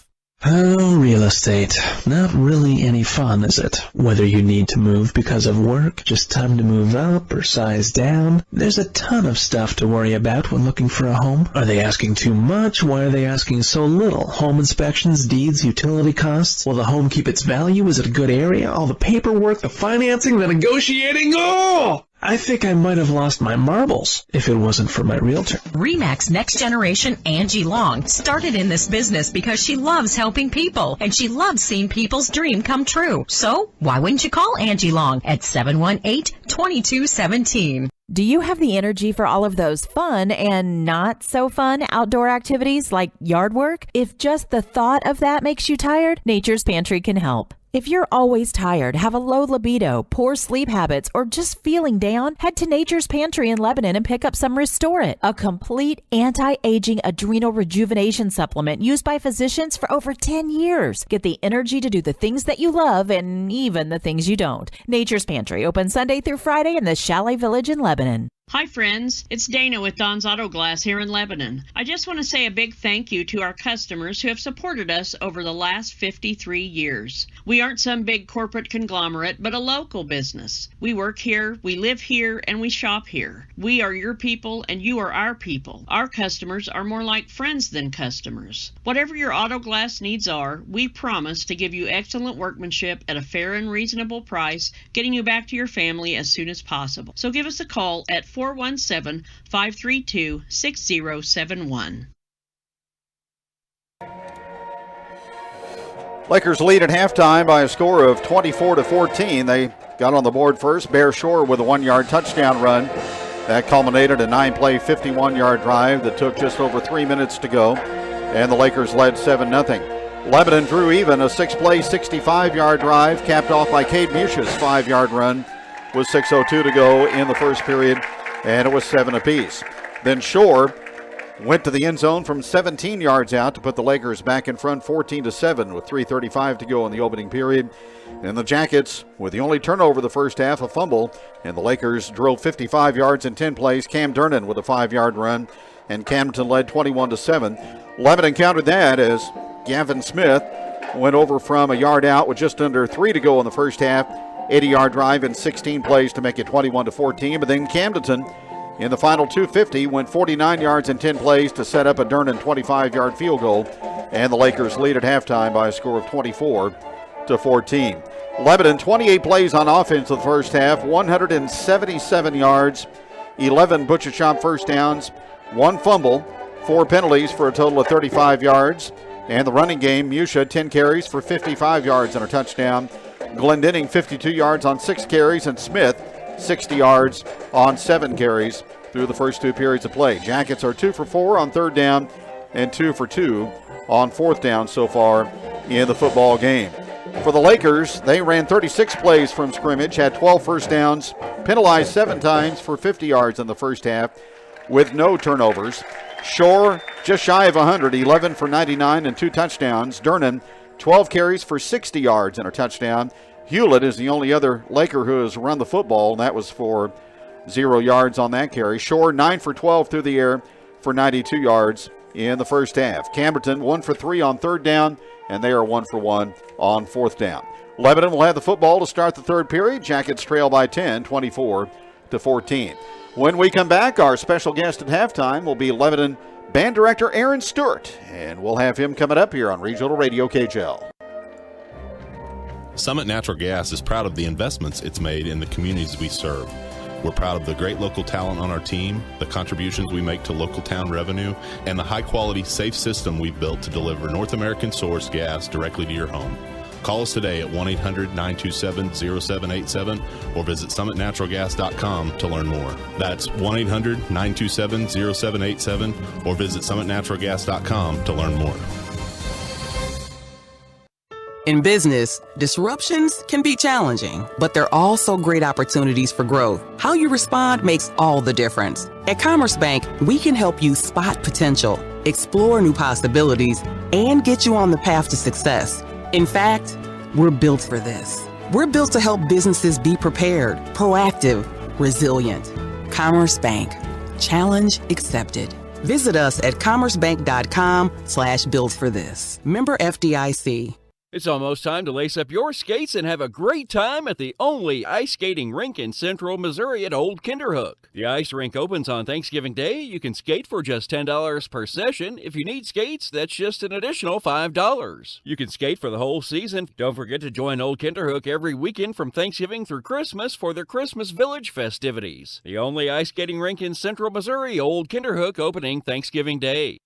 Oh, real estate. Not really any fun, is it? Whether you need to move because of work, just time to move up, or size down, there's a ton of stuff to worry about when looking for a home. Are they asking too much? Why are they asking so little? Home inspections, deeds, utility costs? Will the home keep its value? Is it a good area? All the paperwork, the financing, the negotiating? Oh! I think I might have lost my marbles if it wasn't for my realtor. RE/MAX Next Generation Angie Long started in this business because she loves helping people and she loves seeing people's dream come true. So why wouldn't you call Angie Long at 718-2217? Do you have the energy for all of those fun and not so fun outdoor activities like yard work? If just the thought of that makes you tired, Nature's Pantry can help. If you're always tired, have a low libido, poor sleep habits, or just feeling down, head to Nature's Pantry in Lebanon and pick up some Restore It, a complete anti-aging adrenal rejuvenation supplement used by physicians for over 10 years. Get the energy to do the things that you love and even the things you don't. Nature's Pantry, open Sunday through Friday in the Chalet Village in Lebanon. Hi friends, it's Dana with Don's Auto Glass here in Lebanon. I just want to say a big thank you to our customers who have supported us over the last 53 years. We aren't some big corporate conglomerate, but a local business. We work here, we live here, and we shop here. We are your people and you are our people. Our customers are more like friends than customers. Whatever your auto glass needs are, we promise to give you excellent workmanship at a fair and reasonable price, getting you back to your family as soon as possible. So give us a call at 417-532-6071. Lakers lead at halftime by a score of 24-14. They got on the board first. Bear Shore with a 1-yard touchdown run. That culminated a 9-play, 51-yard drive that took just over 3 minutes to go. And the Lakers led 7-0. Lebanon drew even a 6-play, 65-yard drive, capped off by Cade Musha's 5-yard run with 6:02 to go in the first period. And it was 7 apiece. Then Shore went to the end zone from 17 yards out to put the Lakers back in front 14-7 with 3:35 to go in the opening period. And the Jackets, with the only turnover the first half, a fumble, and the Lakers drove 55 yards in 10 plays. Camdenton with a 5-yard run, and Camdenton led 21-7. Lebanon countered that as Gavin Smith went over from a yard out with just under 3 to go in the first half. 80-yard drive in 16 plays to make it 21-14. But then Camdenton, in the final 2:50, went 49 yards in 10 plays to set up a Durnan 25-yard field goal. And the Lakers lead at halftime by a score of 24-14. Lebanon, 28 plays on offense in the first half, 177 yards, 11 butcher shop first downs, 1 fumble, 4 penalties for a total of 35 yards. And the running game, Musha, 10 carries for 55 yards and a touchdown. Glendenning 52 yards on 6 carries, and Smith 60 yards on 7 carries through the first 2 periods of play. Jackets are 2 for 4 on 3rd down and 2 for 2 on 4th down so far in the football game. For the Lakers, they ran 36 plays from scrimmage, had 12 first downs, penalized 7 times for 50 yards in the first half with no turnovers. Shore, just shy of 100, 11 for 99 and 2 touchdowns. Durnan, 12 carries for 60 yards and a touchdown. Hewlett is the only other Laker who has run the football, and that was for 0 yards on that carry. Shore, 9 for 12 through the air for 92 yards in the first half. Camberton, 1 for 3 on third down, and they are 1 for 1 on fourth down. Lebanon will have the football to start the third period. Jackets trail by 10, 24-14. When we come back, our special guest at halftime will be Lebanon Band Director Aaron Stewart, and we'll have him coming up here on Regional Radio KJL. Summit Natural Gas is proud of the investments it's made in the communities we serve. We're proud of the great local talent on our team, the contributions we make to local town revenue, and the high-quality, safe system we've built to deliver North American source gas directly to your home. Call us today at 1-800-927-0787 or visit summitnaturalgas.com to learn more. That's 1-800-927-0787 or visit summitnaturalgas.com to learn more. In business, disruptions can be challenging, but they're also great opportunities for growth. How you respond makes all the difference. At Commerce Bank, we can help you spot potential, explore new possibilities, and get you on the path to success. In fact, we're built for this. We're built to help businesses be prepared, proactive, resilient. Commerce Bank. Challenge accepted. Visit us at commercebank.com/built-for-this. Member FDIC. It's almost time to lace up your skates and have a great time at the only ice skating rink in central Missouri at Old Kinderhook. The ice rink opens on Thanksgiving Day. You can skate for just $10 per session. If you need skates, that's just an additional $5. You can skate for the whole season. Don't forget to join Old Kinderhook every weekend from Thanksgiving through Christmas for their Christmas Village festivities. The only ice skating rink in central Missouri, Old Kinderhook, opening Thanksgiving Day.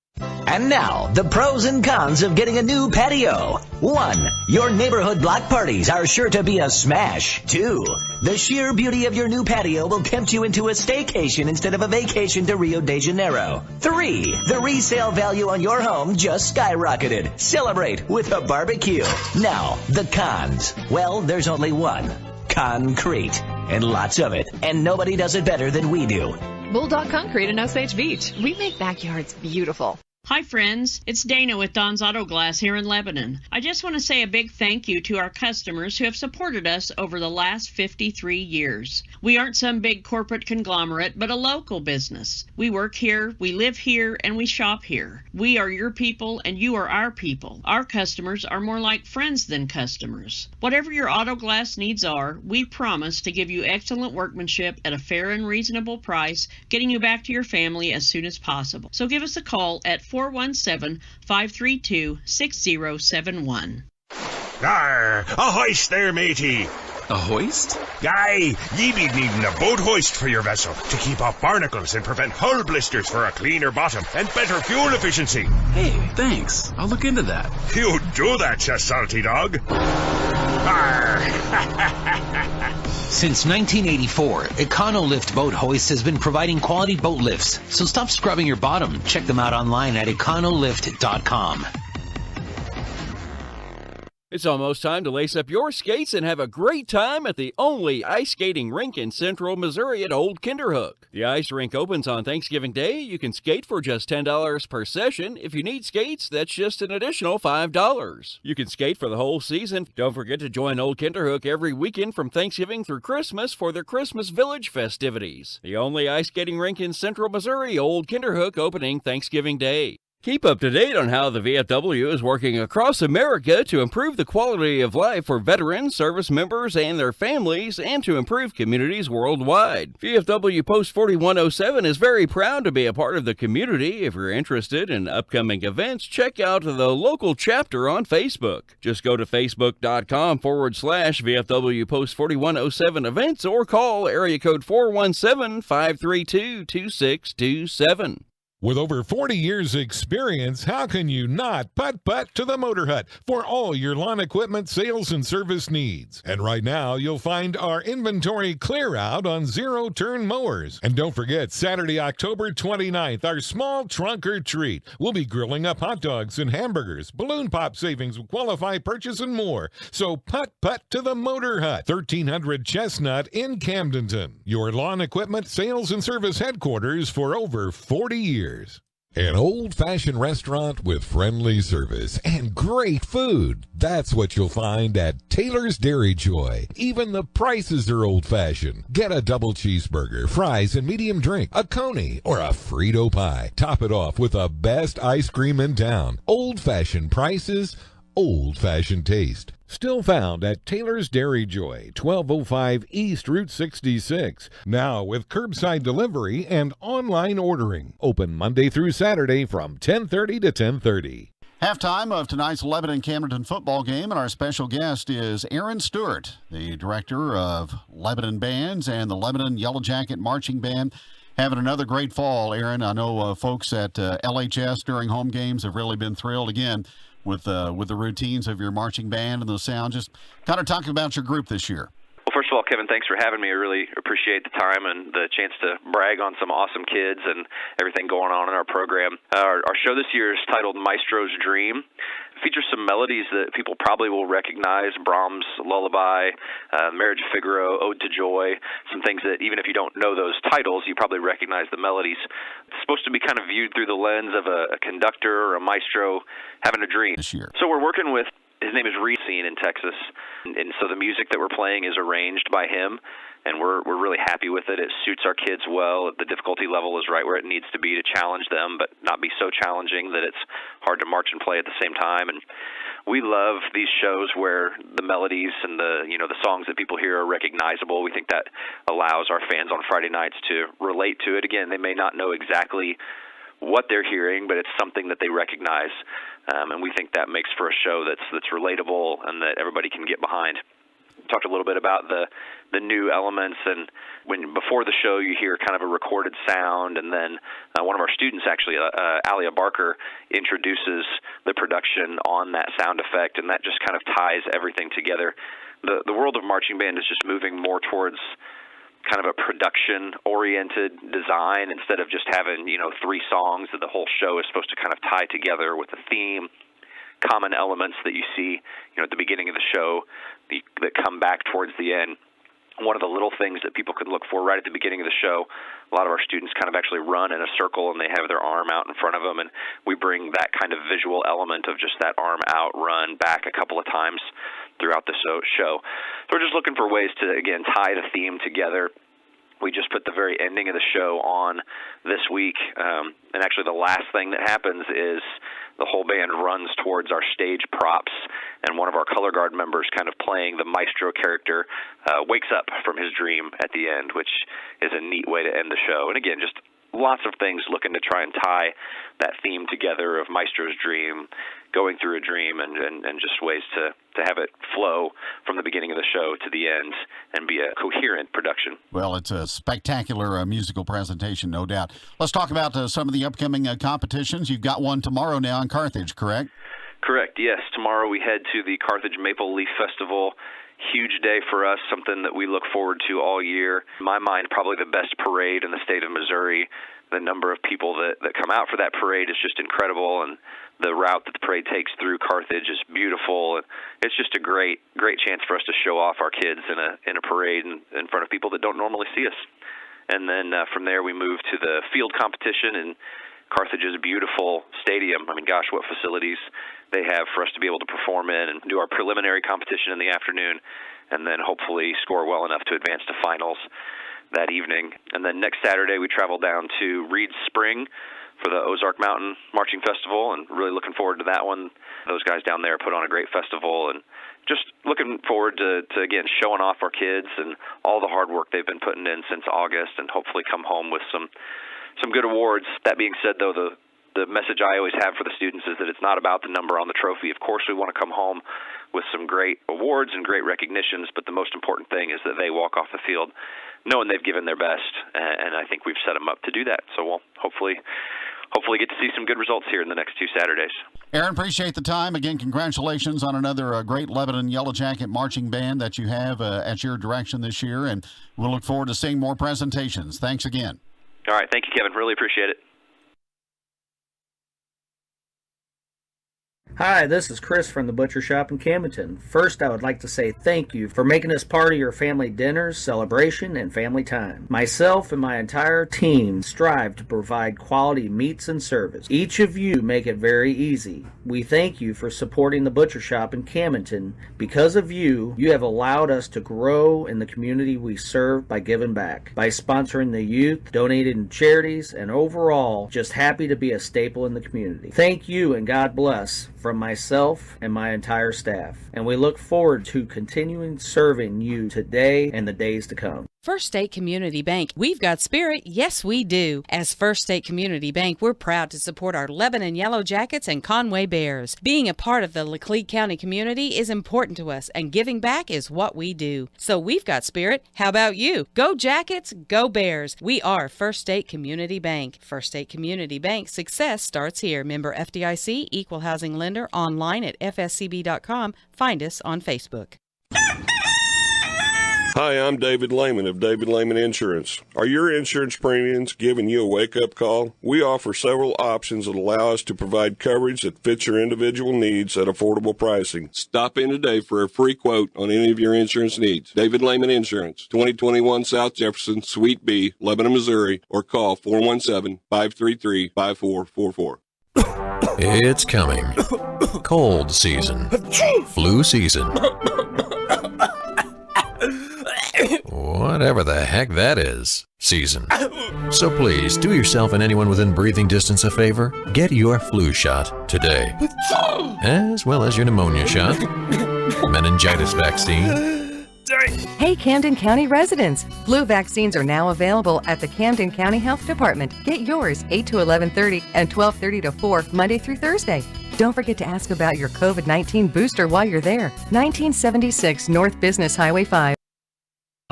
And now, the pros and cons of getting a new patio. 1. Your neighborhood block parties are sure to be a smash. 2. The sheer beauty of your new patio will tempt you into a staycation instead of a vacation to Rio de Janeiro. 3. The resale value on your home just skyrocketed. Celebrate with a barbecue. Now, the cons. Well, there's only one. Concrete. And lots of it. And nobody does it better than we do. Bulldog Concrete in Osage Beach. We make backyards beautiful. Hi friends, it's Dana with Don's Auto Glass here in Lebanon. I just want to say a big thank you to our customers who have supported us over the last 53 years. We aren't some big corporate conglomerate, but a local business. We work here, we live here, and we shop here. We are your people and you are our people. Our customers are more like friends than customers. Whatever your auto glass needs are, we promise to give you excellent workmanship at a fair and reasonable price, getting you back to your family as soon as possible. So give us a call at 417-532-6071. Arr, a hoist there, matey. A hoist? Aye, ye be needing a boat hoist for your vessel to keep off barnacles and prevent hull blisters for a cleaner bottom and better fuel efficiency. Hey, thanks. I'll look into that. You do that, you salty dog. Arr. Since 1984, EconoLift Boat Hoist has been providing quality boat lifts. So stop scrubbing your bottom. Check them out online at econolift.com. It's almost time to lace up your skates and have a great time at the only ice skating rink in central Missouri at Old Kinderhook. The ice rink opens on Thanksgiving Day. You can skate for just $10 per session. If you need skates, that's just an additional $5. You can skate for the whole season. Don't forget to join Old Kinderhook every weekend from Thanksgiving through Christmas for their Christmas Village festivities. The only ice skating rink in central Missouri, Old Kinderhook, opening Thanksgiving Day. Keep up to date on how the VFW is working across America to improve the quality of life for veterans, service members, and their families, and to improve communities worldwide. VFW Post 4107 is very proud to be a part of the community. If you're interested in upcoming events, check out the local chapter on Facebook. Just go to facebook.com/VFW Post 4107 events or call area code 417-532-2627. With over 40 years' experience, how can you not putt-putt to the Motor Hut for all your lawn equipment sales and service needs? And right now, you'll find our inventory clear out on zero-turn mowers. And don't forget, Saturday, October 29th, our small trunk or treat. We'll be grilling up hot dogs and hamburgers, balloon pop savings will qualify purchase, and more. So putt-putt to the Motor Hut, 1300 Chestnut in Camdenton. Your lawn equipment sales and service headquarters for over 40 years. An old-fashioned restaurant with friendly service and great food. That's what you'll find at Taylor's Dairy Joy. Even the prices are old-fashioned. Get a double cheeseburger, fries, and medium drink, a coney, or a Frito pie. Top it off with the best ice cream in town. Old-fashioned prices, old-fashioned taste. Still found at Taylor's Dairy Joy, 1205 East Route 66. Now with curbside delivery and online ordering. Open Monday through Saturday from 10:30 to 10:30. Halftime of tonight's Lebanon-Camdenton football game, and our special guest is Aaron Stewart, the director of Lebanon Bands and the Lebanon Yellow Jacket Marching Band. Having another great fall, Aaron. I know folks at LHS during home games have really been thrilled again with the routines of your marching band and the sound. Just kind of talking about your group this year. Well, first of all, Kevin, thanks for having me. I really appreciate the time and the chance to brag on some awesome kids and everything going on in our program. Our show this year is titled Maestro's Dream. It features some melodies that people probably will recognize: Brahms' Lullaby, Marriage of Figaro, Ode to Joy, some things that even if you don't know those titles, you probably recognize the melodies. It's supposed to be kind of viewed through the lens of a conductor or a maestro having a dream. This year. So we're working with, his name is Reese in Texas, and so the music that we're playing is arranged by him, and we're really happy with it. It suits our kids well. The difficulty level is right where it needs to be to challenge them, but not be so challenging that it's hard to march and play at the same time. And we love these shows where the melodies and the songs that people hear are recognizable. We think that allows our fans on Friday nights to relate to it. Again, they may not know exactly what they're hearing, but it's something that they recognize, and we think that makes for a show that's relatable and that everybody can get behind. Talked a little bit about the new elements, and before the show you hear kind of a recorded sound, and then one of our students, actually, Alia Barker, introduces the production on that sound effect, and that just kind of ties everything together. The world of marching band is just moving more towards kind of a production-oriented design instead of just having, 3 songs that the whole show is supposed to kind of tie together with a theme, common elements that you see, at the beginning of the show that come back towards the end. One of the little things that people could look for right at the beginning of the show, a lot of our students kind of actually run in a circle and they have their arm out in front of them, and we bring that kind of visual element of just that arm out run back a couple of times throughout the show. So we're just looking for ways to, again, tie the theme together. We just put the very ending of the show on this week, and actually the last thing that happens is the whole band runs towards our stage props, and one of our color guard members, kind of playing the maestro character, wakes up from his dream at the end, which is a neat way to end the show. And again, just lots of things looking to try and tie that theme together of Maestro's dream, going through a dream, and just ways to have it flow from the beginning of the show to the end and be a coherent production. Well, it's a spectacular musical presentation, no doubt. Let's talk about some of the upcoming competitions. You've got one tomorrow now in Carthage, correct? Correct, yes. Tomorrow we head to the Carthage Maple Leaf Festival. Huge day for us, something that we look forward to all year. In my mind, probably the best parade in the state of Missouri. The number of people that come out for that parade is just incredible, and the route that the parade takes through Carthage is beautiful. It's just a great chance for us to show off our kids in a parade in front of people that don't normally see us. And then from there we move to the field competition in Carthage's beautiful stadium. I mean, gosh, what facilities they have for us to be able to perform in, and do our preliminary competition in the afternoon, and then hopefully score well enough to advance to finals that evening. And then next Saturday we travel down to Reed Spring for the Ozark Mountain Marching Festival, and really looking forward to that one. Those guys down there put on a great festival, and just looking forward to again, showing off our kids and all the hard work they've been putting in since August, and hopefully come home with some good awards. That being said, though, the message I always have for the students is that it's not about the number on the trophy. Of course, we want to come home with some great awards and great recognitions, but the most important thing is that they walk off the field knowing they've given their best, and I think we've set them up to do that. So we'll hopefully get to see some good results here in the next 2 Saturdays. Aaron, appreciate the time. Again, congratulations on another great Lebanon Yellow Jacket marching band that you have at your direction this year, and we'll look forward to seeing more presentations. Thanks again. All right. Thank you, Kevin. Really appreciate it. Hi, this is Chris from the Butcher Shop in Camdenton. First, I would like to say thank you for making us part of your family dinners, celebration, and family time. Myself and my entire team strive to provide quality meats and service. Each of you make it very easy. We thank you for supporting the Butcher Shop in Camdenton. Because of you, you have allowed us to grow in the community we serve by giving back, by sponsoring the youth, donating to charities, and overall, just happy to be a staple in the community. Thank you and God bless from myself and my entire staff. And we look forward to continuing serving you today and the days to come. First State Community Bank. We've got spirit. Yes, we do. As First State Community Bank, we're proud to support our Lebanon Yellow Jackets and Conway Bears. Being a part of the Laclede County community is important to us, and giving back is what we do. So we've got spirit. How about you? Go Jackets, go Bears. We are First State Community Bank. First State Community Bank. Success starts here. Member FDIC, Equal Housing Lender, online at fscb.com. Find us on Facebook. Hi, I'm David Lehman of David Lehman Insurance. Are your insurance premiums giving you a wake-up call? We offer several options that allow us to provide coverage that fits your individual needs at affordable pricing. Stop in today for a free quote on any of your insurance needs. David Lehman Insurance, 2021 South Jefferson, Suite B, Lebanon, Missouri, or call 417-533-5444. It's coming. Cold season. Flu season. Whatever the heck that is, season. So please, do yourself and anyone within breathing distance a favor. Get your flu shot today. As well as your pneumonia shot, meningitis vaccine. Hey Camden County residents, flu vaccines are now available at the Camden County Health Department. Get yours 8 to 11:30 and 12:30 to 4 Monday through Thursday. Don't forget to ask about your COVID-19 booster while you're there. 1976 North Business Highway 5.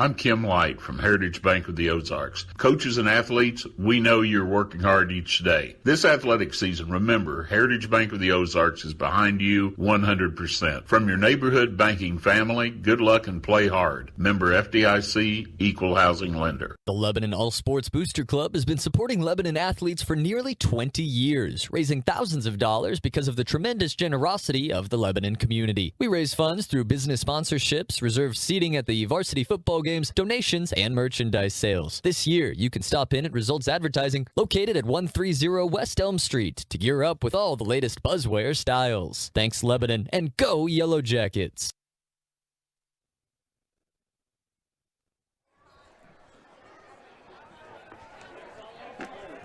I'm Kim Light from Heritage Bank of the Ozarks. Coaches and athletes, we know you're working hard each day. This athletic season, remember, Heritage Bank of the Ozarks is behind you 100%. From your neighborhood banking family, good luck and play hard. Member FDIC, Equal Housing Lender. The Lebanon All Sports Booster Club has been supporting Lebanon athletes for nearly 20 years, raising thousands of dollars because of the tremendous generosity of the Lebanon community. We raise funds through business sponsorships, reserved seating at the varsity football games, donations, and merchandise sales. This year, you can stop in at Results Advertising, located at 130 West Elm Street, to gear up with all the latest buzzwear styles. Thanks, Lebanon, and go Yellow Jackets!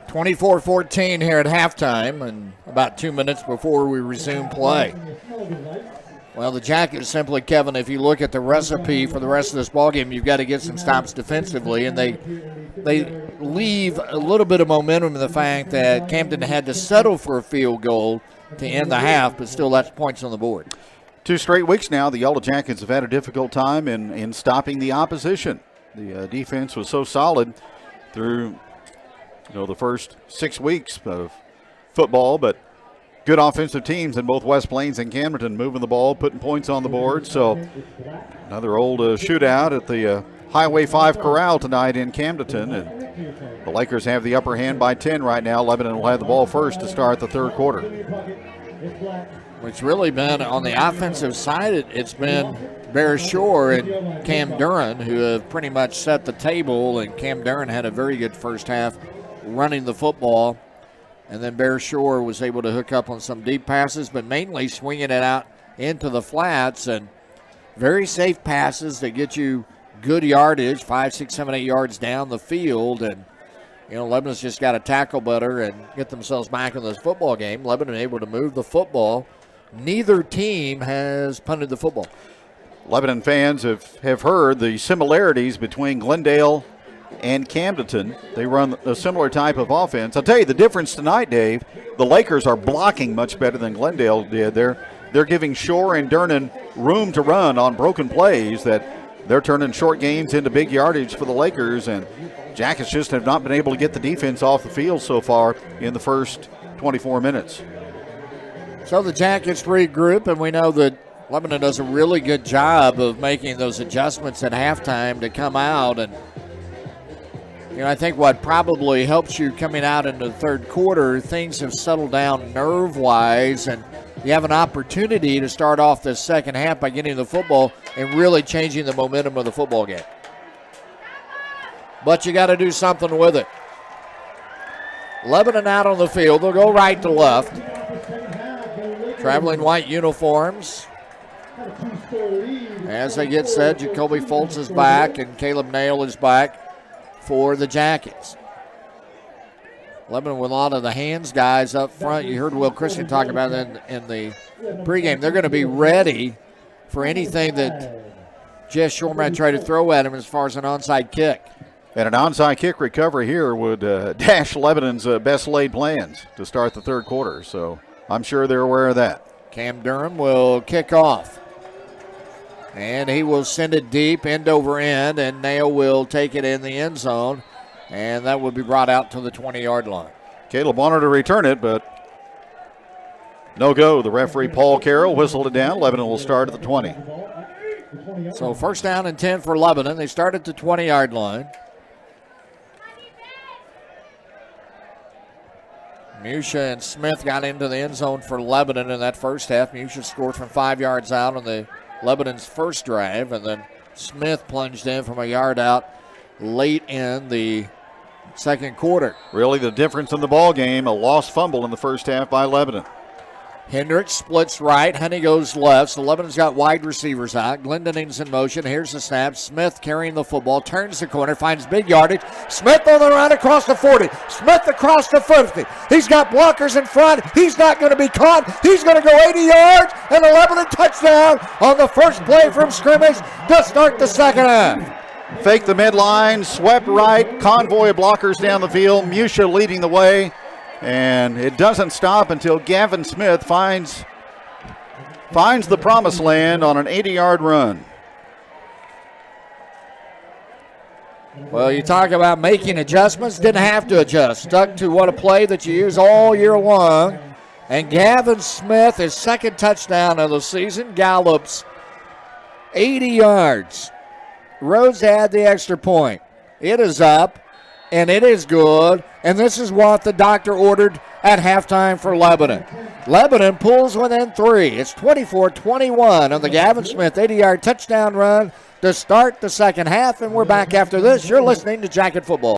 24-14 here at halftime, and about 2 minutes before we resume play. Well, the Jackets simply, Kevin, if you look at the recipe for the rest of this ballgame, you've got to get some stops defensively, and they leave a little bit of momentum in the fact that Camden had to settle for a field goal to end the half, but still that's points on the board. 2 straight weeks now, the Yellow Jackets have had a difficult time in stopping the opposition. The defense was so solid through the first 6 weeks of football, but good offensive teams in both West Plains and Camdenton moving the ball, putting points on the board. So another old shootout at the Highway 5 Corral tonight in Camdenton. And the Lakers have the upper hand by 10 right now. Lebanon will have the ball first to start the third quarter. It's really been on the offensive side, it's been Bear Shore and Cam Duran who have pretty much set the table, and Cam Duran had a very good first half running the football. And then Bear Shore was able to hook up on some deep passes, but mainly swinging it out into the flats, and very safe passes that get you good yardage, 5, 6, 7, 8 yards down the field. And, Lebanon's just got to tackle better and get themselves back in this football game. Lebanon able to move the football. Neither team has punted the football. Lebanon fans have heard the similarities between Glendale and Camdenton. They run a similar type of offense. I'll tell you the difference tonight, Dave. The Lakers are blocking much better than Glendale did. They're giving Shore and Durnan room to run on broken plays that they're turning short gains into big yardage for the Lakers, and Jackets just have not been able to get the defense off the field so far in the first 24 minutes. So the Jackets regroup, and we know that Lebanon does a really good job of making those adjustments at halftime to come out. And I think what probably helps you coming out into the third quarter, things have settled down nerve-wise, and you have an opportunity to start off the second half by getting the football and really changing the momentum of the football game. But you got to do something with it. Lebanon out on the field. They'll go right to left. Traveling white uniforms. As they get set, Jacoby Foltz is back and Caleb Nail is back for the Jackets. Lebanon with a lot of the hands guys up front. You heard Will Christian talk about it in the pregame. They're going to be ready for anything that Jeff Shore tried to throw at him as far as an onside kick. And an onside kick recovery here would dash Lebanon's best laid plans to start the third quarter. So I'm sure they're aware of that. Cam Durham will kick off. And he will send it deep, end over end, and Nail will take it in the end zone. And that will be brought out to the 20-yard line. Caleb wanted to return it, but no go. The referee, Paul Carroll, whistled it down. Lebanon will start at the 20. So first down and 10 for Lebanon. They start at the 20-yard line. Musha and Smith got into the end zone for Lebanon in that first half. Musha scored from 5 yards out on the Lebanon's first drive, and then Smith plunged in from a yard out late in the second quarter. Really the difference in the ball game, a lost fumble in the first half by Lebanon. Hendricks splits right. Honey goes left. So Lebanon's got wide receivers out. Glendoning's in motion. Here's the snap. Smith carrying the football. Turns the corner. Finds big yardage. Smith on the run across the 40. Smith across the 50. He's got blockers in front. He's not going to be caught. He's going to go 80 yards. And a Lebanon touchdown on the first play from scrimmage to start the second half. Fake the midline. Swept right. Convoy of blockers down the field. Musha leading the way. And it doesn't stop until Gavin Smith finds the promised land on an 80-yard run. Well, you talk about making adjustments. Didn't have to adjust. Stuck to what a play that you use all year long. And Gavin Smith, his second touchdown of the season, gallops 80 yards. Rhodes had the extra point. It is up. And it is good, and this is what the doctor ordered at halftime for Lebanon. Lebanon pulls within 3. It's 24-21 on the Gavin Smith 80-yard touchdown run to start the second half, and we're back after this. You're listening to Jacket Football.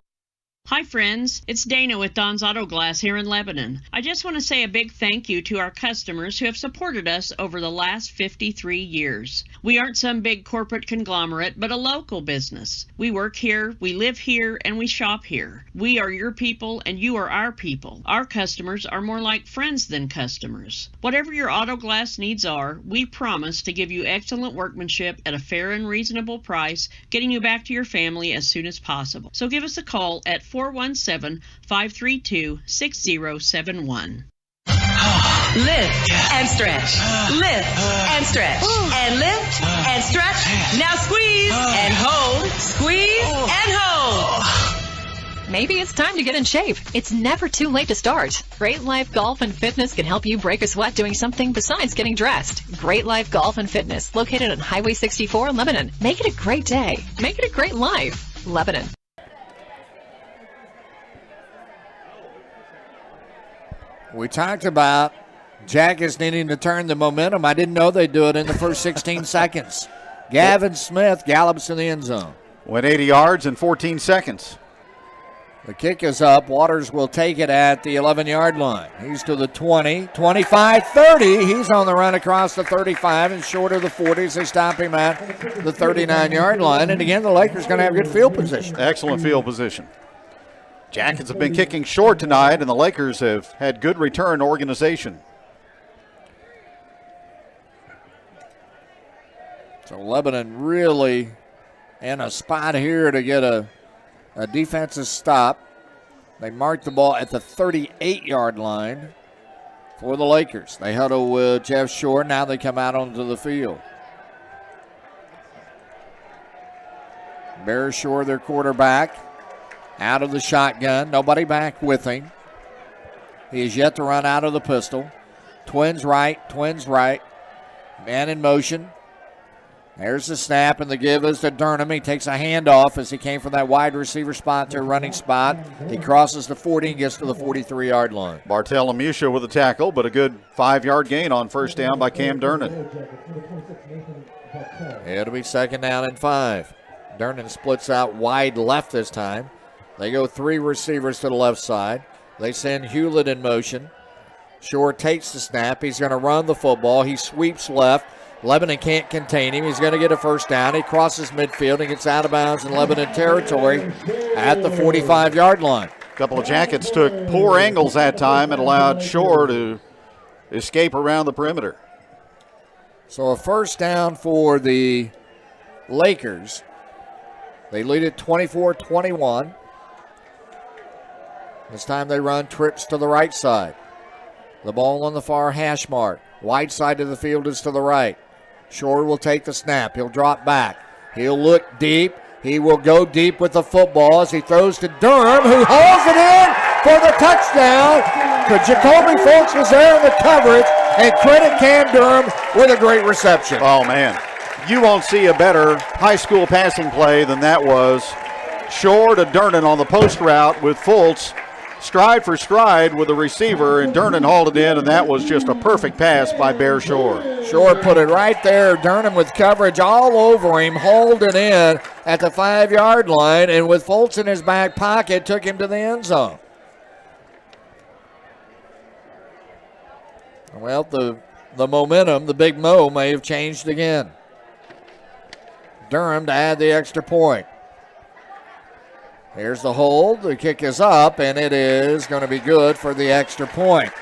Hi friends, it's Dana with Don's Auto Glass here in Lebanon. I just want to say a big thank you to our customers who have supported us over the last 53 years. We aren't some big corporate conglomerate, but a local business. We work here, we live here, and we shop here. We are your people and you are our people. Our customers are more like friends than customers. Whatever your auto glass needs are, we promise to give you excellent workmanship at a fair and reasonable price, getting you back to your family as soon as possible. So give us a call at 417-532-6071. Lift and stretch. Lift and stretch. And lift and stretch. Now squeeze and hold. Squeeze and hold. Maybe it's time to get in shape. It's never too late to start. Great Life Golf and Fitness can help you break a sweat doing something besides getting dressed. Great Life Golf and Fitness, located on Highway 64 in Lebanon. Make it a great day. Make it a great life. Lebanon. We talked about Jackets needing to turn the momentum. I didn't know they'd do it in the first 16 seconds. Gavin Smith gallops in the end zone. Went 80 yards in 14 seconds. The kick is up. Waters will take it at the 11-yard line. He's to the 20, 25, 30. He's on the run across the 35 and short of the 40s. They stop him at the 39-yard line. And again, the Lakers going to have good field position. Excellent field position. Jackets have been kicking short tonight, and the Lakers have had good return organization. So Lebanon really in a spot here to get a defensive stop. They mark the ball at the 38-yard line for the Lakers. They huddle with Jeff Shore. Now they come out onto the field. Bear Shore, their quarterback. Out of the shotgun. Nobody back with him. He is yet to run out of the pistol. Twins right. Man in motion. There's the snap, and the give is to Durham. He takes a handoff as he came from that wide receiver spot to a running spot. He crosses the 40 and gets to the 43-yard line. Bartell and Musha with a tackle, but a good 5-yard gain on first down by Cam Durnan. It'll be second down and 5. Durnan splits out wide left this time. They go 3 receivers to the left side. They send Hewlett in motion. Shore takes the snap. He's going to run the football. He sweeps left. Lebanon can't contain him. He's going to get a first down. He crosses midfield and gets out of bounds in Lebanon territory at the 45-yard line. A couple of Jackets took poor angles that time and allowed Shore to escape around the perimeter. So a first down for the Lakers. They lead it 24-21. This time they run trips to the right side. The ball on the far hash mark. Wide side of the field is to the right. Shore will take the snap. He'll drop back. He'll look deep. He will go deep with the football as he throws to Durham, who hauls it in for the touchdown. Jacoby Fultz was there in the coverage, and credit Cam Durham with a great reception. Oh, man. You won't see a better high school passing play than that was. Shore to Durnan on the post route with Fultz stride for stride with the receiver, and Durnan hauled it in, and that was just a perfect pass by Bear Shore. Shore put it right there. Durnan with coverage all over him, hauled it in at the 5-yard line, and with Fultz in his back pocket, took him to the end zone. Well, the momentum, the big mo, may have changed again. Durham to add the extra point. Here's the hold. The kick is up, and it is going to be good for the extra point.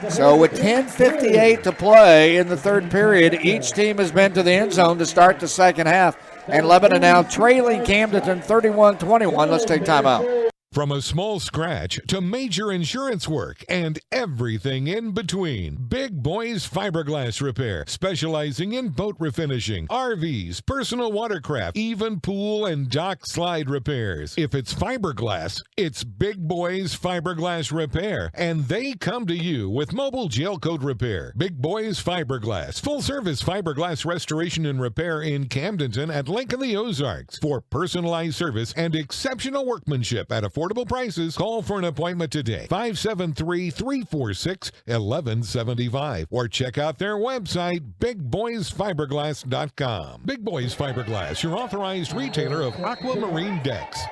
So with 10:58 to play in the third period, each team has been to the end zone to start the second half. And Lebanon now trailing Camdenton 31-21. Let's take time out. From a small scratch to major insurance work and everything in between, Big Boys Fiberglass Repair, specializing in boat refinishing, RVs, personal watercraft, even pool and dock slide repairs. If it's fiberglass, it's Big Boys Fiberglass Repair, and they come to you with mobile gel coat repair. Big Boys Fiberglass, full service fiberglass restoration and repair in Camdenton at Lake of the Ozarks. For personalized service and exceptional workmanship at affordable prices, call for an appointment today. 573-346-1175 or check out their website, bigboysfiberglass.com. Big Boys Fiberglass, your authorized retailer of aquamarine decks.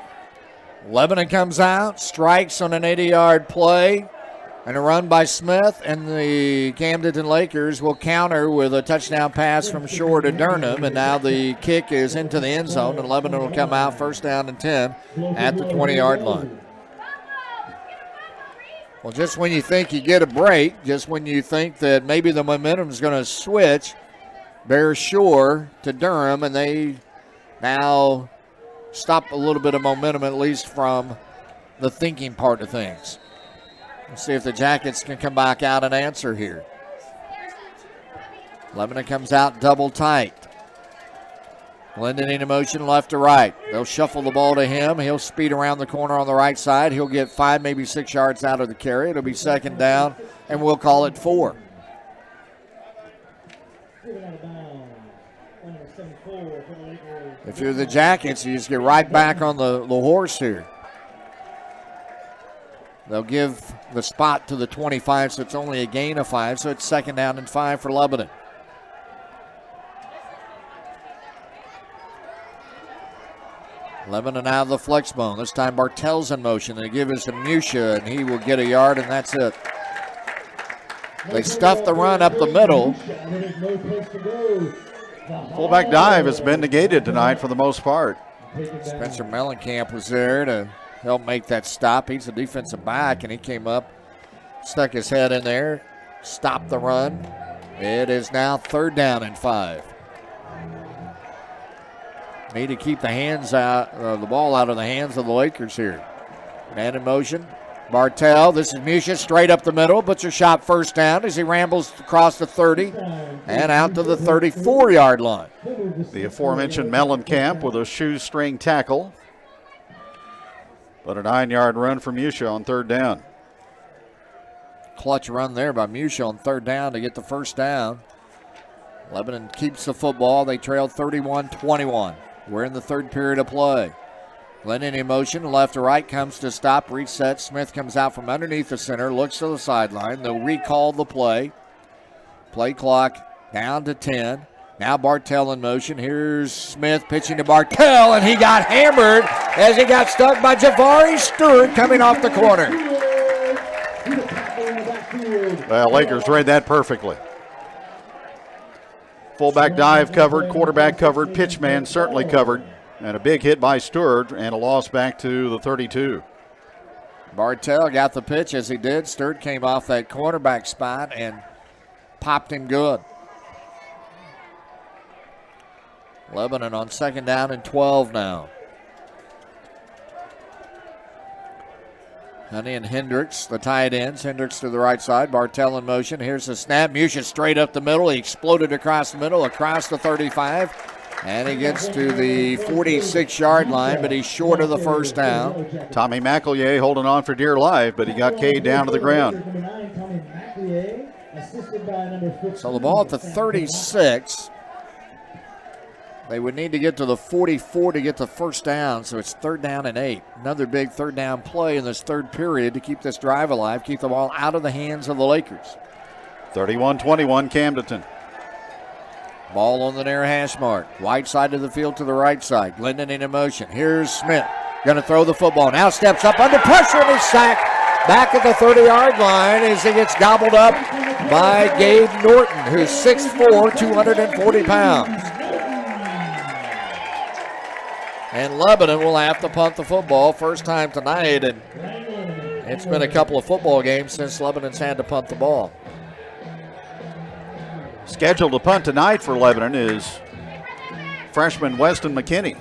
Lebanon comes out, strikes on an 80-yard play, and a run by Smith, and the Camdenton Lakers will counter with a touchdown pass from Shore to Durham, and now the kick is into the end zone, and Lebanon will come out first down and 10 at the 20-yard line. Well, just when you think you get a break, just when you think that maybe the momentum is going to switch, Bear Shore to Durham, and they now stop a little bit of momentum, at least from the thinking part of things. Let's see if the Jackets can come back out and answer here. Lebanon comes out double tight. Glendon in motion left to right. They'll shuffle the ball to him. He'll speed around the corner on the right side. He'll get 5, maybe 6 yards out of the carry. It'll be second down, and we'll call it 4. If you're the Jackets, you just get right back on the horse here. They'll give the spot to the 25, so it's only a gain of 5, so it's second down and 5 for Lebanon. Lebanon out of the flex bone. This time Bartell's in motion. They give it to Musha, and he will get a yard, and that's it. They stuff the run up the middle. Fullback dive has been negated tonight for the most part. Spencer Mellencamp was there to help make that stop. He's a defensive back, and he came up, stuck his head in there, stopped the run. It is now third down and 5. Need to keep the ball out of the hands of the Lakers here. Man in motion. Bartell, this is Musha, straight up the middle. Butcher shot first down as he rambles across the 30 and out to the 34-yard line. The aforementioned Mellencamp with a shoestring tackle. But a 9-yard run from Musha on third down. Clutch run there by Musha on third down to get the first down. Lebanon keeps the football. They trail 31-21. We're in the third period of play. Glennon in motion, left to right, comes to stop, reset. Smith comes out from underneath the center, looks to the sideline. They'll recall the play. Play clock down to 10. Now Bartell in motion. Here's Smith pitching to Bartell, and he got hammered as he got stuck by Javari Stewart coming off the corner. Well, Lakers read that perfectly. Fullback dive covered, quarterback covered, pitch man certainly covered, and a big hit by Stewart and a loss back to the 32. Bartell got the pitch as he did. Stewart came off that cornerback spot and popped him good. Lebanon on 2nd down and 12 now. Honey and Hendricks, the tight ends. Hendricks to the right side. Bartell in motion. Here's the snap. Musha straight up the middle. He exploded across the middle, across the 35. And he gets to the 46-yard line, but he's short of the first down. Tommy McEllier holding on for dear life, but he got Cade down to the ground. So the ball at the 36. They would need to get to the 44 to get the first down, so it's 3rd down and 8. Another big 3rd down play in this third period to keep this drive alive, keep the ball out of the hands of the Lakers. 31-21 Camdenton. Ball on the near hash mark. White side of the field to the right side. Glendon in motion. Here's Smith. Going to throw the football. Now steps up under pressure and he's sacked back at the 30-yard line as he gets gobbled up by Gabe Norton, who's 6'4", 240 pounds. And Lebanon will have to punt the football. First time tonight, and it's been a couple of football games since Lebanon's had to punt the ball. Scheduled to punt tonight for Lebanon is freshman Weston McKinney.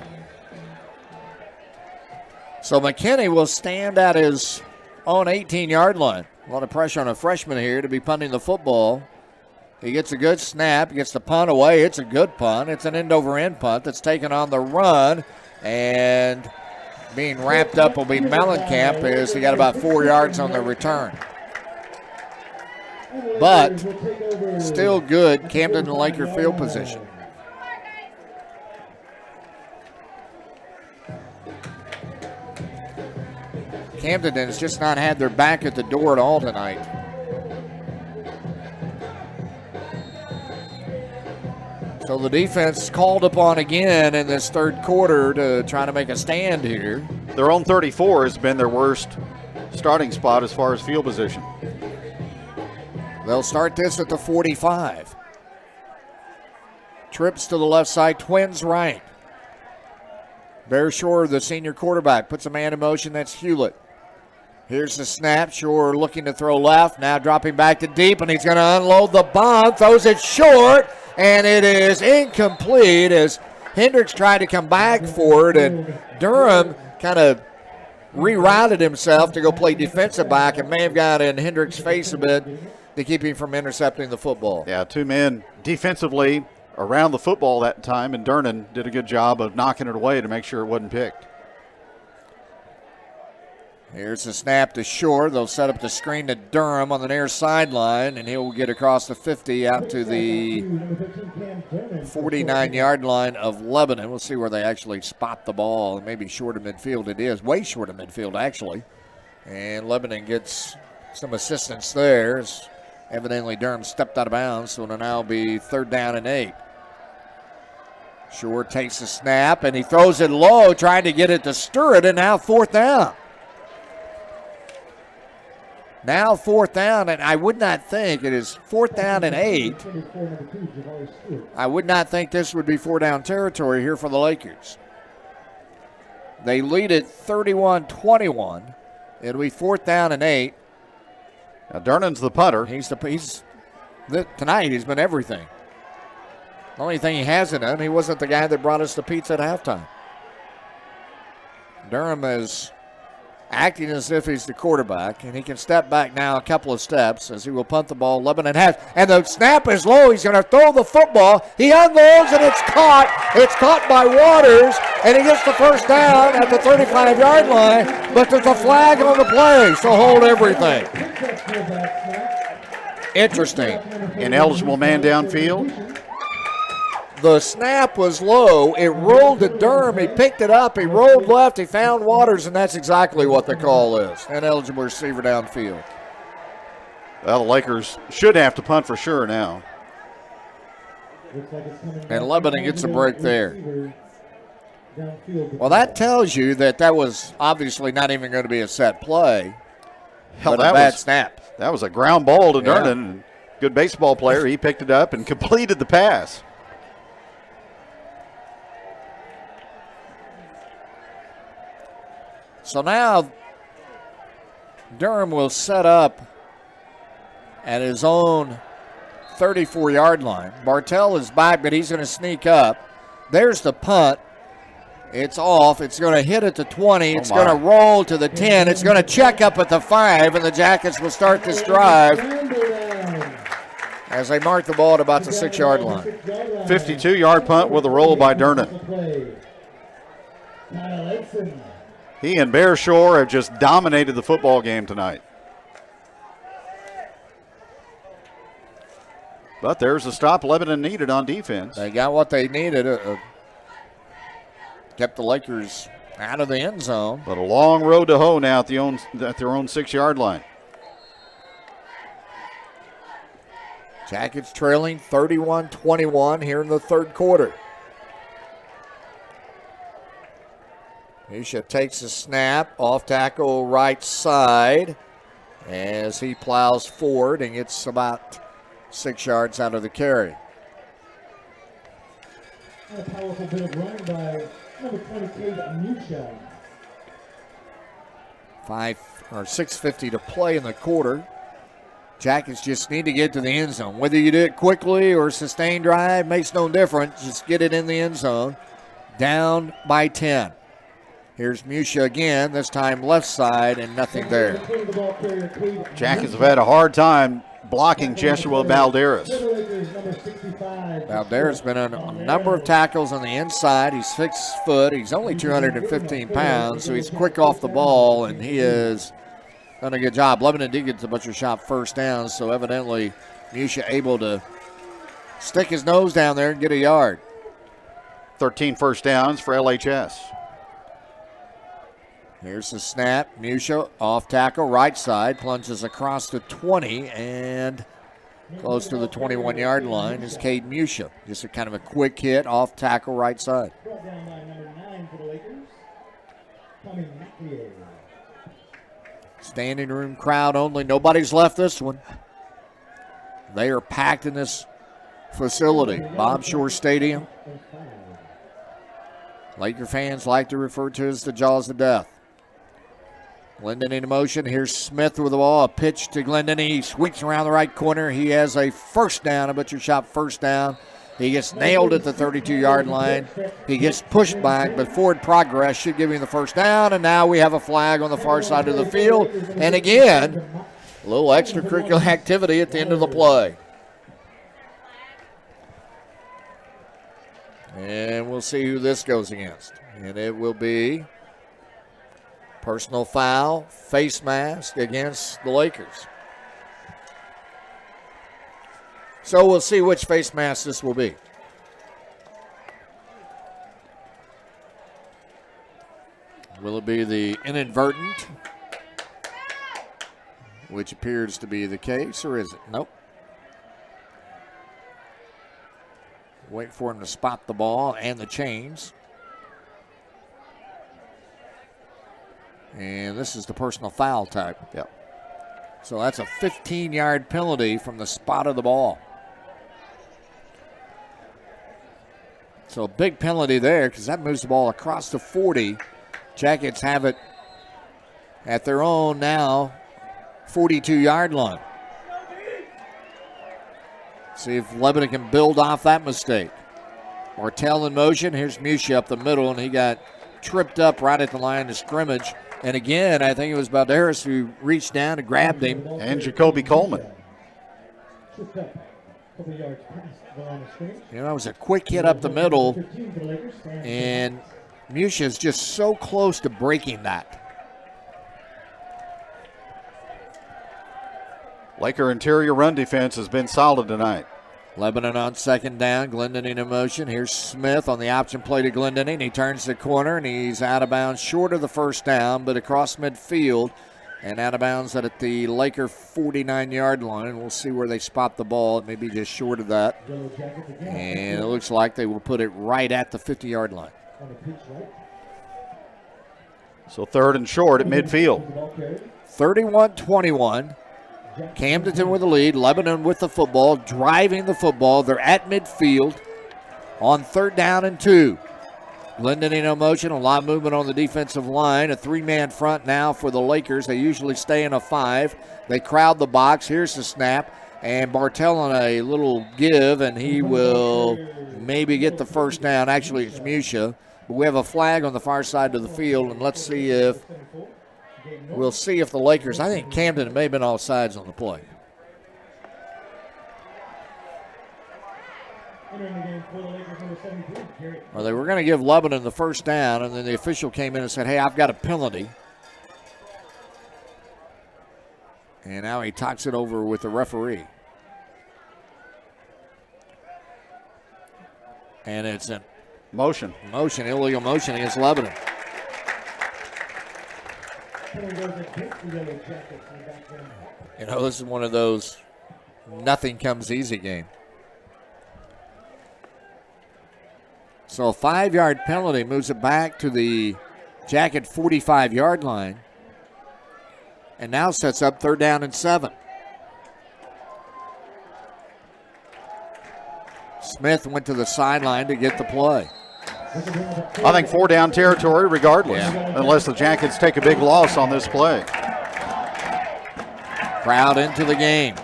So McKinney will stand at his own 18-yard line. A lot of pressure on a freshman here to be punting the football. He gets a good snap, gets the punt away. It's a good punt. It's an end-over-end punt that's taken on the run. And being wrapped up will be Mellencamp as he got about 4 yards on the return. But still good Camden and Laker field position. Camden has just not had their back at the door at all tonight. So the defense called upon again in this third quarter to try to make a stand here. Their own 34 has been their worst starting spot as far as field position. They'll start this at the 45. Trips to the left side, Twins right. Bear Shore, the senior quarterback, puts a man in motion. That's Hewlett. Here's the snap. Shore looking to throw left. Now dropping back to deep, and he's going to unload the bomb. Throws it short, and it is incomplete as Hendricks tried to come back for it, and Durham kind of rerouted himself to go play defensive back and may have got in Hendricks' face a bit to keep him from intercepting the football. Yeah, two men defensively around the football that time, and Durnan did a good job of knocking it away to make sure it wasn't picked. Here's the snap to Shore. They'll set up the screen to Durham on the near sideline, and he'll get across the 50 out to the 49-yard line of Lebanon. We'll see where they actually spot the ball. Maybe short of midfield. It is way short of midfield, actually. And Lebanon gets some assistance there. Evidently Durham stepped out of bounds, so it'll now be 3rd down and 8. Shore takes the snap, and he throws it low, trying to get it to Stewart, and now 4th down. Now 4th down, and I would not think it is 4th down and 8. I would not think this would be 4-down territory here for the Lakers. They lead it 31-21. It'll be 4th down and 8. Now Durnan's the punter. Tonight he's been everything. The only thing he hasn't done, he wasn't the guy that brought us the pizza at halftime. Durham is acting as if he's the quarterback, and he can step back now a couple of steps as he will punt the ball. Lebanon has, and the snap is low. He's going to throw the football. He unloads, and it's caught. It's caught by Waters, and he gets the first down at the 35-yard line, but there's a flag on the play, so hold everything. Interesting. Ineligible man downfield. The snap was low. It rolled to Durham. He picked it up. He rolled left. He found Waters, and that's exactly what the call is. An eligible receiver downfield. Well, the Lakers should have to punt for sure now. And Lebanon gets a break there. Well, that tells you that was obviously not even going to be a set play. Hell, but a bad snap. That was a ground ball to Durden. Good baseball player. He picked it up and completed the pass. So now Durham will set up at his own 34-yard line. Bartell is back, but he's going to sneak up. There's the punt. It's off. It's going to hit at the 20. It's going to roll to the 10. It's going to check up at the 5, and the Jackets will start this drive as they mark the ball at about the 6-yard line. 52-yard punt with a roll by Durden. He and Bear Shore have just dominated the football game tonight. But there's a stop Lebanon needed on defense. They got what they needed. Kept the Lakers out of the end zone. But a long road to hoe now at their own 6-yard line. Jackets trailing 31-21 here in the third quarter. Misha takes a snap, off tackle right side as he plows forward and gets about 6 yards out of the carry. A powerful bit of running by number 23, Musha. 6:50 to play in the quarter. Jackets just need to get to the end zone. Whether you do it quickly or sustained drive makes no difference. Just get it in the end zone. Down by 10. Here's Musha again, this time left side, and nothing there. Jackets have had a hard time blocking Jeshua Balderas. Balderas been on a number of tackles on the inside. He's 6 foot. He's only 215 pounds, so he's quick off the ball, and he has done a good job. Lebanon did get the butcher shop first down, so evidently Musha able to stick his nose down there and get a yard. 13 first downs for LHS. Here's the snap. Musha off tackle, right side, plunges across the 20 and close to the 21-yard line is Cade Musha. Just a kind of a quick hit off tackle, right side. Brought down by number 9 for the Lakers, Tommy McLeod. Standing room crowd only. Nobody's left this one. They are packed in this facility. Bob Shore Stadium. Laker fans like to refer to as the Jaws of Death. Glendon in motion. Here's Smith with the ball. A pitch to Glendon. He swings around the right corner. He has a first down, a butcher shop first down. He gets nailed at the 32-yard line. He gets pushed back, but forward progress should give him the first down. And now we have a flag on the far side of the field. And again, a little extracurricular activity at the end of the play. And we'll see who this goes against. And it will be personal foul, face mask against the Lakers. So we'll see which face mask this will be. Will it be the inadvertent, which appears to be the case, or is it? Nope. Wait for him to spot the ball and the chains. And this is the personal foul type. Yep. So that's a 15-yard penalty from the spot of the ball. So a big penalty there because that moves the ball across the 40. Jackets have it at their own now 42-yard line. See if Lebanon can build off that mistake. Martell in motion. Here's Musha up the middle, and he got tripped up right at the line of scrimmage. And again, I think it was Balderas who reached down and grabbed him. And Jacoby Coleman. You know, it was a quick hit up the middle, and Musha is just so close to breaking that. Laker interior run defense has been solid tonight. Lebanon on second down. Glendenning in motion. Here's Smith on the option play to Glendenning. He turns the corner and he's out of bounds short of the first down, but across midfield and out of bounds at the Laker 49-yard line. We'll see where they spot the ball. It may be just short of that. And it looks like they will put it right at the 50-yard line. So 3rd and short at midfield. 31-21. Camdenton with the lead. Lebanon with the football, driving the football. They're at midfield on 3rd down and 2. Glendenning in motion, a lot of movement on the defensive line. A 3-man front now for the Lakers. They usually stay in a 5. They crowd the box. Here's the snap. And Bartell on a little give, and he will maybe get the first down. Actually, it's Musha. But we have a flag on the far side of the field, and let's see if we'll see if the Lakers, I think Camden may have been all sides on the play. Well, they were going to give Lebanon the first down, and then the official came in and said, hey, I've got a penalty. And now he talks it over with the referee. And it's an illegal motion against Lebanon. You know, this is one of those nothing comes easy game. So a 5-yard penalty moves it back to the Jacket 45-yard line. And now sets up 3rd down and 7. Smith went to the sideline to get the play. I think 4-down territory regardless, unless the Jackets take a big loss on this play. Crowd into the game.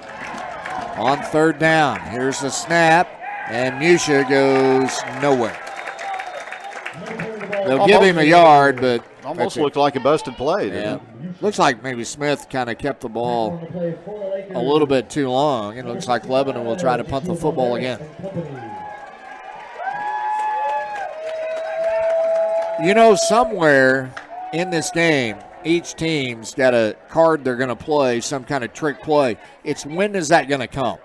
On 3rd down, here's the snap, and Musha goes nowhere. They'll give him a yard, but almost looked like a busted play, didn't it? Looks like maybe Smith kind of kept the ball a little bit too long. It looks like Lebanon will try to punt the football again. You know, somewhere in this game, each team's got a card they're going to play, some kind of trick play. It's when is that going to come?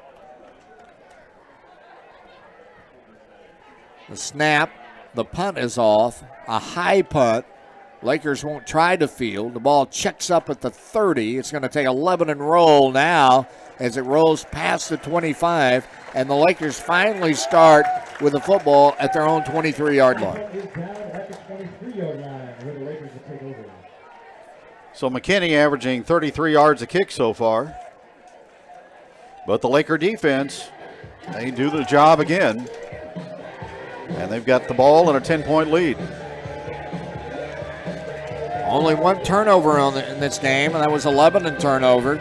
The snap, the punt is off, a high punt. Lakers won't try to field. The ball checks up at the 30. It's going to take a Lebanon roll now as it rolls past the 25, and the Lakers finally start with the football at their own 23-yard line. So McKinney averaging 33 yards a kick so far. But the Laker defense, they do the job again. And they've got the ball and a 10-point lead. Only one turnover in this game, and that was a Lebanon turnover.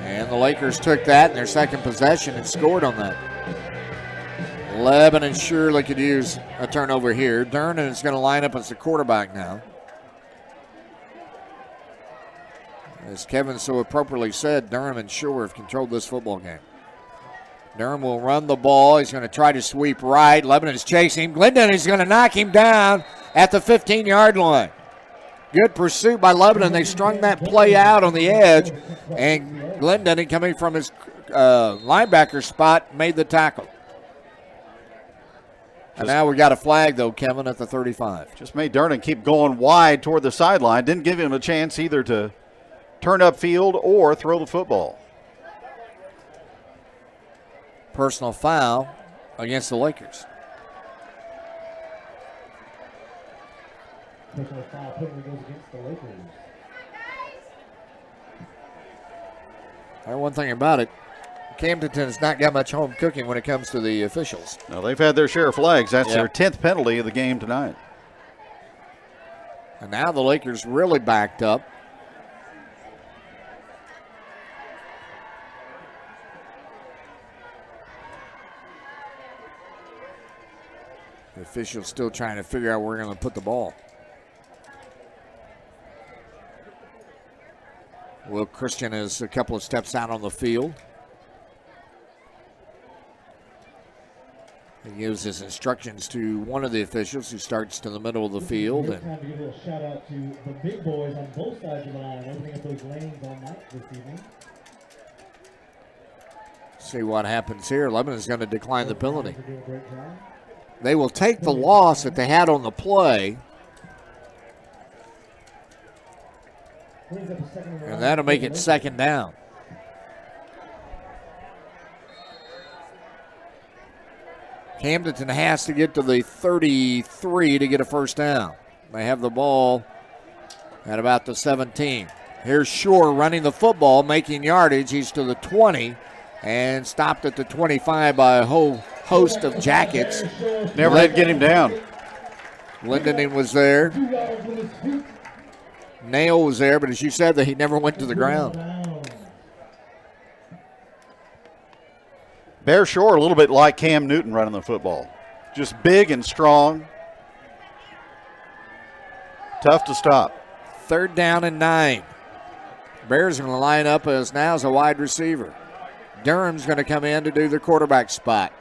And the Lakers took that in their second possession and scored on that. Lebanon surely could use a turnover here. Durnan is going to line up as the quarterback now. As Kevin so appropriately said, Durham and Shore have controlled this football game. Durham will run the ball. He's going to try to sweep right. Lebanon is chasing him. Glendon is going to knock him down at the 15-yard line. Good pursuit by Lebanon. They strung that play out on the edge, and Glendon, coming from his linebacker spot, made the tackle. And now we got a flag, though, Kevin, at the 35. Just made Durnan keep going wide toward the sideline. Didn't give him a chance either to turn upfield or throw the football. Personal foul against the Lakers. Personal foul penalty goes against the Lakers. One thing about it, Camdenton's not got much home cooking when it comes to the officials. No, they've had their share of flags. That's their 10th penalty of the game tonight. And now the Lakers really backed up. The officials still trying to figure out where we're going to put the ball. Will Christian is a couple of steps out on the field. He gives his instructions to one of the officials who starts to the middle of the field. It's time to give a little shout out to the big boys on both sides of the line, opening up those lanes all night this evening. See what happens here. Lebanon's going to decline the penalty. They will take the loss that they had on the play. And that'll make it second down. Camdenton has to get to the 33 to get a first down. They have the ball at about the 17. Here's Shore running the football, making yardage. He's to the 20 and stopped at the 25 by a whole host of Jackets. Never did get him down. Lindening was there. Nail was there, but as you said, that he never went to the ground. Bear Shore, a little bit like Cam Newton running the football. Just big and strong. Tough to stop. 3rd down and 9. Bears are going to line up as a wide receiver. Durham's going to come in to do the quarterback spot.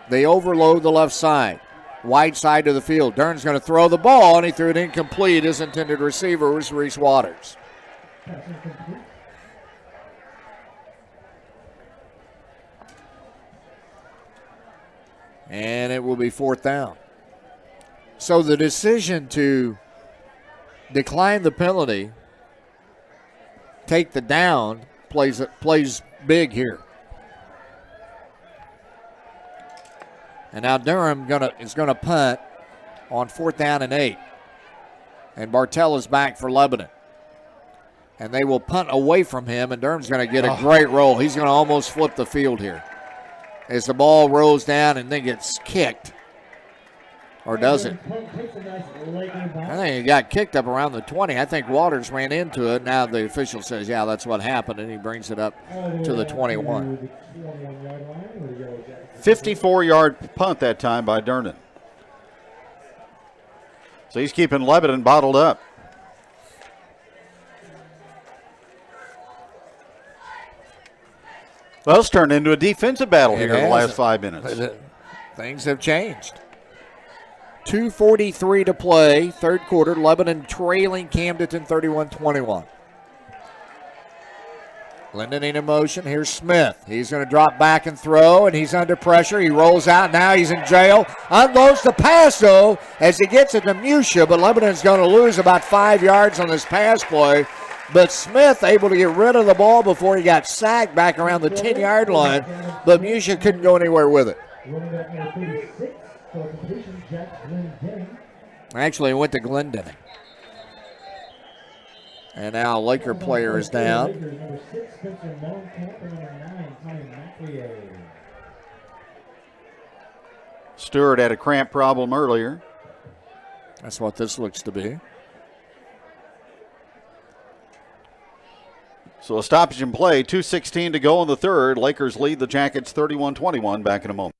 They overload the left side. Wide side of the field. Durham's going to throw the ball, and he threw it incomplete. His intended receiver was Reese Waters. And it will be 4th down. So the decision to decline the penalty, take the down, plays big here. And now Durham is going to punt on 4th down and 8. And Bartell is back for Lebanon. And they will punt away from him, and Durham's going to get a great roll. He's going to almost flip the field here as the ball rolls down and then gets kicked. Or does it? I think it got kicked up around the 20. I think Waters ran into it. Now the official says, yeah, that's what happened, and he brings it up to the 21. 54-yard punt that time by Durnan. So he's keeping Lebanon bottled up. Well, it's turned into a defensive battle here in the last 5 minutes. Things have changed. 2:43 to play, 3rd quarter. Lebanon trailing Camdenton 31-21. Lindening in motion. Here's Smith. He's going to drop back and throw, and he's under pressure. He rolls out. Now he's in jail. Unloads the pass, though, as he gets it to Musha, but Lebanon's going to lose about 5 yards on this pass play. But Smith able to get rid of the ball before he got sacked back around the 10-yard line, but Musha couldn't go anywhere with it. Actually, it went to Glendenning. And now a Laker player is down. Stewart had a cramp problem earlier. That's what this looks to be. So a stoppage in play, 2:16 to go in the 3rd. Lakers lead the Jackets 31-21. Back in a moment.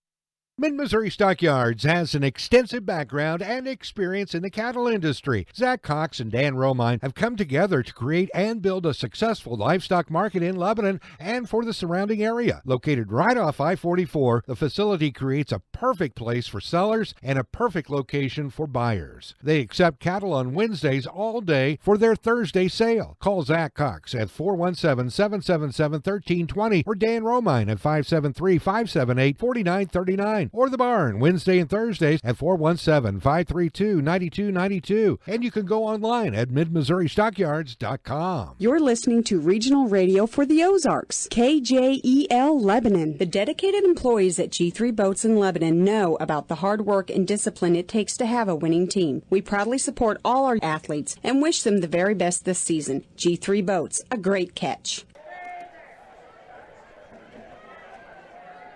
Mid-Missouri Stockyards has an extensive background and experience in the cattle industry. Zach Cox and Dan Romine have come together to create and build a successful livestock market in Lebanon and for the surrounding area. Located right off I-44, the facility creates a perfect place for sellers and a perfect location for buyers. They accept cattle on Wednesdays all day for their Thursday sale. Call Zach Cox at 417-777-1320 or Dan Romine at 573-578-4939. Or the barn Wednesday and Thursdays at 417-532-9292. And you can go online at midmissouristockyards.com. You're listening to Regional Radio for the Ozarks, KJEL Lebanon. The dedicated employees at G3 Boats in Lebanon know about the hard work and discipline it takes to have a winning team. We proudly support all our athletes and wish them the very best this season. G3 Boats, a great catch.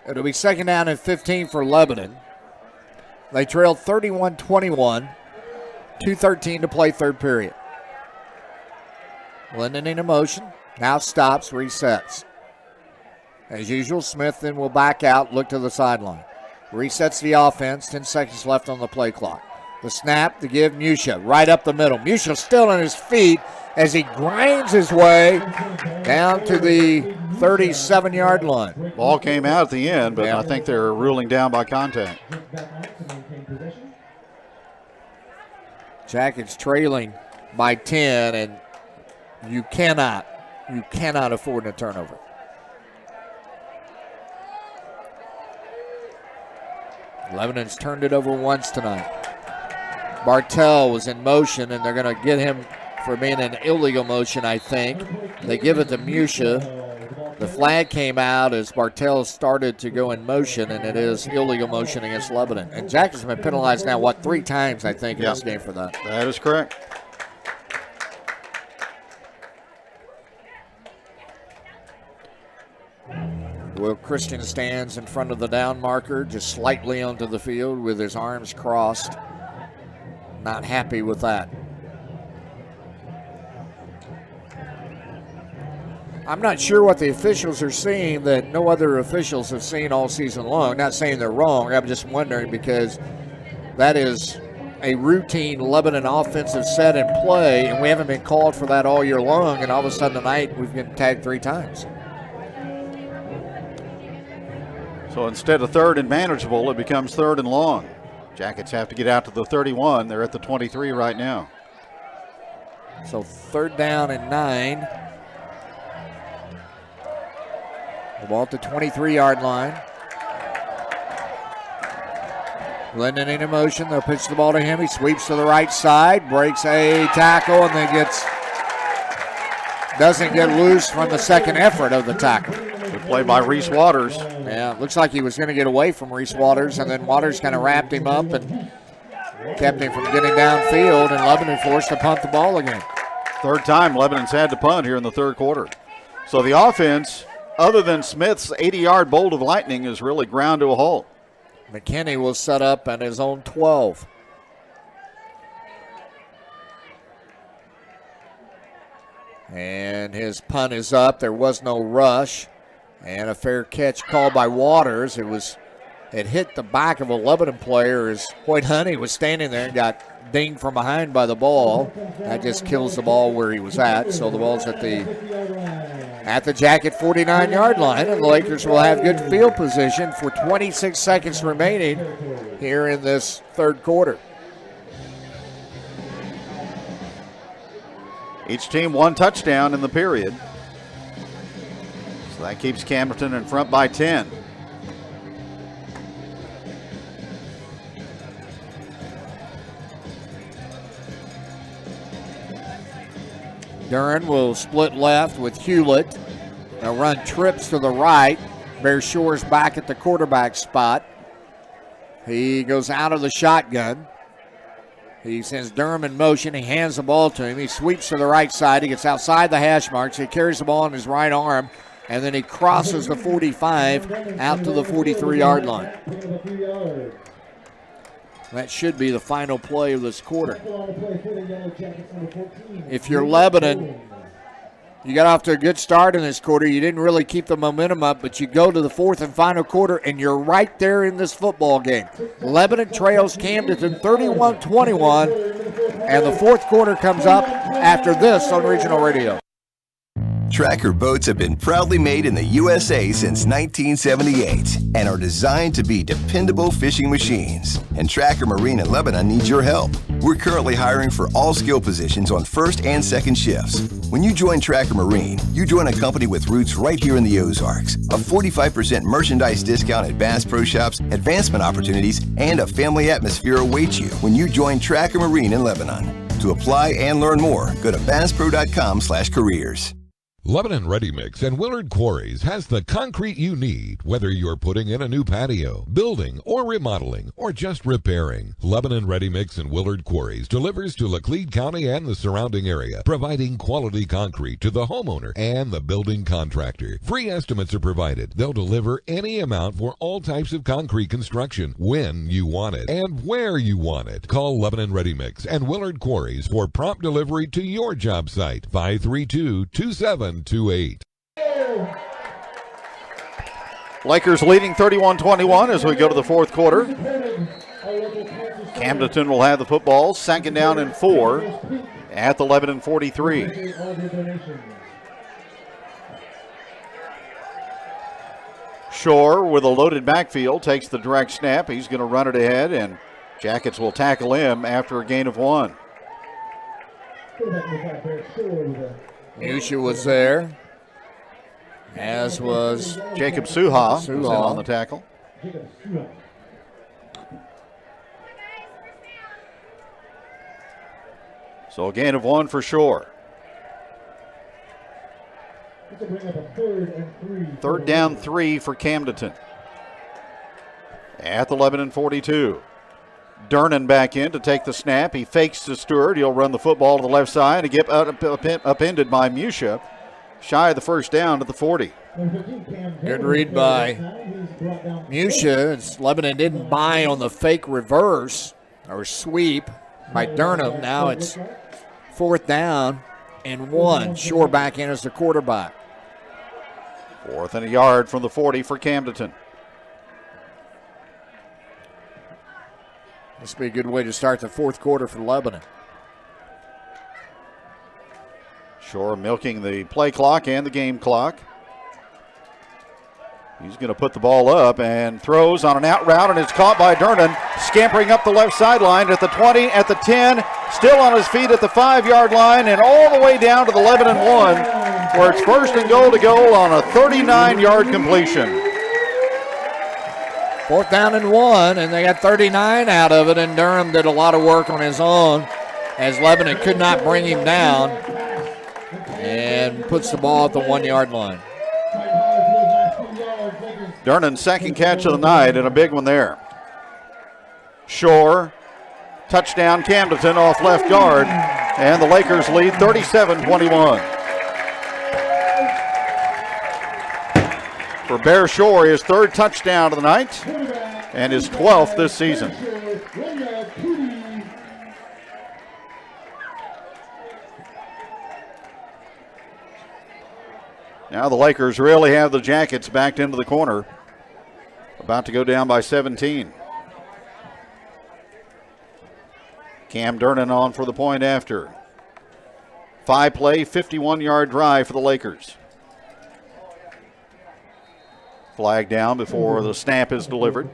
It'll be 2nd down and 15 for Lebanon. They trailed 31-21. 2:13 to play, 3rd period. Lindening in motion. Now stops, resets. As usual, Smith then will back out, look to the sideline. Resets the offense, 10 seconds left on the play clock. The snap to give Musha right up the middle. Musha still on his feet as he grinds his way down to the 37-yard line. Ball came out at the end, but I think they're ruling down by contact. Jackets trailing by 10, and you cannot afford a turnover. Lebanon's turned it over once tonight. Bartell was in motion, and they're going to get him for being in illegal motion, I think. They give it to Musha. The flag came out as Bartell started to go in motion, and it is illegal motion against Lebanon. And Jackson's been penalized now, 3 times, I think, in this game for that. That is correct. Will Christian stands in front of the down marker, just slightly onto the field with his arms crossed. Not happy with that. I'm not sure what the officials are seeing that no other officials have seen all season long. Not saying they're wrong, I'm just wondering because that is a routine Lebanon offensive set and play, and we haven't been called for that all year long, and all of a sudden tonight we've been tagged 3 times. So instead of 3rd and manageable, it becomes 3rd and long. Jackets have to get out to the 31. They're at the 23 right now. So 3rd down and 9. The ball at the 23-yard line. Glendon in motion. They'll pitch the ball to him. He sweeps to the right side, breaks a tackle, and then doesn't get loose from the second effort of the tackle. Good play by Reese Waters. Yeah, looks like he was going to get away from Reese Waters, and then Waters kind of wrapped him up and kept him from getting downfield, and Lebanon forced to punt the ball again. 3rd time Lebanon's had to punt here in the 3rd quarter. So the offense, other than Smith's 80-yard bolt of lightning, is really ground to a halt. McKinney will set up at his own 12. And his punt is up. There was no rush. And a fair catch called by Waters. It hit the back of a Lebanon player as Hoyt Honey was standing there and got dinged from behind by the ball. That just kills the ball where he was at. So the ball's at the Jacket 49-yard line, and the Lakers will have good field position for 26 seconds remaining here in this 3rd quarter. Each team 1 touchdown in the period. So that keeps Camdenton in front by 10. Duran will split left with Hewlett. They'll run trips to the right. Bear Shores back at the quarterback spot. He goes out of the shotgun. He sends Durham in motion. He hands the ball to him. He sweeps to the right side. He gets outside the hash marks. He carries the ball in his right arm, and then he crosses the 45 out to the 43-yard line. That should be the final play of this quarter. If you're Lebanon, you got off to a good start in this quarter. You didn't really keep the momentum up, but you go to the 4th and final quarter, and you're right there in this football game. Lebanon trails Camdenton 31-21, and the 4th quarter comes up after this on Regional Radio. Tracker boats have been proudly made in the USA since 1978 and are designed to be dependable fishing machines. And Tracker Marine in Lebanon needs your help. We're currently hiring for all skill positions on 1st and 2nd shifts. When you join Tracker Marine, you join a company with roots right here in the Ozarks. A 45% merchandise discount at Bass Pro Shops, advancement opportunities, and a family atmosphere await you when you join Tracker Marine in Lebanon. To apply and learn more, go to basspro.com/careers. Lebanon Ready Mix and Willard Quarries has the concrete you need, whether you're putting in a new patio, building, or remodeling, or just repairing. Lebanon Ready Mix and Willard Quarries delivers to Laclede County and the surrounding area, providing quality concrete to the homeowner and the building contractor. Free estimates are provided. They'll deliver any amount for all types of concrete construction when you want it and where you want it. Call Lebanon Ready Mix and Willard Quarries for prompt delivery to your job site. 532-2728. Lakers leading 31-21 as we go to the 4th quarter. Camdenton will have the football, 2nd down and 4 at the Lebanon 43. Shore with a loaded backfield takes the direct snap. He's going to run it ahead, and Jackets will tackle him after a gain of 1. Musha was there, as was Jacob Suha on the tackle. So a gain of 1 for Shore. Third down 3 for Camdenton. At the Lebanon 42. Dernan back in to take the snap. He fakes to Stewart. He'll run the football to the left side and get upended by Musha. Shy of the first down at the 40. Good read by Musha. Lebanon didn't buy on the fake reverse or sweep by Durham. Now it's 4th down and 1. Shore back in as the quarterback. 4th and a yard from the 40 for Camdenton. This will be a good way to start the 4th quarter for Lebanon. Shore milking the play clock and the game clock. He's going to put the ball up and throws on an out route, and it's caught by Dernan, scampering up the left sideline at the 20, at the 10, still on his feet at the 5-yard line, and all the way down to the Lebanon 1, where it's 1st and goal to goal on a 39-yard completion. 4th down and 1, and they got 39 out of it, and Durham did a lot of work on his own as Lebanon could not bring him down, and puts the ball at the 1-yard line. Durnan's second catch of the night, and a big one there. Shore, touchdown Camdenton off left guard, and the Lakers lead 37-21. For Bear Shore, his 3rd touchdown of the night, and his 12th this season. Now the Lakers really have the Jackets backed into the corner. About to go down by 17. Cam Durnan on for the point after. 5-play, 51-yard drive for the Lakers. Flag down before the snap is delivered.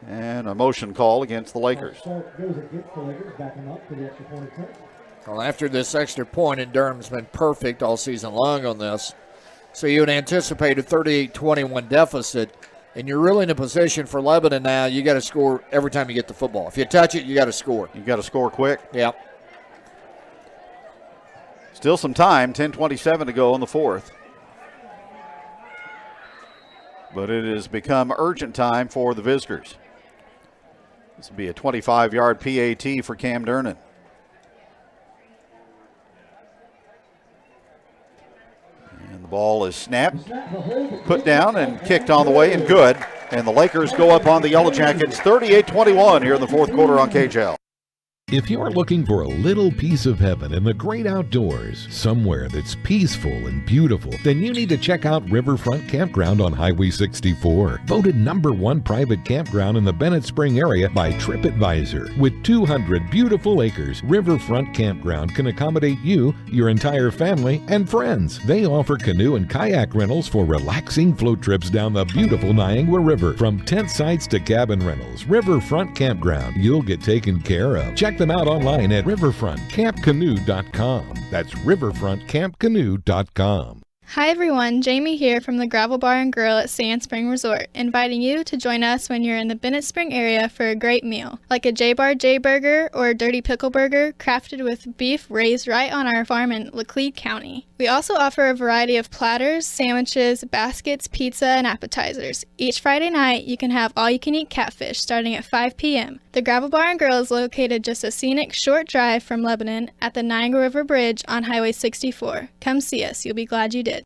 And a motion call against the Lakers. Well, after this extra point, and Durham's been perfect all season long on this, so you would anticipate a 38-21 deficit, and you're really in a position for Lebanon now. You got to score every time you get the football. If you touch it, you got to score. You got to score quick. Yep. Still some time, 10:27 to go in the 4th. But it has become urgent time for the visitors. This will be a 25-yard PAT for Cam Durnan. And the ball is snapped, put down, and kicked on the way, and good. And the Lakers go up on the Yellow Jackets 38-21 here in the 4th quarter on KJL. If you're looking for a little piece of heaven in the great outdoors, somewhere that's peaceful and beautiful, then you need to check out Riverfront Campground on Highway 64. Voted #1 private campground in the Bennett Spring area by TripAdvisor. With 200 beautiful acres, Riverfront Campground can accommodate you, your entire family, and friends. They offer canoe and kayak rentals for relaxing float trips down the beautiful Niagara River. From tent sites to cabin rentals, Riverfront Campground, you'll get taken care of. Check them out online at riverfrontcampcanoe.com. That's riverfrontcampcanoe.com. Hi everyone, Jamie here from the Gravel Bar and Grill at Sand Spring Resort, inviting you to join us when you're in the Bennett Spring area for a great meal, like a J-Bar J-Burger or a Dirty Pickle Burger crafted with beef raised right on our farm in Laclede County. We also offer a variety of platters, sandwiches, baskets, pizza, and appetizers. Each Friday night, you can have all-you-can-eat catfish starting at 5 p.m. The Gravel Bar and Grill is located just a scenic short drive from Lebanon at the Niagara River Bridge on Highway 64. Come see us. You'll be glad you did.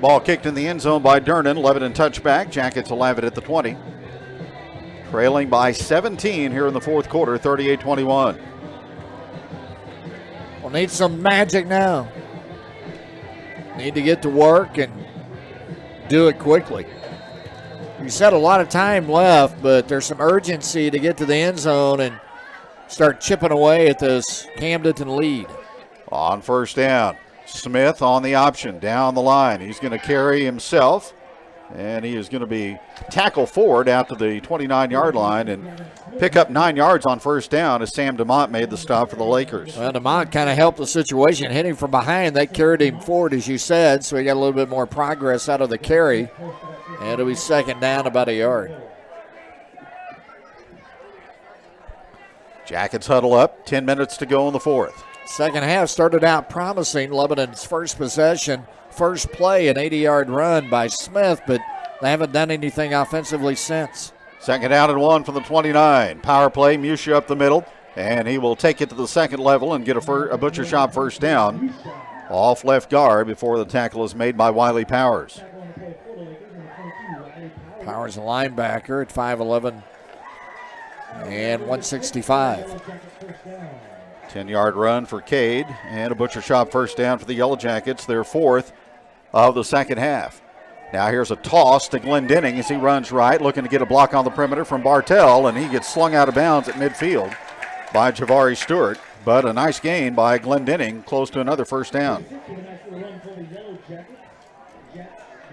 Ball kicked in the end zone by Durnan. Lebanon touchback. Jackets will have it at the 20. Trailing by 17 here in the 4th quarter, 38-21. We'll need some magic now. Need to get to work and do it quickly. You said a lot of time left, but there's some urgency to get to the end zone and start chipping away at this Camdenton lead. On first down, Smith on the option down the line. He's going to carry himself, and he is going to be tackle forward out to the 29-yard line and pick up 9 yards on first down as Sam DeMont made the stop for the Lakers. Well, DeMont kind of helped the situation, hitting from behind. They carried him forward, as you said, so he got a little bit more progress out of the carry. And it'll be second down, about a yard. Jackets huddle up. 10 minutes to go in the fourth. Second half started out promising. Lebanon's first possession, first play, an 80-yard run by Smith, but they haven't done anything offensively since. Second down and 1 from the 29. Power play, Musha up the middle, and he will take it to the second level and get a Butcher Shop first down. Off left guard before the tackle is made by Wiley Powers. Powers, a linebacker at 5'11", and 165. 10-yard run for Cade, and a Butcher Shop first down for the Yellow Jackets, their fourth of the second half. Now here's a toss to Glendenning as he runs right, looking to get a block on the perimeter from Bartell, and he gets slung out of bounds at midfield by Javari Stewart. But a nice gain by Glendenning, close to another first down.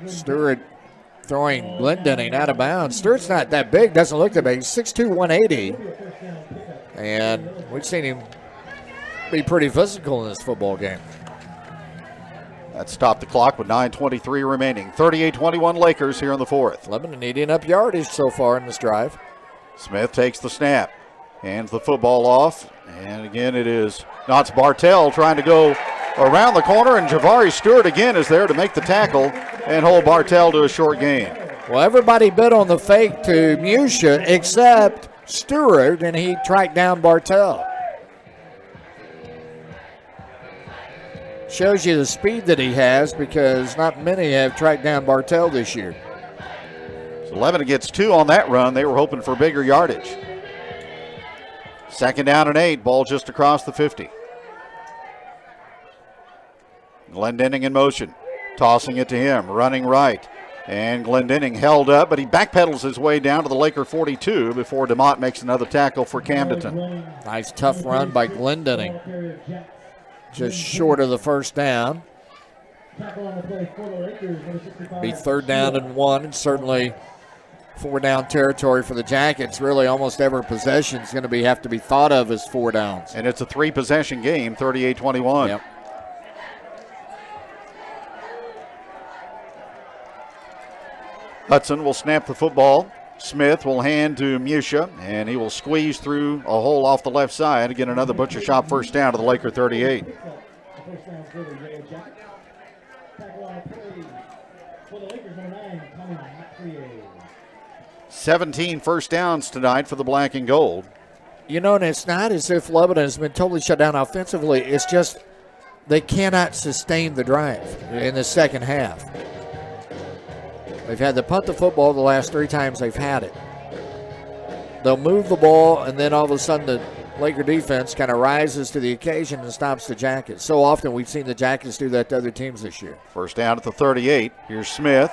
Stewart throwing Glendenning out of bounds. Stewart's not that big, doesn't look that big. 6'2", 180. And we've seen him be pretty physical in this football game. That stopped the clock with 9:23 remaining. 38-21 Lakers here in the fourth. Lebanon eating up yardage so far in this drive. Smith takes the snap, hands the football off, and again it's Bartell trying to go around the corner, and Javari Stewart again is there to make the tackle and hold Bartell to a short gain. Well, everybody bid on the fake to Musha except Stewart, and he tracked down Bartell. Shows you the speed that he has, because not many have tracked down Bartell this year. So Lebanon gets 2 on that run. They were hoping for bigger yardage. Second down and 8, ball just across the 50. Glendenning in motion, tossing it to him, running right. And Glendenning held up, but he backpedals his way down to the Laker 42 before DeMott makes another tackle for Camdenton. Nice tough run by Glendenning. Just short of the first down. Be third down and 1, and certainly 4 down territory for the Jackets. Really almost every possession is going to have to be thought of as 4 downs. And it's a 3-possession game, 38-21. Yep. Hudson will snap the football. Smith will hand to Musha, and he will squeeze through a hole off the left side to get another Butcher Shop first down to the Laker 38. 17 first downs tonight for the black and gold. You know, and it's not as if Lebanon has been totally shut down offensively. It's just they cannot sustain the drive in the second half. They've had to punt the football the last 3 times they've had it. They'll move the ball, and then all of a sudden the Laker defense kind of rises to the occasion and stops the Jackets. So often we've seen the Jackets do that to other teams this year. First down at the 38. Here's Smith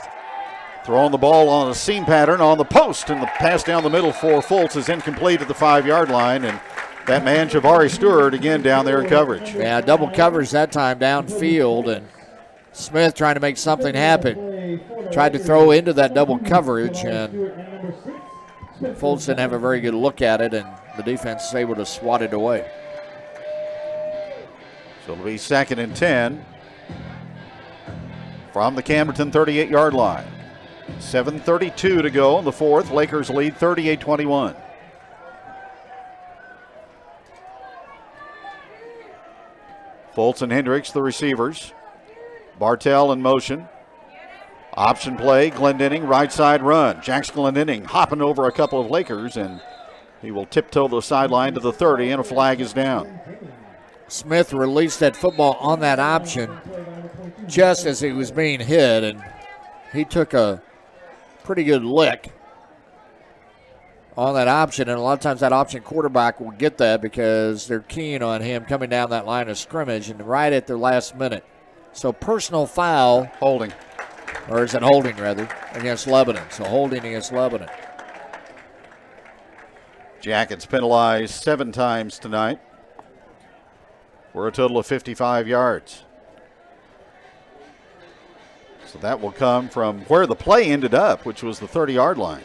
throwing the ball on a seam pattern on the post, and the pass down the middle for Fultz is incomplete at the 5-yard line, and that man, Javari Stewart, again down there in coverage. Yeah, double coverage that time downfield, and Smith trying to make something happen. Tried to throw into that double coverage, and Fultz didn't have a very good look at it, and the defense is able to swat it away. So it'll be 2nd and 10 from the Camdenton 38-yard line. 7:32 to go in the fourth. Lakers lead 38-21. Fultz and Hendricks, the receivers. Bartell in motion. Option play, Glendenning, right side run. Jax Glendenning hopping over a couple of Lakers, and he will tiptoe the sideline to the 30, and a flag is down. Smith released that football on that option just as he was being hit, and he took a pretty good lick on that option, and a lot of times that option quarterback will get that because they're keen on him coming down that line of scrimmage and right at the last minute. So personal foul. Holding. Or is it holding, rather, against Lebanon? So holding against Lebanon. Jackets penalized 7 times tonight for a total of 55 yards. So that will come from where the play ended up, which was the 30-yard line.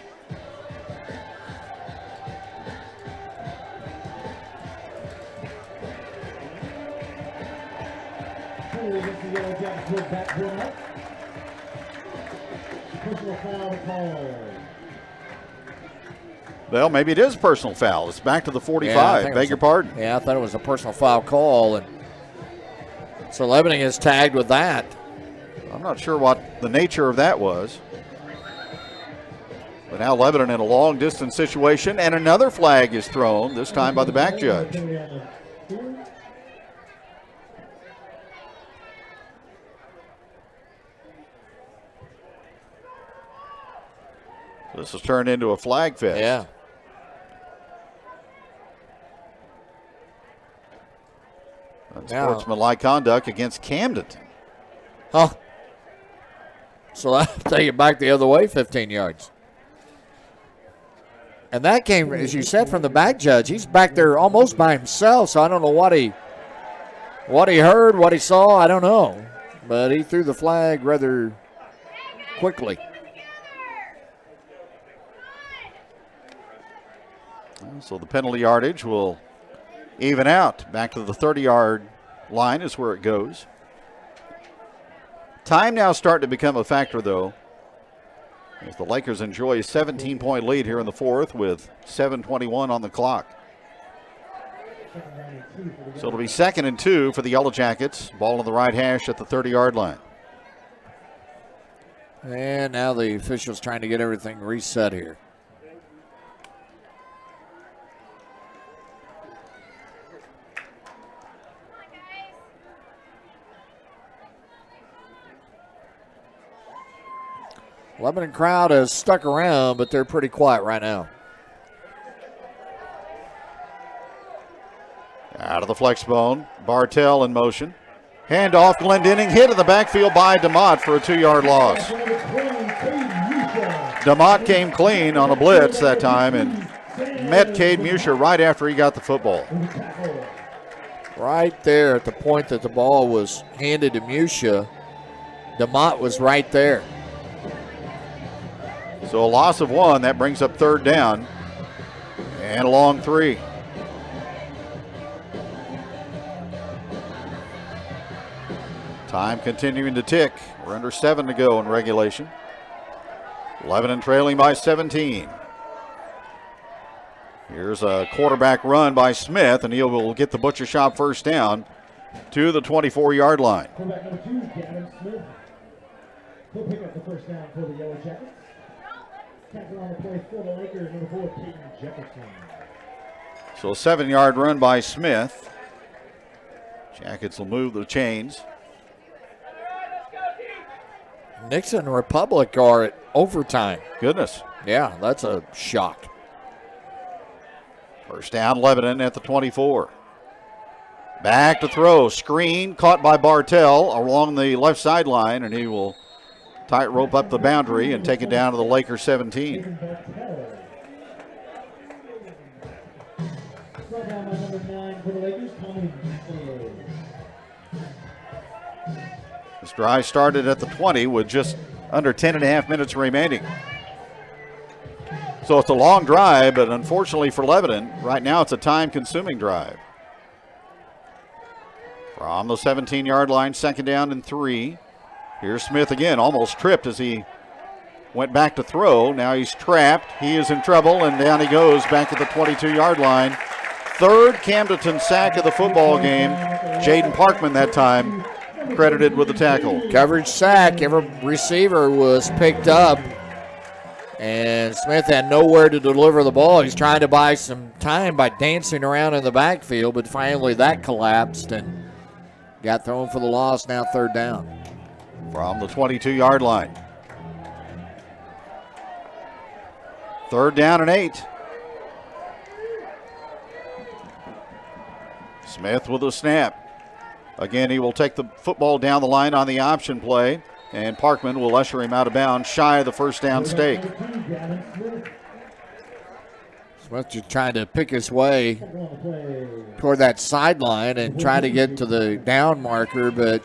Well, maybe it is personal foul. It's back to the 45. Yeah, Beg your pardon. Yeah, I thought it was a personal foul call. And so Lebanon is tagged with that. I'm not sure what the nature of that was. But now Lebanon in a long distance situation, and another flag is thrown, this time by the back judge. This has turned into a flag fest. Yeah. Unsportsmanlike conduct against Camdenton. Huh. So I'll take it back the other way, 15 yards. And that came, as you said, from the back judge. He's back there almost by himself, so I don't know what he heard, what he saw, I don't know. But he threw the flag rather quickly. So the penalty yardage will even out. Back to the 30-yard line is where it goes. Time now starting to become a factor, though, as the Lakers enjoy a 17-point lead here in the fourth with 7:21 on the clock. So it'll be 2nd and 2 for the Yellow Jackets. Ball on the right hash at the 30-yard line. And now the officials trying to get everything reset here. Lebanon crowd has stuck around, but they're pretty quiet right now. Out of the flex bone, Bartell in motion. Handoff, Glendenning, hit in the backfield by DeMott for a 2-yard loss. DeMott came clean on a blitz that time and met Cade Musher right after he got the football. Right there at the point that the ball was handed to Musha, DeMott was right there. So a loss of 1, that brings up 3rd down and a long 3. Time continuing to tick. We're under 7 to go in regulation. Lebanon trailing by 17. Here's a quarterback run by Smith, and he will get the Butcher Shop first down to the 24-yard line. Quarterback number 2, Gavin Smith. He'll pick up the first down for the Yellow Jackets. Captain on the play for the Lakers, number 4, Peyton Jefferson. So a 7-yard run by Smith. Jackets will move the chains. Nixon Republic are at overtime. Goodness. Yeah, that's a shock. First down, Lebanon at the 24. Back to throw. Screen caught by Bartell along the left sideline, and he will tightrope up the boundary and take it down to the Lakers 17. This drive started at the 20 with just under 10.5 minutes remaining. So it's a long drive, but unfortunately for Lebanon, right now it's a time-consuming drive. From the 17-yard line, 2nd down and 3. Here's Smith again, almost tripped as he went back to throw. Now he's trapped. He is in trouble, and down he goes back at the 22-yard line. 3rd Camdenton sack of the football game. Jaden Parkman that time credited with the tackle. Coverage sack. Every receiver was picked up, and Smith had nowhere to deliver the ball. He's trying to buy some time by dancing around in the backfield, but finally that collapsed and got thrown for the loss. Now 3rd down. From the 22-yard line. 3rd down and 8. Smith with a snap. Again, he will take the football down the line on the option play, and Parkman will usher him out of bounds shy of the first down stake. Smith just trying to pick his way toward that sideline and try to get to the down marker, but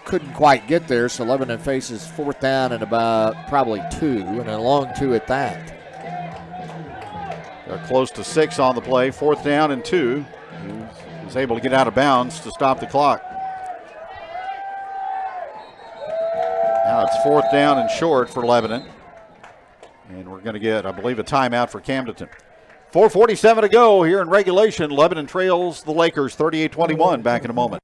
couldn't quite get there, so Lebanon faces 4th down and about probably 2, and a long 2 at that. They're close to 6 on the play, 4th down and 2. He's able to get out of bounds to stop the clock. Now it's 4th down and short for Lebanon. And we're going to get, I believe, a timeout for Camdenton. 4:47 to go here in regulation. Lebanon trails the Lakers 38-21. Back in a moment.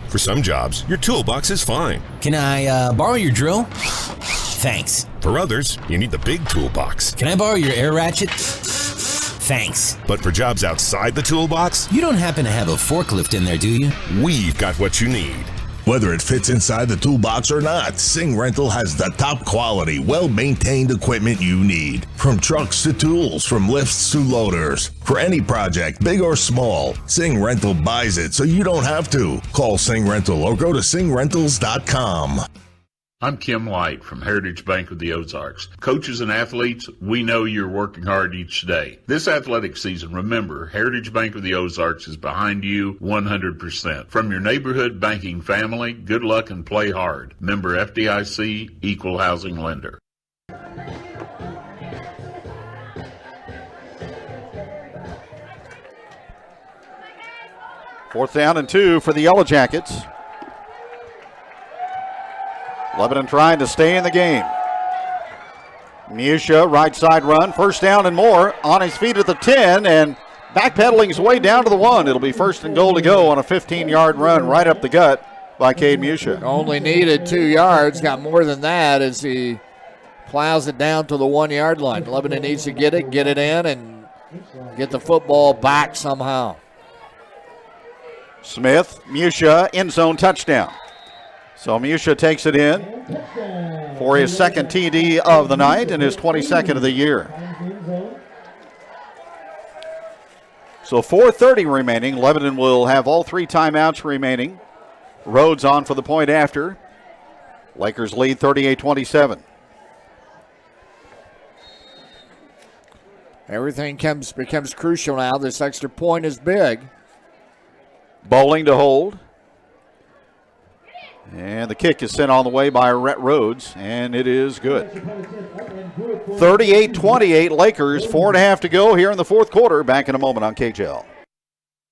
For some jobs, your toolbox is fine. Can I borrow your drill? Thanks. For others, you need the big toolbox. Can I borrow your air ratchet? Thanks. But for jobs outside the toolbox, you don't happen to have a forklift in there, do you? We've got what you need. Whether it fits inside the toolbox or not, Sing Rental has the top quality, well-maintained equipment you need. From trucks to tools, from lifts to loaders. For any project, big or small, Sing Rental buys it so you don't have to. Call Sing Rental or go to singrentals.com. I'm Kim Light from Heritage Bank of the Ozarks. Coaches and athletes, we know you're working hard each day. This athletic season, remember, Heritage Bank of the Ozarks is behind you 100%. From your neighborhood banking family, good luck and play hard. Member FDIC, Equal Housing Lender. Fourth down and 2 for the Yellow Jackets. Lebanon trying to stay in the game. Musha, right side run, first down and more, on his feet at the 10, and backpedaling his way down to the 1. It'll be first and goal to go on a 15-yard run right up the gut by Cade Musha. Only needed 2 yards, got more than that as he plows it down to the 1 yard line. Lebanon needs to get it in, and get the football back somehow. Smith, Musha, end zone touchdown. So Musha takes it in for his second TD of the night and his 22nd of the year. So 4:30 remaining. Lebanon will have all 3 timeouts remaining. Rhodes on for the point after. Lakers lead 38-27. Everything becomes crucial now. This extra point is big. Bowling to hold. And the kick is sent on the way by Rhett Rhodes, and it is good. 38-28 Lakers, 4.5 to go here in the fourth quarter. Back in a moment on KJL.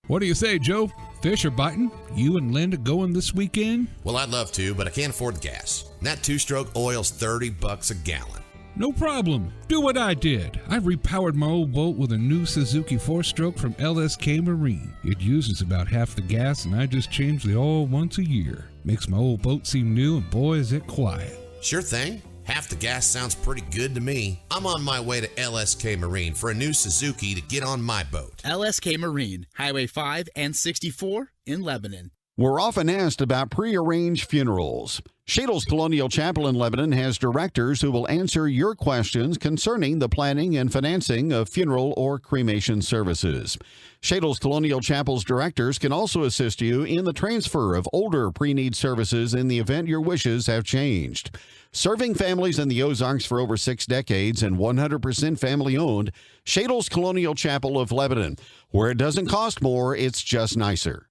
What do you say, Joe? Fish are biting? You and Linda going this weekend? Well, I'd love to, but I can't afford the gas. And that two-stroke oil's $30 a gallon. No problem. Do what I did. I repowered my old boat with a new Suzuki 4-stroke from LSK Marine. It uses about half the gas, and I just change the oil once a year. Makes my old boat seem new, and boy, is it quiet. Sure thing. Half the gas sounds pretty good to me. I'm on my way to LSK Marine for a new Suzuki to get on my boat. LSK Marine, Highway 5 and 64 in Lebanon. We're often asked about prearranged funerals. Shadle's Colonial Chapel in Lebanon has directors who will answer your questions concerning the planning and financing of funeral or cremation services. Shadle's Colonial Chapel's directors can also assist you in the transfer of older pre-need services in the event your wishes have changed. Serving families in the Ozarks for over 6 decades and 100% family-owned, Shadle's Colonial Chapel of Lebanon, where it doesn't cost more, it's just nicer.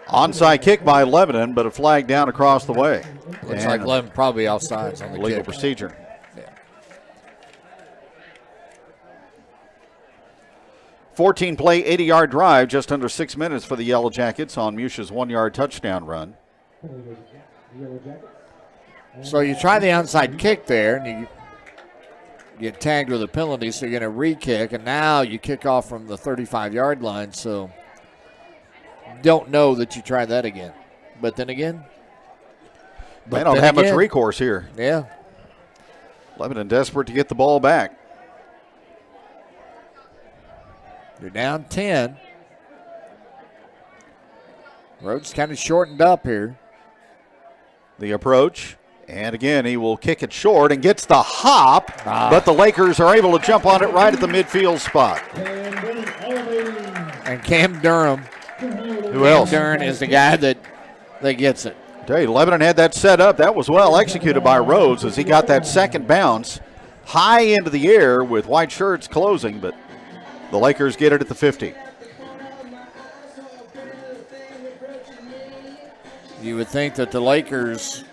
Onside kick by Lebanon, but a flag down across the way. Looks like Lebanon probably offsides on the legal kick. procedure. Yeah. 14-play, 80-yard drive, just under 6 minutes for the Yellow Jackets on Musha's 1-yard touchdown run. So you try the onside kick there, and you get tagged with a penalty, so you're going to re-kick, and now you kick off from the 35-yard line, so don't know that you try that again. But then again, they don't have much recourse here. Yeah. Lebanon desperate to get the ball back. You're down 10. Road's kind of shortened up here. The approach. And again, he will kick it short and gets the hop, but the Lakers are able to jump on it right at the midfield spot. And Cam Durham. Who else? Durham is the guy that gets it. Tell you, Lebanon had that set up. That was well executed by Rhodes as he got that second bounce high into the air with white shirts closing, but the Lakers get it at the 50. You would think that the Lakers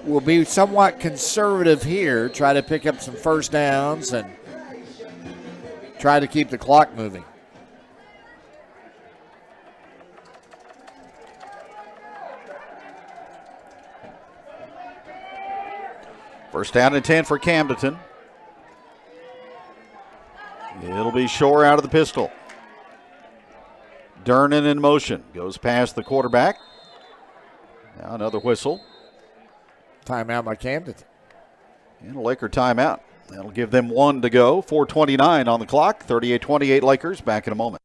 will be somewhat conservative here, try to pick up some first downs and try to keep the clock moving. First down and 10 for Camdenton. be Shore out of the pistol. Durnan in motion. Goes past the quarterback. Now another whistle. Timeout by Camden. And a Laker timeout. That'll give them 1 to go. 4:29 on the clock. 38-28 Lakers. Back in a moment.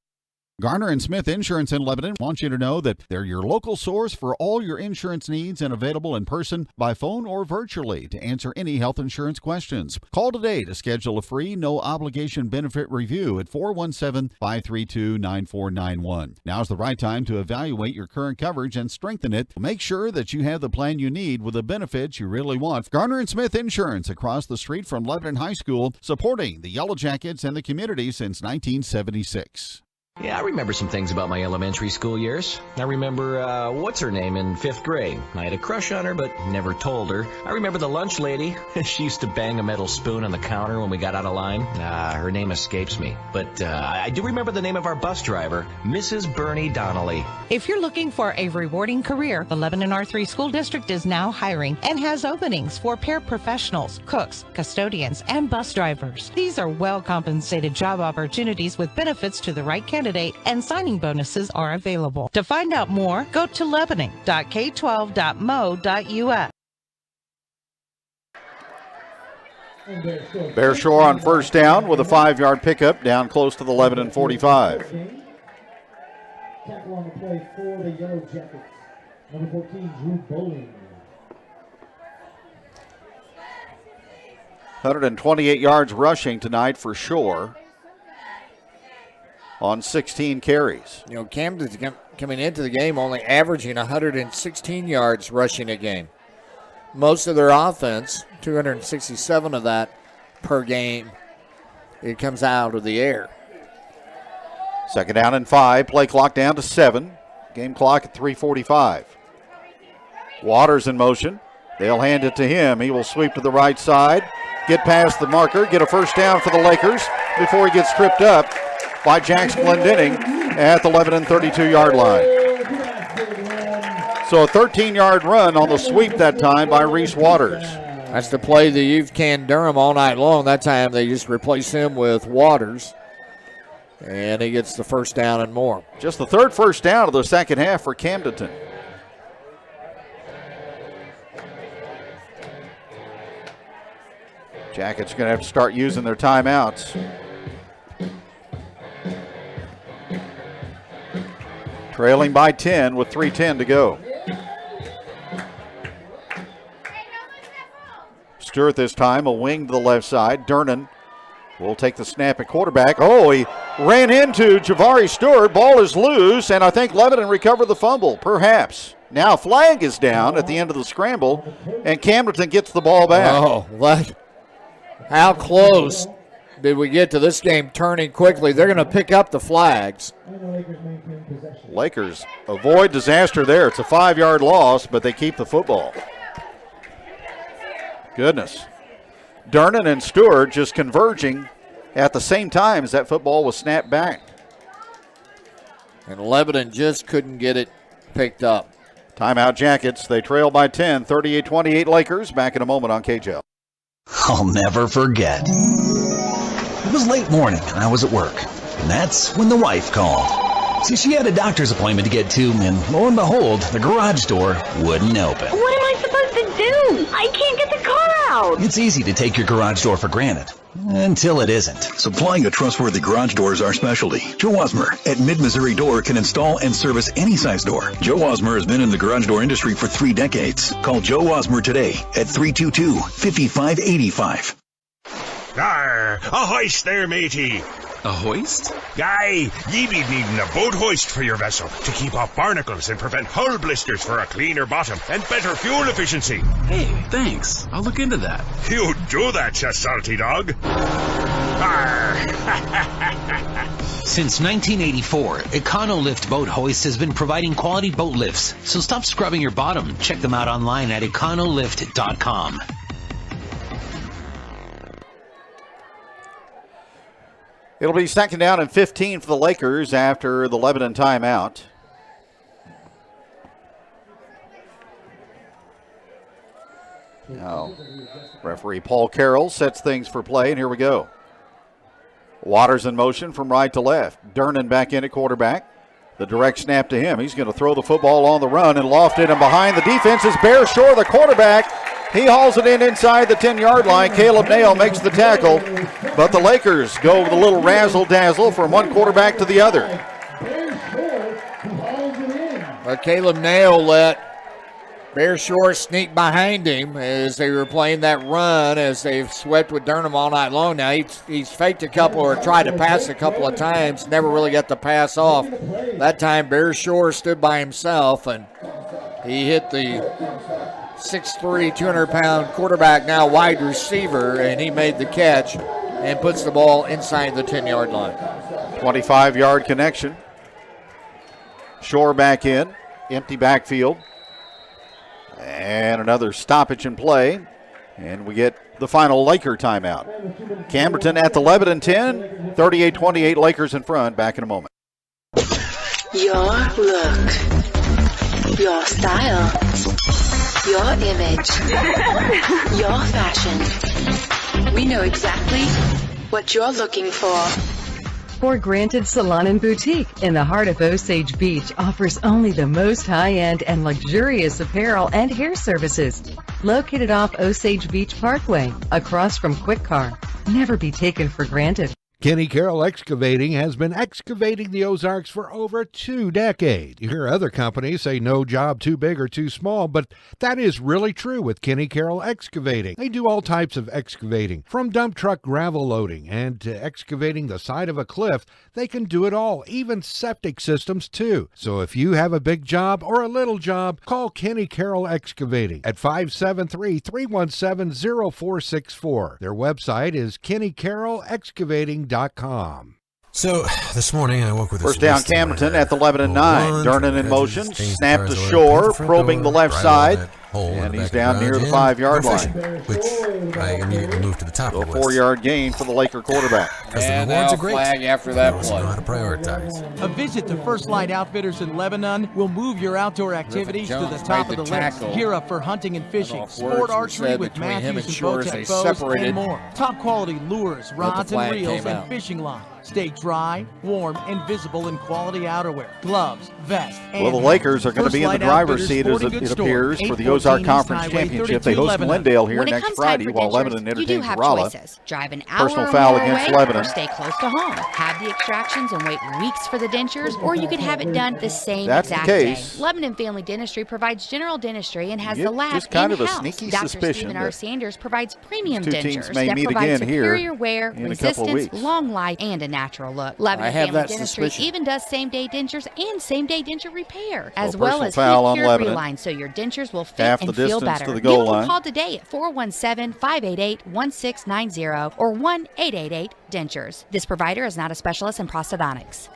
Garner and Smith Insurance in Lebanon wants you to know that they're your local source for all your insurance needs and available in person, by phone, or virtually to answer any health insurance questions. Call today to schedule a free, no-obligation benefit review at 417-532-9491. Now's the right time to evaluate your current coverage and strengthen it. Make sure that you have the plan you need with the benefits you really want. Garner and Smith Insurance across the street from Lebanon High School, supporting the Yellow Jackets and the community since 1976. Yeah, I remember some things about my elementary school years. I remember, what's her name in 5th grade. I had a crush on her, but never told her. I remember the lunch lady. She used to bang a metal spoon on the counter when we got out of line. Her name escapes me. But I do remember the name of our bus driver, Mrs. Bernie Donnelly. If you're looking for a rewarding career, the Lebanon R3 School District is now hiring and has openings for paraprofessionals, cooks, custodians, and bus drivers. These are well-compensated job opportunities with benefits to the right candidate, and signing bonuses are available. To find out more, go to lebanon.k12.mo.us. Bear Shore on first down with a 5-yard pickup down close to the Lebanon 45. Tackle on the play for the Yellow Jackets. Number 14, Drew Bowling. 128 yards rushing tonight for Shore on 16 carries. You know, Camden's coming into the game only averaging 116 yards rushing a game. Most of their offense, 267 of that per game, it comes out of the air. Second down and 5. Play clock down to 7. Game clock at 3:45. Waters in motion. They'll hand it to him. He will sweep to the right side, get past the marker, get a first down for the Lakers before he gets tripped up by Jax Glendenning at the Lebanon 32-yard line. So a 13-yard run on the sweep that time by Reese Waters. That's the play that you've canned Durham all night long. That time they just replace him with Waters, and he gets the first down and more. Just the third first down of the second half for Camdenton. Jackets going to have to start using their timeouts. Trailing by 10 with 3:10 to go. Stewart this time, a wing to the left side. Durnan will take the snap at quarterback. Oh, he ran into Javari Stewart. Ball is loose, and I think Lebanon recovered the fumble, perhaps. Now flag is down at the end of the scramble, and Camdenton gets the ball back. Oh, what? How close did we get to this game turning quickly? They're going to pick up the flags. Lakers avoid disaster there. It's a 5-yard loss, but they keep the football. Goodness. Durnan and Stewart just converging at the same time as that football was snapped back. And Lebanon just couldn't get it picked up. Timeout Jackets. They trail by 10, 38-28 Lakers. Back in a moment on KJL. I'll never forget. It was late morning and I was at work. And that's when the wife called. See, she had a doctor's appointment to get to, and lo and behold, the garage door wouldn't open. What am I supposed to do? I can't get the car out. It's easy to take your garage door for granted. Until it isn't. Supplying a trustworthy garage door is our specialty. Joe Osmer at Mid-Missouri Door can install and service any size door. Joe Osmer has been in the garage door industry for 3 decades. Call Joe Osmer today at 322-5585. Arr, a hoist there, matey. A hoist? Aye, ye be needing a boat hoist for your vessel to keep off barnacles and prevent hull blisters for a cleaner bottom and better fuel efficiency. Hey, thanks. I'll look into that. You do that, you salty dog. Arr. Since 1984, EconoLift Boat Hoist has been providing quality boat lifts. So stop scrubbing your bottom. Check them out online at econolift.com. It'll be second down and 15 for the Lakers after the Lebanon timeout. Now, referee Paul Carroll sets things for play, and here we go. Waters in motion from right to left. Durnan back in at quarterback. The direct snap to him. He's going to throw the football on the run and loft it, and behind the defense is Bear Shore, the quarterback. He hauls it in inside the 10-yard line. Caleb Nail makes the tackle, but the Lakers go with a little razzle-dazzle from one quarterback to the other. But Caleb Nail let Bear Shore sneak behind him as they were playing that run as they've swept with Durham all night long. Now he's faked a couple or tried to pass a couple of times, never really got the pass off. That time Bear Shore stood by himself and he hit the 6'3", 200-pound quarterback, now wide receiver, and he made the catch and puts the ball inside the 10-yard line. 25-yard connection. Shore back in, empty backfield. And another stoppage in play. And we get the final Laker timeout. Camdenton at the Lebanon 10, 38-28, Lakers in front. Back in a moment. Your look, your style, your image, your fashion. We know exactly what you're looking for. For Granted Salon and Boutique in the heart of Osage Beach offers only the most high-end and luxurious apparel and hair services. Located off Osage Beach Parkway, across from Quick Car. Never be taken for granted. Kenny Carroll Excavating has been excavating the Ozarks for over 2 decades. You hear other companies say no job too big or too small, but that is really true with Kenny Carroll Excavating. They do all types of excavating, from dump truck gravel loading and to excavating the side of a cliff. They can do it all, even septic systems too. So if you have a big job or a little job, call Kenny Carroll Excavating at 573-317-0464. Their website is kennycarrollexcavating.com. So this morning I woke with first down Camdenton at the Lebanon 9. Durnan in motion, snap to Shore, probing the left side, and he's down near the 5-yard line. Which I immediately moved to the top So of a the list. 4-yard gain for the Laker quarterback. And now flag after that play. How to prioritize. A visit to First Light Outfitters in Lebanon will move your outdoor activities to the top of the list. Gear up for hunting and fishing, sport archery with Matthews and Bowtech bows, and more. Top quality lures, rods and reels, and fishing line. Stay dry, warm, and visible in quality outerwear, gloves, vests, and well, the Lakers are going to be in the driver's seat, as it appears, for the Ozark Conference Championship. They host Glendale here next Friday, while Lebanon entertains Rolla. Drive an hour Personal or foul more against away, Lebanon. or stay close to home. Have the extractions and wait weeks for the dentures, or you can have it done the same That's the exact case. day. Lebanon Family Dentistry provides general dentistry and has You the get lab just kind of a in-house. sneaky Dr. suspicion Stephen R. that Sanders provides premium these two teams dentures may that meet provide again here superior wear, in a couple of resistance, weeks. long life, and a natural look. Lebanon I have Family that Dentistry suspicion. even does same-day dentures and same-day denture repair, as Well, well as personal foul on heat-cured Lebanon. reline, so your dentures will fit Half the and feel distance better. to the goal Give them line. a call today at 417-588-1690 or 1-888-DENTURES. This provider is not a specialist in prosthodontics.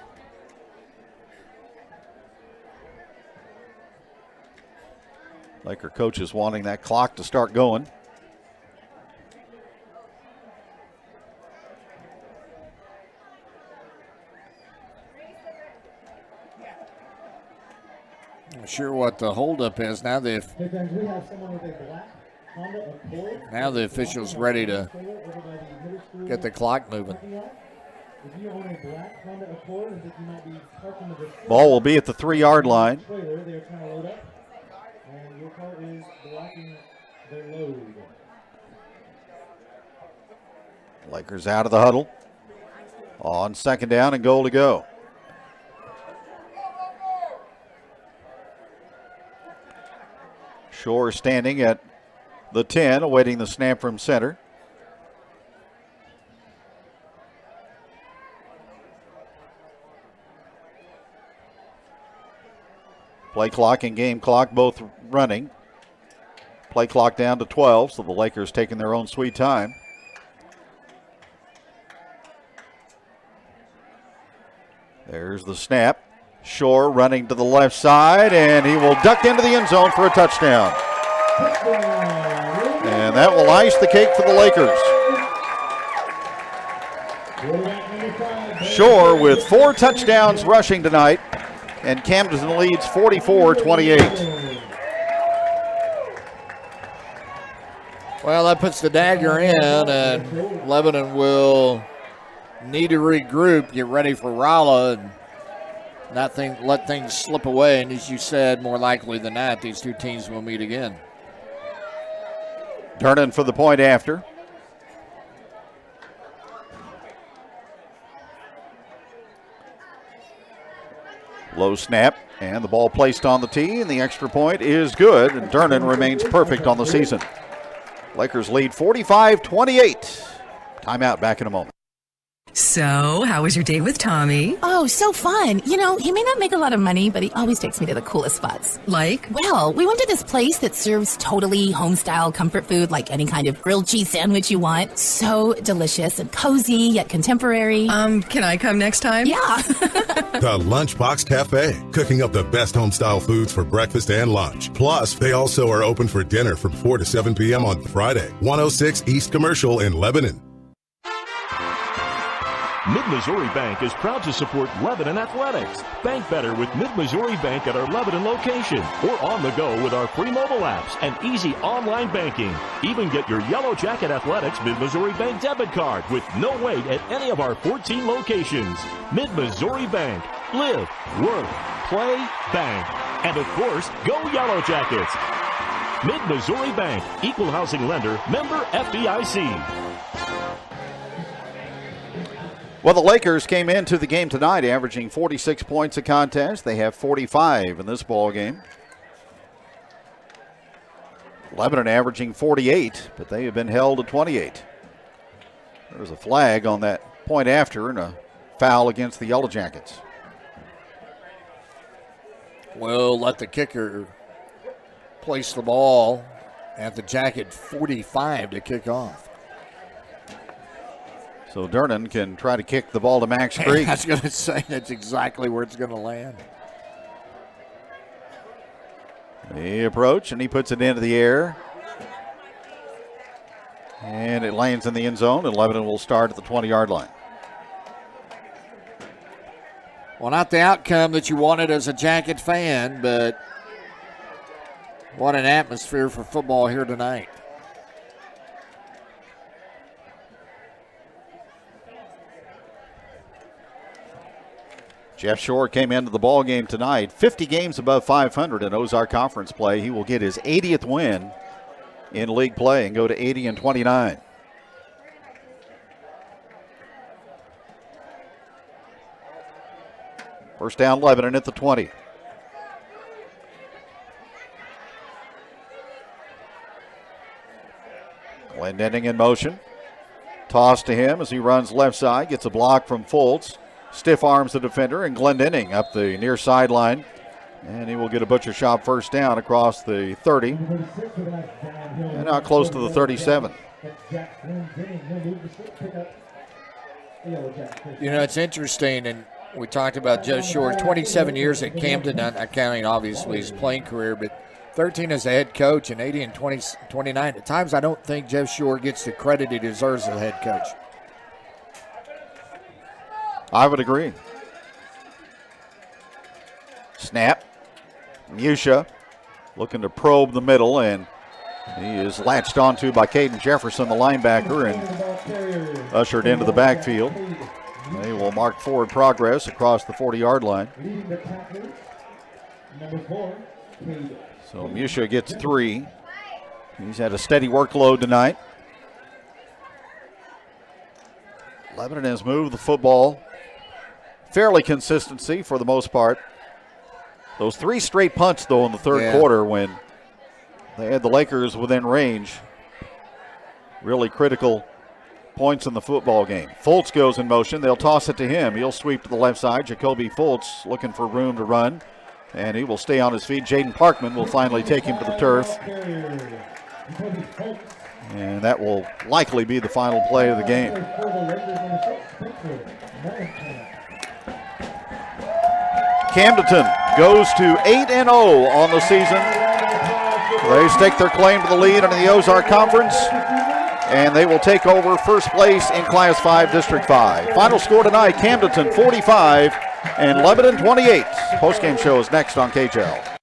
Laker coaches wanting that clock to start going. Not sure what the holdup is. Now the official's ready to get the clock moving. Ball will be at the 3-yard line. Lakers out of the huddle. On second down and goal to go. Shore standing at the 10, awaiting the snap from center. Play clock and game clock both running. Play clock down to 12, so the Lakers taking their own sweet time. There's the snap. Shore running to the left side, and he will duck into the end zone for a touchdown. And that will ice the cake for the Lakers. Shore with 4 touchdowns rushing tonight, and Camdenton leads 44-28. Well, that puts the dagger in, and Lebanon will need to regroup, get ready for Rolla, and not let things slip away. And as you said, more likely than not, these two teams will meet again. Durnan for the point after. Low snap, and the ball placed on the tee, and the extra point is good, and Durnan remains perfect on the season. Lakers lead 45-28. Timeout, back in a moment. So, how was your date with Tommy? Oh, so fun. You know, he may not make a lot of money, but he always takes me to the coolest spots. Like? Well, we went to this place that serves totally home-style comfort food, like any kind of grilled cheese sandwich you want. So delicious and cozy, yet contemporary. Can I come next time? Yeah. The Lunchbox Cafe, cooking up the best home-style foods for breakfast and lunch. Plus, they also are open for dinner from 4 to 7 p.m. on Friday. 106 East Commercial in Lebanon. Mid-Missouri Bank is proud to support Lebanon athletics. Bank better with Mid-Missouri Bank at our Lebanon location or on the go with our free mobile apps and easy online banking. Even get your Yellow Jacket Athletics Mid-Missouri Bank debit card with no wait at any of our 14 locations. Mid-Missouri Bank. Live, work, play, bank. And of course, go Yellow Jackets. Mid-Missouri Bank. Equal housing lender. Member FDIC. Well, the Lakers came into the game tonight averaging 46 points a contest. They have 45 in this ball game. Lebanon averaging 48, but they have been held to 28. There was a flag on that point after and a foul against the Yellow Jackets. We'll let the kicker place the ball at the Jacket 45 to kick off. So Durnan can try to kick the ball to Max Creek. I was going to say that's exactly where it's going to land. The approach, and he puts it into the air. And it lands in the end zone, and Lebanon will start at the 20-yard line. Well, not the outcome that you wanted as a Jacket fan, but what an atmosphere for football here tonight. Jeff Shore came into the ball game tonight, 50 games above 500 in Ozark Conference play. He will get his 80th win in league play and go to 80-29. First down, Lebanon at the 20. Glendenning in motion. Toss to him as he runs left side, gets a block from Fultz. Stiff arms the defender, and Glendenning up the near sideline. And he will get a butcher shop first down across the 30. And now close to the 37. You know, it's interesting, and we talked about Jeff Shore, 27 years at Camden, not counting obviously his playing career, but 13 as a head coach and 80 and 29. At times, I don't think Jeff Shore gets the credit he deserves as a head coach. I would agree. Snap. Musha looking to probe the middle, and he is latched onto by Caden Jefferson, the linebacker, and ushered into the backfield. They will mark forward progress across the 40-yard line. So Musha gets 3. He's had a steady workload tonight. Lebanon has moved the football fairly consistency for the most part. Those 3 straight punts, though, in the third quarter when they had the Lakers within range. Really critical points in the football game. Fultz goes in motion. They'll toss it to him. He'll sweep to the left side. Jacoby Fultz looking for room to run, and he will stay on his feet. Jaden Parkman will finally take him to the turf. And that will likely be the final play of the game. Camdenton goes to 8-0 on the season. They stake their claim to the lead in the Ozark Conference, and they will take over first place in Class 5, District 5. Final score tonight, Camdenton 45 and Lebanon 28. Postgame show is next on KJL.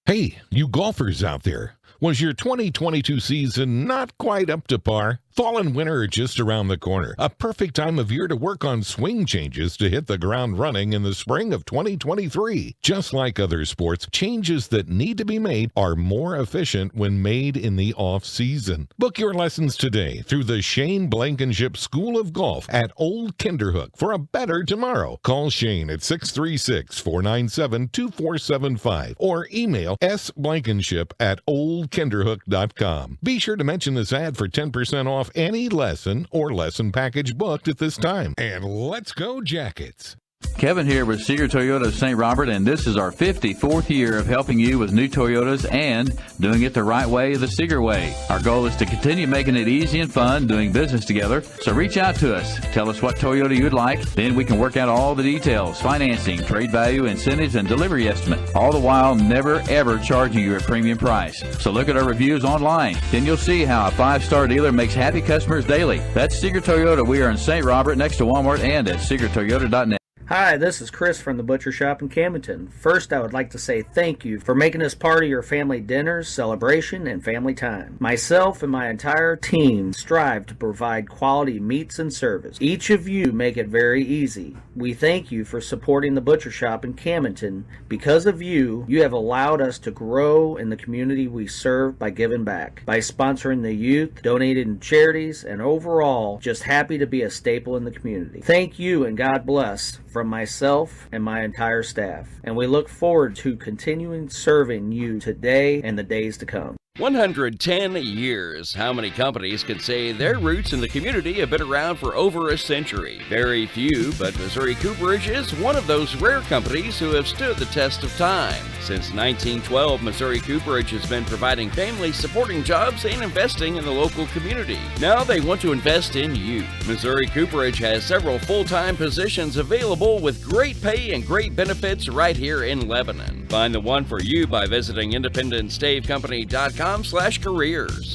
Hey, you golfers out there. Was your 2022 season not quite up to par? Fall and winter are just around the corner. A perfect time of year to work on swing changes to hit the ground running in the spring of 2023. Just like other sports, changes that need to be made are more efficient when made in the off-season. Book your lessons today through the Shane Blankenship School of Golf at Old Kinderhook for a better tomorrow. Call Shane at 636-497-2475 or email sblankenship@oldkinderhook.com. Be sure to mention this ad for 10% off any lesson or lesson package booked at this time. And let's go Jackets. Kevin here with Seeger Toyota of St. Robert, and this is our 54th year of helping you with new Toyotas and doing it the right way, the Seeger way. Our goal is to continue making it easy and fun doing business together, so reach out to us. Tell us what Toyota you'd like, then we can work out all the details, financing, trade value, incentives, and delivery estimate, all the while never ever charging you a premium price. So look at our reviews online, then you'll see how a 5-star dealer makes happy customers daily. That's Seeger Toyota. We are in St. Robert next to Walmart and at SeegerToyota.net. Hi, this is Chris from the Butcher Shop in Camdenton. First, I would like to say thank you for making us part of your family dinners, celebration, and family time. Myself and my entire team strive to provide quality meats and service. Each of you make it very easy. We thank you for supporting the Butcher Shop in Camdenton. Because of you, you have allowed us to grow in the community we serve by giving back, by sponsoring the youth, donating to charities, and overall, just happy to be a staple in the community. Thank you and God bless from myself and my entire staff, and we look forward to continuing serving you today and the days to come. 110 years. How many companies can say their roots in the community have been around for over a century? Very few, but Missouri Cooperage is one of those rare companies who have stood the test of time. Since 1912, Missouri Cooperage has been providing family-supporting jobs and investing in the local community. Now they want to invest in you. Missouri Cooperage has several full-time positions available with great pay and great benefits right here in Lebanon. Find the one for you by visiting IndependenceDaveCompany.com/careers.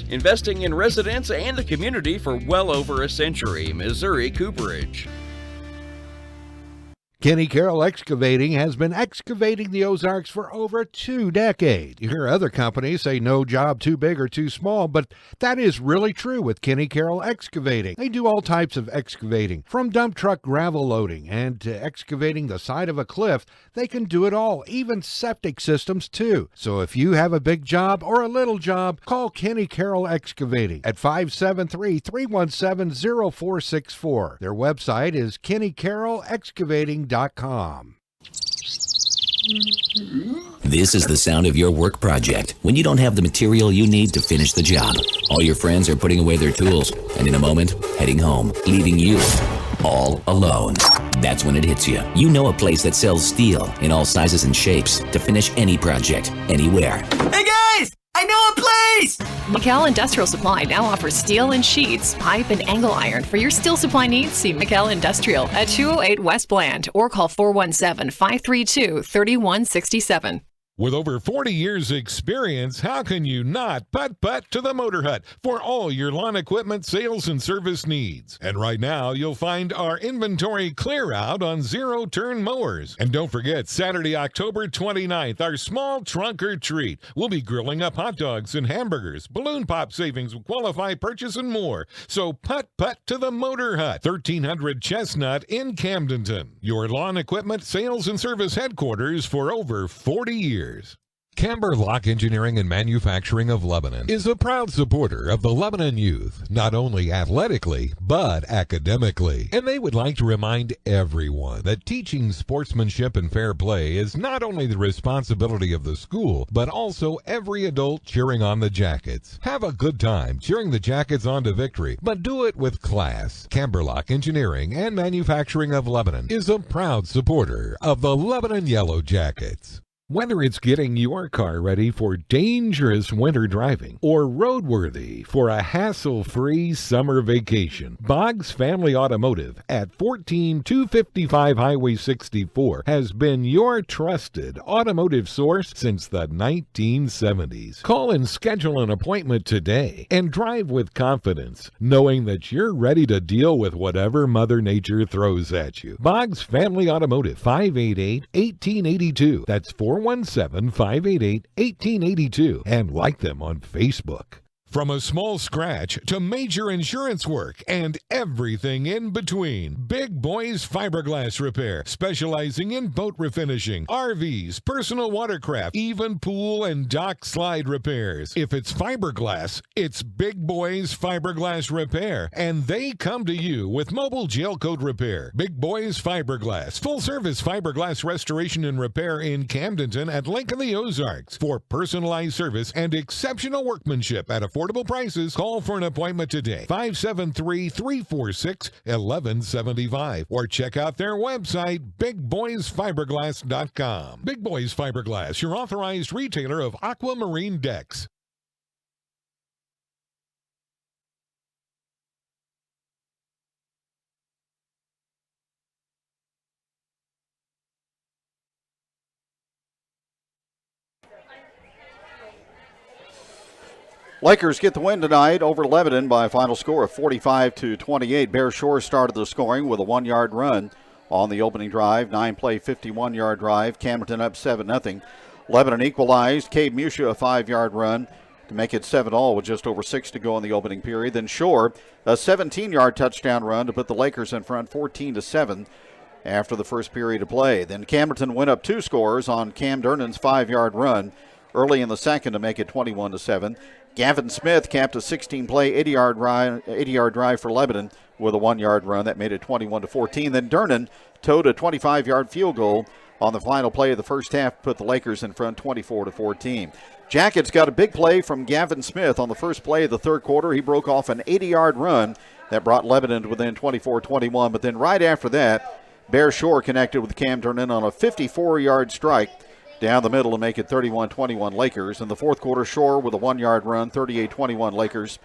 Investing in residents and the community for well over a century. Missouri Cooperage. Kenny Carroll Excavating has been excavating the Ozarks for over 2 decades. You hear other companies say no job too big or too small, but that is really true with Kenny Carroll Excavating. They do all types of excavating, from dump truck gravel loading and to excavating the side of a cliff. They can do it all, even septic systems too. So if you have a big job or a little job, call Kenny Carroll Excavating at 573-317-0464. Their website is kennycarrollexcavating.com. This is the sound of your work project when you don't have the material you need to finish the job. All your friends are putting away their tools and in a moment heading home, leaving you all alone. That's when it hits you. You know a place that sells steel in all sizes and shapes to finish any project, anywhere. Hey guys! I know a place! McCall Industrial Supply now offers steel and sheets, pipe, and angle iron. For your steel supply needs, see McCall Industrial at 208 West Bland or call 417-532-3167. With over 40 years experience, how can you not putt-putt to the Motor Hut for all your lawn equipment sales and service needs? And right now, you'll find our inventory clear out on zero-turn mowers. And don't forget, Saturday, October 29th, our small trunk or treat. We'll be grilling up hot dogs and hamburgers, balloon pop savings will qualify purchase, and more. So putt-putt to the Motor Hut, 1300 Chestnut in Camdenton. Your lawn equipment sales and service headquarters for over 40 years. Camber Lock Engineering and Manufacturing of Lebanon is a proud supporter of the Lebanon youth, not only athletically, but academically. And they would like to remind everyone that teaching sportsmanship and fair play is not only the responsibility of the school, but also every adult cheering on the Jackets. Have a good time cheering the Jackets on to victory, but do it with class. Camber Lock Engineering and Manufacturing of Lebanon is a proud supporter of the Lebanon Yellow Jackets. Whether it's getting your car ready for dangerous winter driving or roadworthy for a hassle-free summer vacation, Boggs Family Automotive at 14255 Highway 64 has been your trusted automotive source since the 1970s. Call and schedule an appointment today and drive with confidence, knowing that you're ready to deal with whatever Mother Nature throws at you. Boggs Family Automotive, 588-1882. That's 417-588-1882, and like them on Facebook. From a small scratch to major insurance work and everything in between. Big Boys Fiberglass Repair, specializing in boat refinishing, RVs, personal watercraft, even pool and dock slide repairs. If it's fiberglass, it's Big Boys Fiberglass Repair, and they come to you with mobile gel coat repair. Big Boys Fiberglass, full-service fiberglass restoration and repair in Camdenton at Lake of the Ozarks. For personalized service and exceptional workmanship at affordable prices, call for an appointment today. 573-346-1175 or check out their website, bigboysfiberglass.com. Big Boys Fiberglass, your authorized retailer of aquamarine decks. Lakers get the win tonight over Lebanon by a final score of 45-28. Bear Shore started the scoring with a 1-yard run on the opening drive. 9-play, 51-yard drive. Camdenton up 7-0. Lebanon equalized. Cade Musha a 5-yard run to make it 7-all with just over 6 to go in the opening period. Then Shore a 17-yard touchdown run to put the Lakers in front 14-7 after the first period of play. Then Camdenton went up 2 scores on Cam Dernan's 5-yard run early in the second to make it 21-7. Gavin Smith capped a 16-play, 80-yard drive for Lebanon with a 1-yard run. That made it 21-14. Then Dernan towed a 25-yard field goal on the final play of the first half, put the Lakers in front 24-14. Jackets got a big play from Gavin Smith on the first play of the third quarter. He broke off an 80-yard run that brought Lebanon to within 24-21. But then right after that, Bear Shore connected with Cam Dernan on a 54-yard strike down the middle to make it 31-21 Lakers. In the fourth quarter, Shore with a 1-yard run, 38-21 Lakers.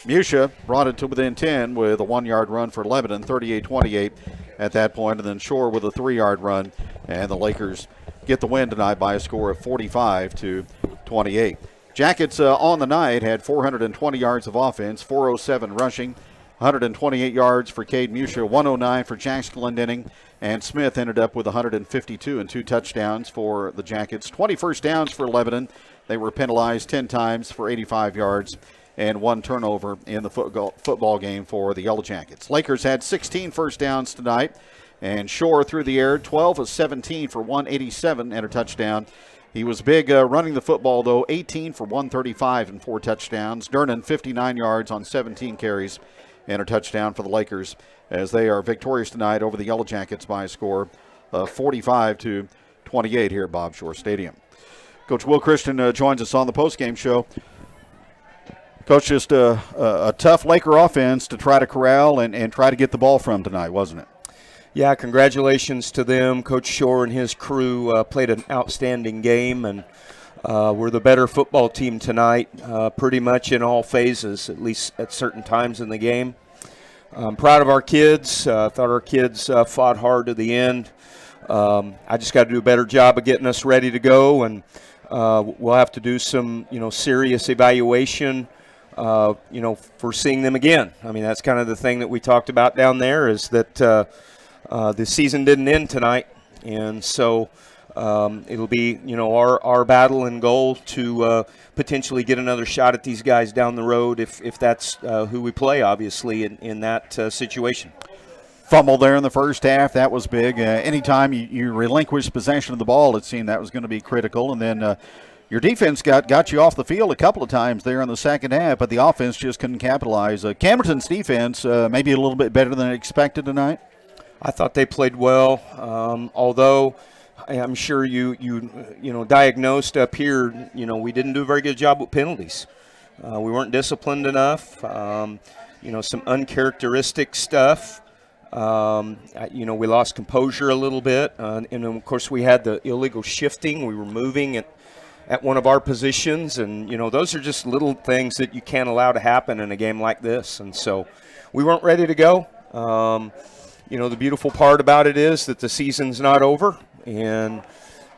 Musha brought it to within 10 with a 1-yard run for Lebanon, 38-28 at that point. And then Shore with a 3-yard run, and the Lakers get the win tonight by a score of 45-28. Jackets on the night had 420 yards of offense, 407 rushing, 128 yards for Cade Musha, 109 for Jax Glendenning, and Smith ended up with 152 and 2 touchdowns for the Jackets. 20 first downs for Lebanon. They were penalized 10 times for 85 yards and 1 turnover in the football game for the Yellow Jackets. Lakers had 16 first downs tonight, and Shore through the air, 12 of 17 for 187 and a touchdown. He was big running the football, though, 18 for 135 and 4 touchdowns. Dernan, 59 yards on 17 carries and a touchdown for the Lakers as they are victorious tonight over the Yellow Jackets by a score of 45-28 here at Bob Shore Stadium. Coach Will Christian joins us on the postgame show. Coach, just a tough Laker offense to try to corral and try to get the ball from tonight, wasn't it? Yeah, congratulations to them. Coach Shore and his crew played an outstanding game, and we're the better football team tonight, pretty much in all phases, at least at certain times in the game. I'm proud of our kids. I thought our kids fought hard to the end. I just got to do a better job of getting us ready to go, and we'll have to do some, serious evaluation, for seeing them again. I mean, that's kind of the thing that we talked about down there is that the season didn't end tonight, and so it'll be, our battle and goal to potentially get another shot at these guys down the road if that's who we play, obviously, in that situation. Fumble there in the first half, that was big. Anytime you relinquish possession of the ball, it seemed that was going to be critical. And then your defense got you off the field a couple of times there in the second half, but the offense just couldn't capitalize. Camdenton's defense maybe a little bit better than expected tonight. I thought they played well, although I'm sure you diagnosed up here, we didn't do a very good job with penalties. We weren't disciplined enough, some uncharacteristic stuff. We lost composure a little bit, and of course we had the illegal shifting. We were moving at one of our positions, and those are just little things that you can't allow to happen in a game like this. And so we weren't ready to go. The beautiful part about it is that the season's not over, and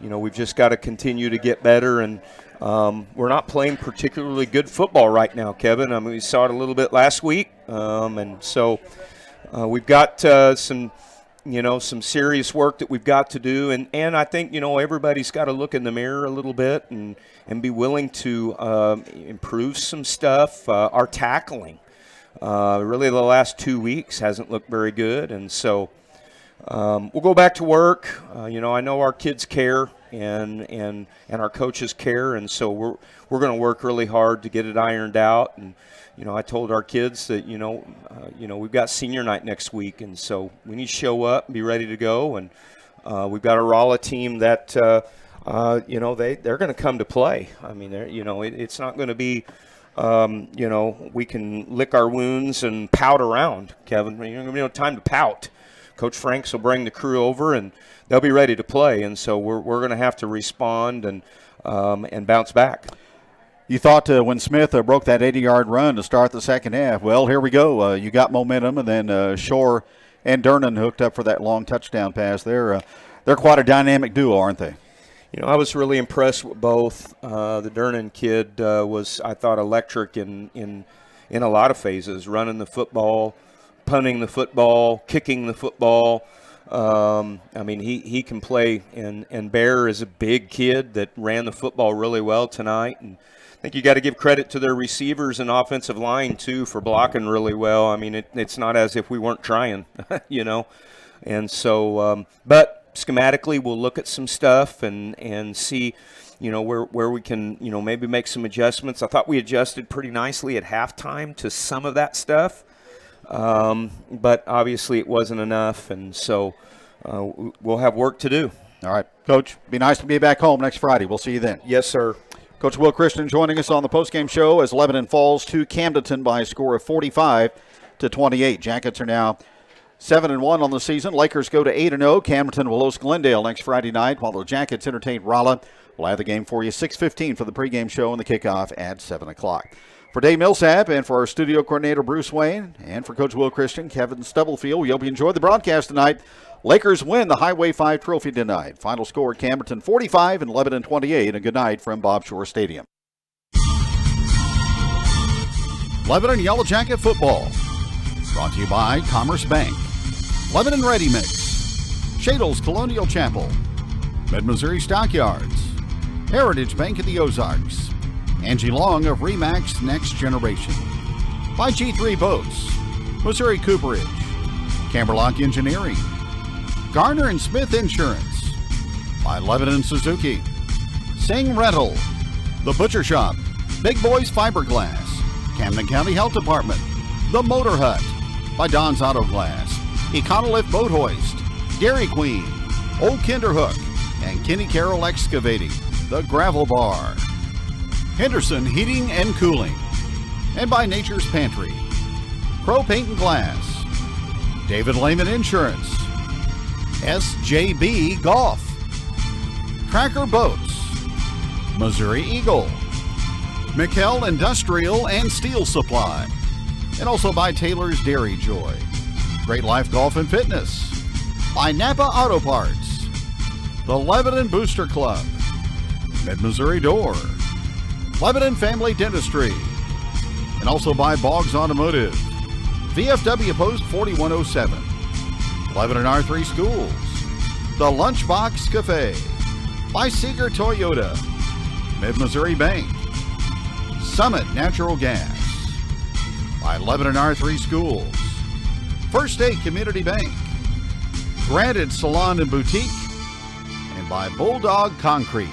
we've just got to continue to get better. And we're not playing particularly good football right now, Kevin. I mean, we saw it a little bit last week, and so. We've got some some serious work that we've got to do. And I think, everybody's got to look in the mirror a little bit and be willing to improve some stuff. Our tackling, really the last 2 weeks hasn't looked very good. And so we'll go back to work. I know our kids care and our coaches care. And so we're going to work really hard to get it ironed out. And, I told our kids that, we've got senior night next week, and so we need to show up and be ready to go. And we've got a Rolla team that, they're going to come to play. I mean, it's not going to be, we can lick our wounds and pout around, Kevin. You're going to be no time to pout. Coach Franks will bring the crew over, and they'll be ready to play. And so we're going to have to respond and bounce back. You thought when Smith broke that 80-yard run to start the second half, well, here we go. You got momentum, and then Shore and Dernan hooked up for that long touchdown pass. They're quite a dynamic duo, aren't they? I was really impressed with both. The Dernan kid was, I thought, electric in a lot of phases, running the football, punting the football, kicking the football. He can play, and Bear is a big kid that ran the football really well tonight. And I think you got to give credit to their receivers and offensive line, too, for blocking really well. I mean, it's not as if we weren't trying, And so, but schematically, we'll look at some stuff and see, where we can, maybe make some adjustments. I thought we adjusted pretty nicely at halftime to some of that stuff. But obviously it wasn't enough, and so we'll have work to do. All right, Coach, be nice to be back home next Friday. We'll see you then. Yes, sir. Coach Will Christian joining us on the postgame show as Lebanon falls to Camdenton by a score of 45-28. Jackets are now 7-1 on the season. Lakers go to 8-0. Camdenton will host Glendale next Friday night, while the Jackets entertain Rolla. We'll have the game for you 6:15 for the pregame show and the kickoff at 7 o'clock. For Dave Millsap and for our studio coordinator Bruce Wayne and for Coach Will Christian, Kevin Stubblefield, we hope you enjoyed the broadcast tonight. Lakers win the Highway 5 trophy tonight. Final score, Camdenton 45 and Lebanon 28. A good night from Bob Shore Stadium. Lebanon Yellow Jacket football. Brought to you by Commerce Bank, Lebanon Ready Mix, Shadle's Colonial Chapel, Mid-Missouri Stockyards, Heritage Bank of the Ozarks, Angie Long of RE/MAX Next Generation, by G3 Boats, Missouri Cooperage, Camberlock Engineering, Garner and Smith Insurance, by Lebanon Suzuki, Sing Rental, The Butcher Shop, Big Boys Fiberglass, Camden County Health Department, The Motor Hut, by Don's Auto Glass, Econolift Boat Hoist, Dairy Queen, Old Kinderhook, and Kenny Carroll Excavating, The Gravel Bar, Henderson Heating and Cooling, and by Nature's Pantry, Pro Paint and Glass, David Lehman Insurance, SJB Golf, Tracker Boats, Missouri Eagle, McKell Industrial and Steel Supply, and also by Taylor's Dairy Joy, Great Life Golf and Fitness, by Napa Auto Parts, the Lebanon Booster Club, Mid-Missouri Door, Lebanon Family Dentistry, and also by Boggs Automotive, VFW Post 4107, Lebanon R3 Schools, the Lunchbox Cafe, by Seeger Toyota, Mid-Missouri Bank, Summit Natural Gas, by Lebanon R3 Schools, First State Community Bank, Granted Salon and Boutique, and by Bulldog Concrete.